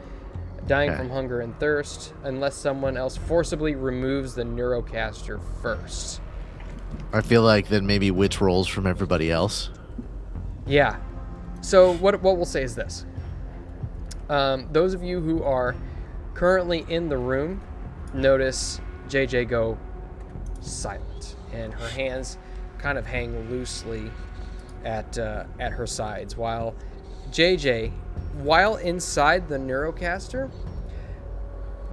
dying Okay. from hunger and thirst, unless someone else forcibly removes the neurocaster first. I feel like then maybe witch rolls from everybody else. Yeah. So what we'll say is this. Those of you who are currently in the room notice JJ go silent, and her hands kind of hang loosely at her sides, while JJ, while inside the neurocaster,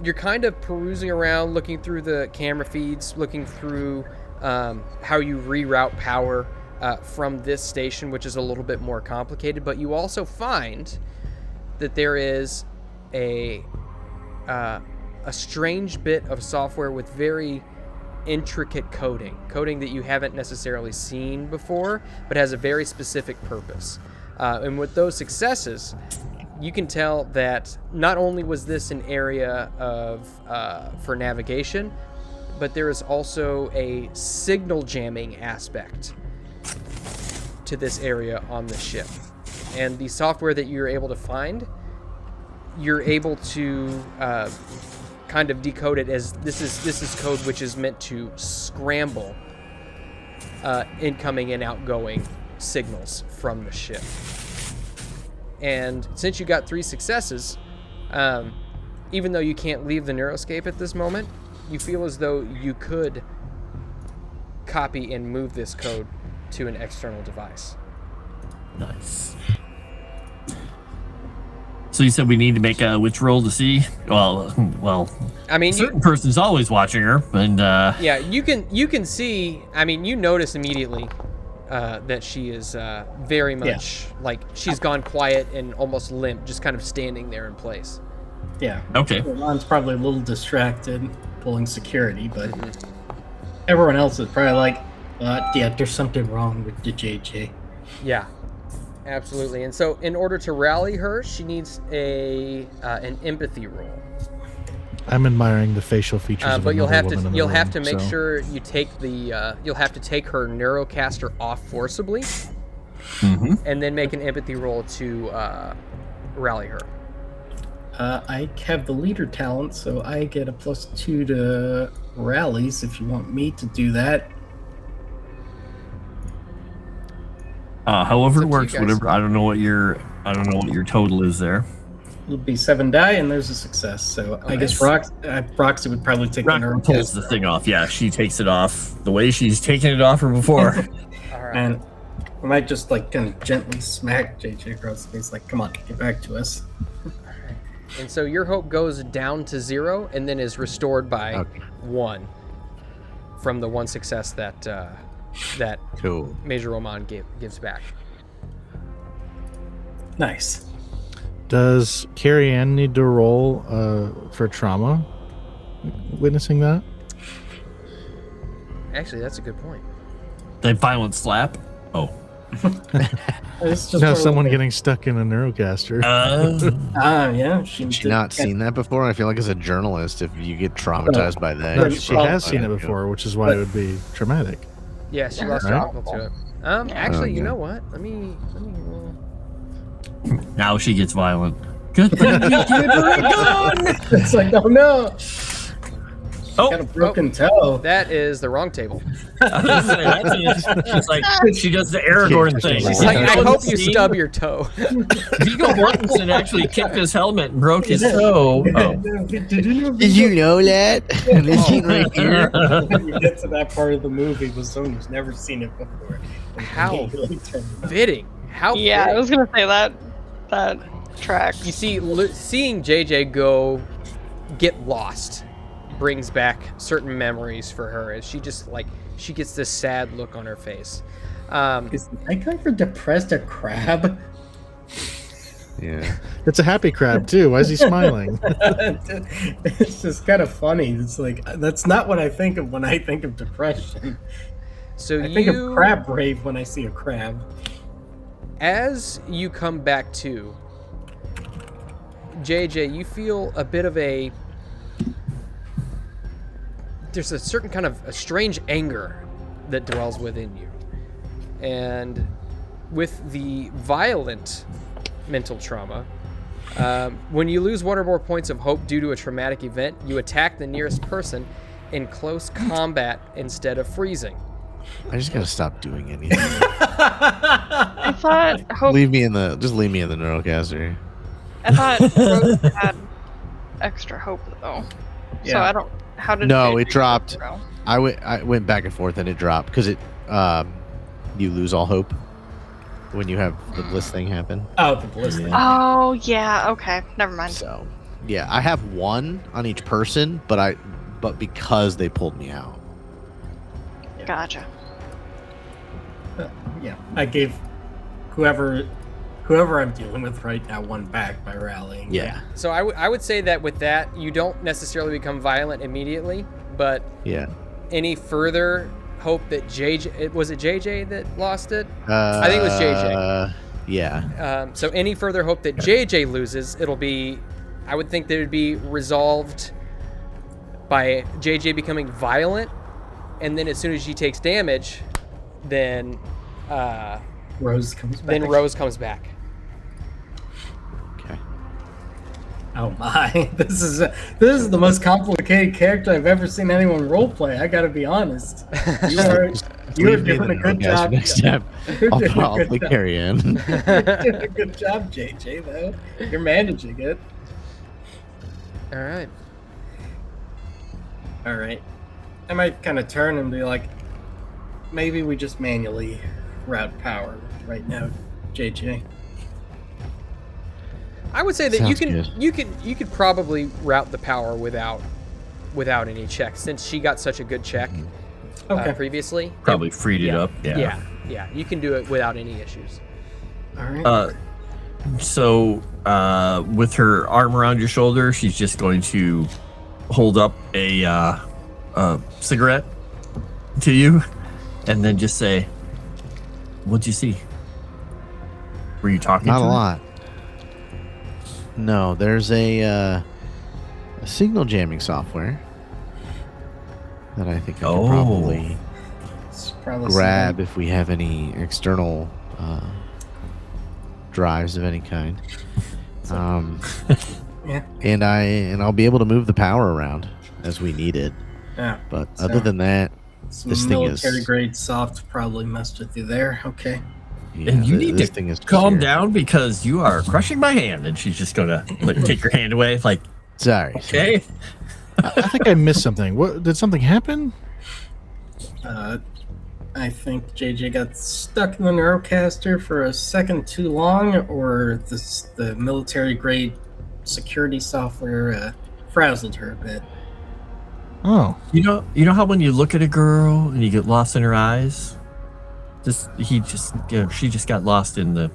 you're kind of perusing around, looking through the camera feeds, looking through how you reroute power from this station, which is a little bit more complicated. But you also find that there is a strange bit of software with very intricate coding that you haven't necessarily seen before, but has a very specific purpose. And with those successes, you can tell that not only was this an area of for navigation, but there is also a signal jamming aspect to this area on the ship. And the software that you're able to find, you're able to kind of decode it as this is code which is meant to scramble incoming and outgoing signals from the ship. And since you got 3 successes, even though you can't leave the neuroscape at this moment, you feel as though you could copy and move this code to an external device. Nice. So you said we need to make a witch roll to see? Well. I mean, A certain person's always watching her, and yeah, you can see. I mean, you notice immediately that she is very much like she's gone quiet and almost limp, just kind of standing there in place. Yeah. okay. Ron's probably a little distracted pulling security, but everyone else is probably like, yeah, there's something wrong with the JJ. Yeah, absolutely. And so, in order to rally her, she needs an empathy roll. I'm admiring the facial features of But you'll another have woman in to the you'll have room, to make so- sure you take the you'll have to take her neurocaster off forcibly, Mm-hmm. and then make an empathy roll to rally her. I have the leader talent, so I get a +2 to rallies if you want me to do that. However It's it up to you works, guys. whatever. I don't know what your total is there. It'll be 7 die, and there's a success. So I guess Roxie would probably take the Rock pulls neurocaster. the thing off. Yeah, she takes it off the way she's taken it off her before. All right. And I might just like kind of gently smack JJ across the face, like, come on, get back to us. And so your hope goes down to 0 and then is restored by Okay. 1 from the 1 success that that Cool. Major Ramon gives back. Nice. Does Carrie Ann need to roll for trauma? Witnessing that? Actually, that's a good point. The violent slap. Oh. It's just No, for- someone getting stuck in a neurocaster. yeah. She Has she did not get- seen that before? I feel like as a journalist, if you get traumatized by that, No, you she probably- has seen it before, which is why it would be traumatic. Yeah, she lost her Right. uncle to it. Actually, you Okay. know what? Let me roll. Now she gets violent. Good thing you gave her a gun. It's like, oh no. Oh, Got a broken toe. That is the wrong table. She's like, she does the Aragorn thing. She's like, I hope you stub your toe. Viggo Mortensen actually kicked his helmet and broke his toe. Oh. Did you know? Did you know that? This scene right here. When you get to that part of the movie with someone who's never seen it before. and How immediately turned it on. fitting. How Yeah, fitting. I was gonna say that tracks. You see, seeing JJ go get lost brings back certain memories for her as she just she gets this sad look on her face. Is that guy for depressed a crab? Yeah. It's a happy crab too. Why is he smiling? It's just kind of funny. It's like, that's not what I think of when I think of depression. So I think of crab brave when I see a crab. as you come back to, JJ, you feel a bit of there's a certain kind of a strange anger that dwells within you. And with the violent mental trauma, when you lose one or more points of hope due to a traumatic event, you attack the nearest person in close combat instead of freezing. I just gotta stop doing anything. I thought Hope. leave me in the neurocaster. I thought Rose had extra hope though. So Yeah. I don't. How did No, JJ it dropped. go? I went back and forth and it dropped because you lose all hope when you have the bliss thing happen. Oh, the ballistic. Oh yeah. Okay. Never mind. So yeah, I have one on each person, but because they pulled me out. Gotcha. Yeah, I gave whoever I'm dealing with right now one back by rallying. Yeah. So I would say that with that, you don't necessarily become violent immediately, but Yeah. any further hope that was it JJ that lost it? I think it was JJ. Yeah. So any further hope that JJ loses, I would think that it would be resolved by JJ becoming violent, and then as soon as she takes damage, then Rose comes back. then Rose comes back. Okay. Oh my! This is the most complicated character I've ever seen anyone roleplay. I gotta be honest. You are Leave me in doing the a good neurocaster job. next time. You're doing a I'll good play job. carry in. You're doing a good job, JJ. Though you're managing it. All right. All right. I might kind of turn and be like, maybe we just manually route power right now, JJ. I would say that Sounds you could probably route the power without any checks, since she got such a good check Okay. previously. Probably freed it up. Yeah, you can do it without any issues. All right. So, with her arm around your shoulder, she's just going to hold up a cigarette to you, and then just say, "What'd you see? Were you talking Not to a her?" lot. No, there's a signal jamming software that I think I could probably It's probably grab if we have any external drives of any kind. Yeah. And I'll be able to move the power around as we need it. Yeah. But So- other than that, Some this thing is- military grade soft probably messed with you there. Okay. yeah, And you need this to thing is calm here. down because you are crushing my hand. And she's just gonna take your hand away, like, Sorry. okay. I think I missed something. What did something happen? I think JJ got stuck in the neurocaster for a second too long, or the military grade security software frazzled her a bit. Oh, You know how when you look at a girl and you get lost in her eyes? She just got lost in the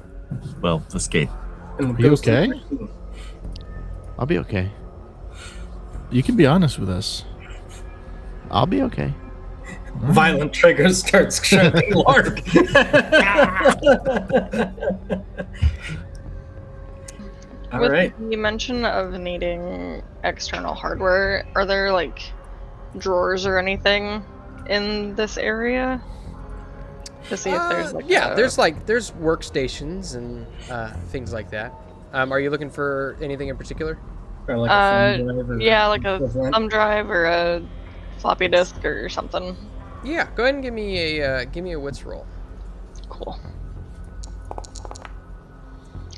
escape. And the Are you ghost okay? of- I'll be okay. you can be honest with us. I'll be okay. Violent triggers starts showing Lark. All With right. the mention of needing external hardware, are there like drawers or anything in this area to see if there's like there's workstations and things like that. Are you looking for anything in particular? Or like a thumb drive or yeah, like a equivalent. thumb drive or a floppy disk or something. Yeah, go ahead and give me a wits roll. Cool.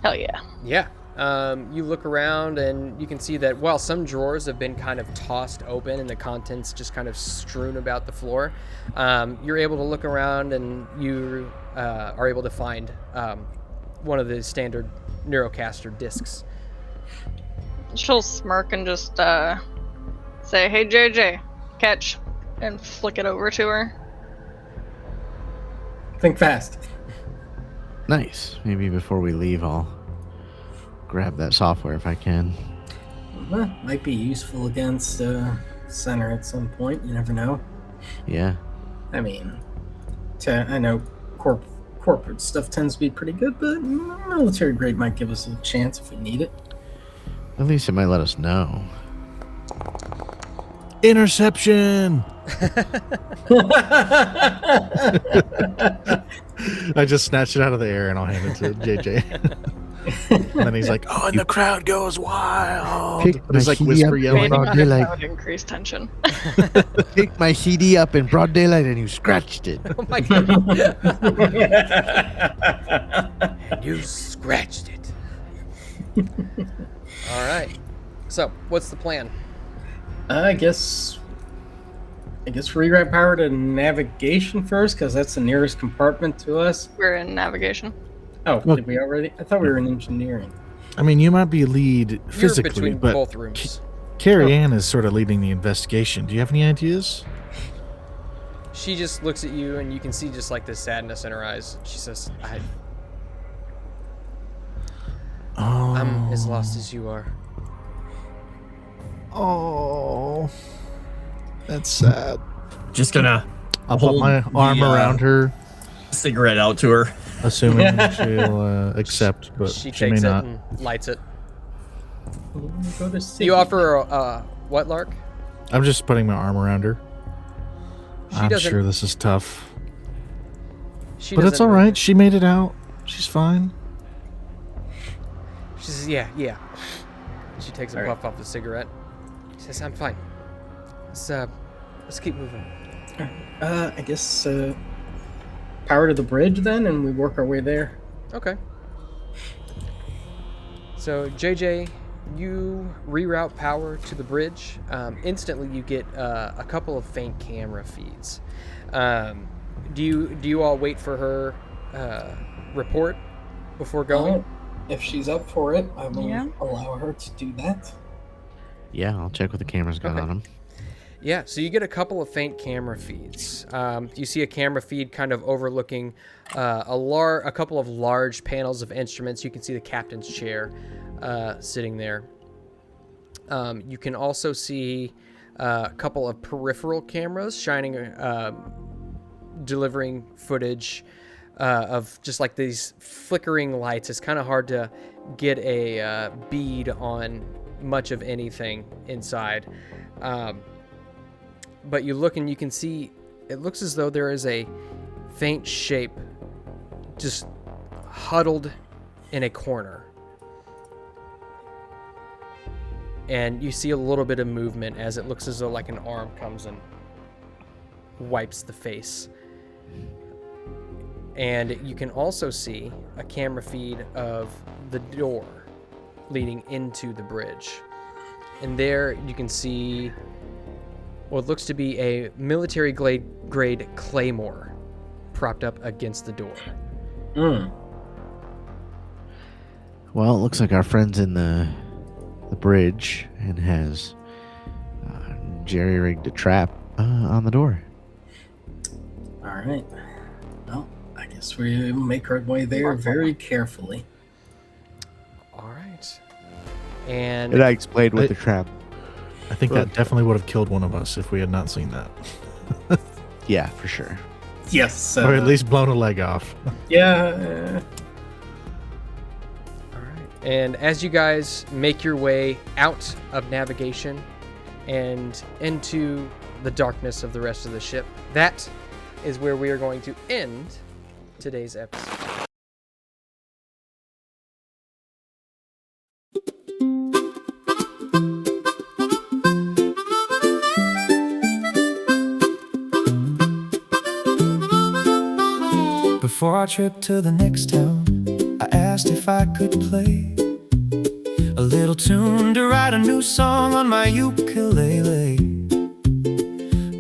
Hell yeah. Yeah. You look around and you can see that while some drawers have been kind of tossed open and the contents just kind of strewn about the floor, you're able to look around and you are able to find one of the standard Neurocaster discs. She'll smirk and just say, "Hey JJ, catch," and flick it over to her. Think fast. Nice. Maybe before we leave, I'll grab that software if I can. Well, might be useful against center at some point. You never know. Yeah. I mean, I know corporate stuff tends to be pretty good, but military grade might give us a chance if we need it. At least it might let us know. Interception! I just snatched it out of the air and I'll hand it to JJ. And then he's like, "Oh, and the crowd goes wild." But it's like whisper yelling. Maybe Broad daylight. that would increase tension. Picked my CD up in broad daylight and you scratched it. Oh my god. You scratched it. All right. So, what's the plan? I guess reroute power to navigation first, because that's the nearest compartment to us. We're in navigation. Oh, Well- did we already? I thought we were in engineering. I mean, you might be lead You're physically, between but both rooms. Carrie Ann is sort of leading the investigation. Do you have any ideas? She just looks at you, and you can see just like this sadness in her eyes. She says, I'm as lost as you are. Oh, that's sad. Just gonna I'll put hold my arm the, around her, cigarette out to her. assuming she'll accept, but She she may takes it not. and lights it. Go to city. You offer what, Lark? I'm just putting my arm around her. She I'm doesn't- sure this is tough, She but it's doesn't all really- right. She made it out. She's fine. She says, yeah. She takes a All right. puff off the cigarette. She says, I'm fine. Let's keep moving. I guess power to the bridge then, and we work our way there. Okay. So, JJ, you reroute power to the bridge. Instantly, you get a couple of faint camera feeds. Do you all wait for her report before going? Well, if she's up for it, I will Yeah. allow her to do that. Yeah, I'll check what the camera's got Okay. on them. Yeah, so you get a couple of faint camera feeds. You see a camera feed kind of overlooking a couple of large panels of instruments. You can see the captain's chair sitting there. You can also see a couple of peripheral cameras shining, delivering footage of just like these flickering lights. It's kind of hard to get a bead on much of anything inside. But you look and you can see it looks as though there is a faint shape just huddled in a corner. And you see a little bit of movement as it looks as though like an arm comes and wipes the face. And you can also see a camera feed of the door leading into the bridge. And there you can see what looks to be a military grade claymore propped up against the door. Well, it looks like our friend's in the bridge and has jerry-rigged a trap on the door. All right. Well, I guess we make our way there very carefully. All right. And And I explained with with the trap. I think that definitely would have killed one of us if we had not seen that, Yeah, for sure. Yes. or at least blown a leg off. Yeah. all right. And as you guys make your way out of navigation and into the darkness of the rest of the ship, that is where we are going to end today's episode. Before our trip to the next town, I asked if I could play a little tune to write a new song on my ukulele.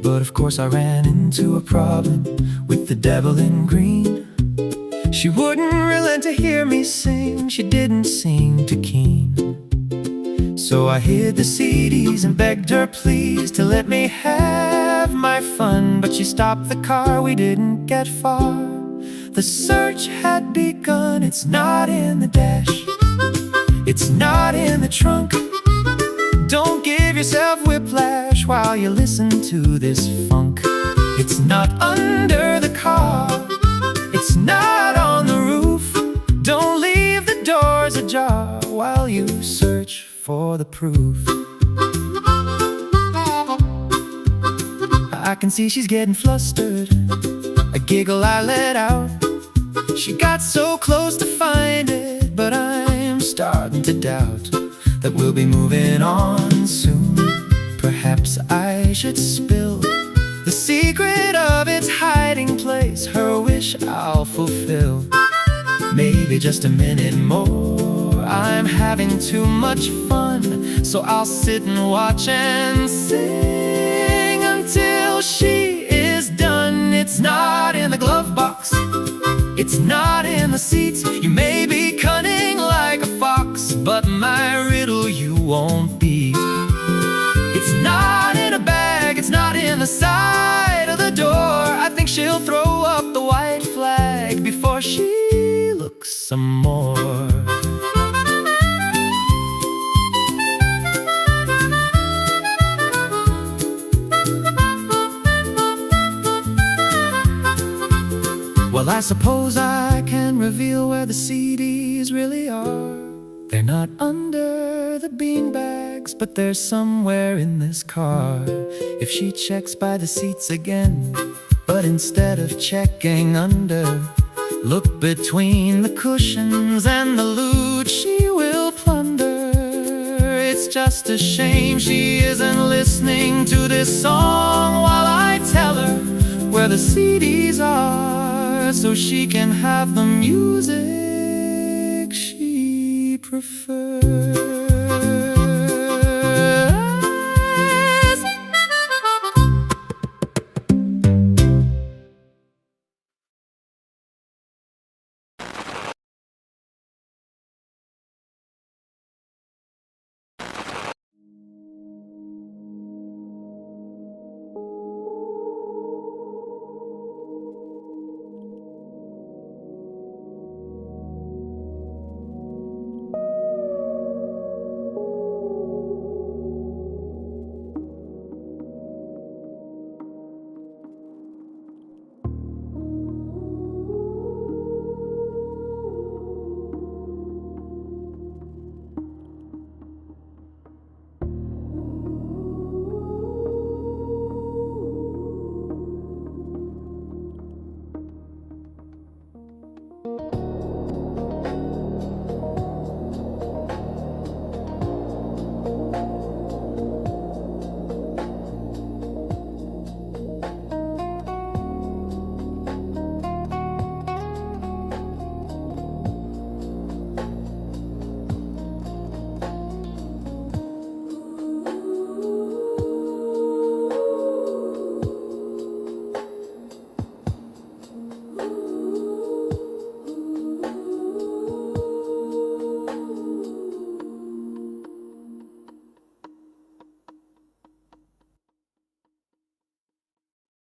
But of course I ran into a problem with the devil in green. She wouldn't relent to hear me sing, she didn't seem too keen. So I hid the CDs and begged her please to let me have my fun. But she stopped the car, we didn't get far. The search had begun. It's not in the dash, it's not in the trunk. Don't give yourself whiplash while you listen to this funk. It's not under the car, it's not on the roof. Don't leave the doors ajar while you search for the proof. I can see she's getting flustered, a giggle I let out. She got so close to find it, but I'm starting to doubt that we'll be moving on soon. Perhaps I should spill the secret of its hiding place. Her wish I'll fulfill. Maybe just a minute more. I'm having too much fun, so I'll sit and watch and sing until she is done. It's not in the glove box, it's not in the seats. You may be cunning like a fox, but my riddle you won't beat. It's not in a bag, it's not in the side of the door. I think she'll throw up the white flag before she looks some more. Well, I suppose I can reveal where the CDs really are. They're not under the beanbags, but they're somewhere in this car. If she checks by the seats again, but instead of checking under, look between the cushions and the loot she will plunder. It's just a shame she isn't listening to this song while I tell her where the CDs are, so she can have the music she prefers.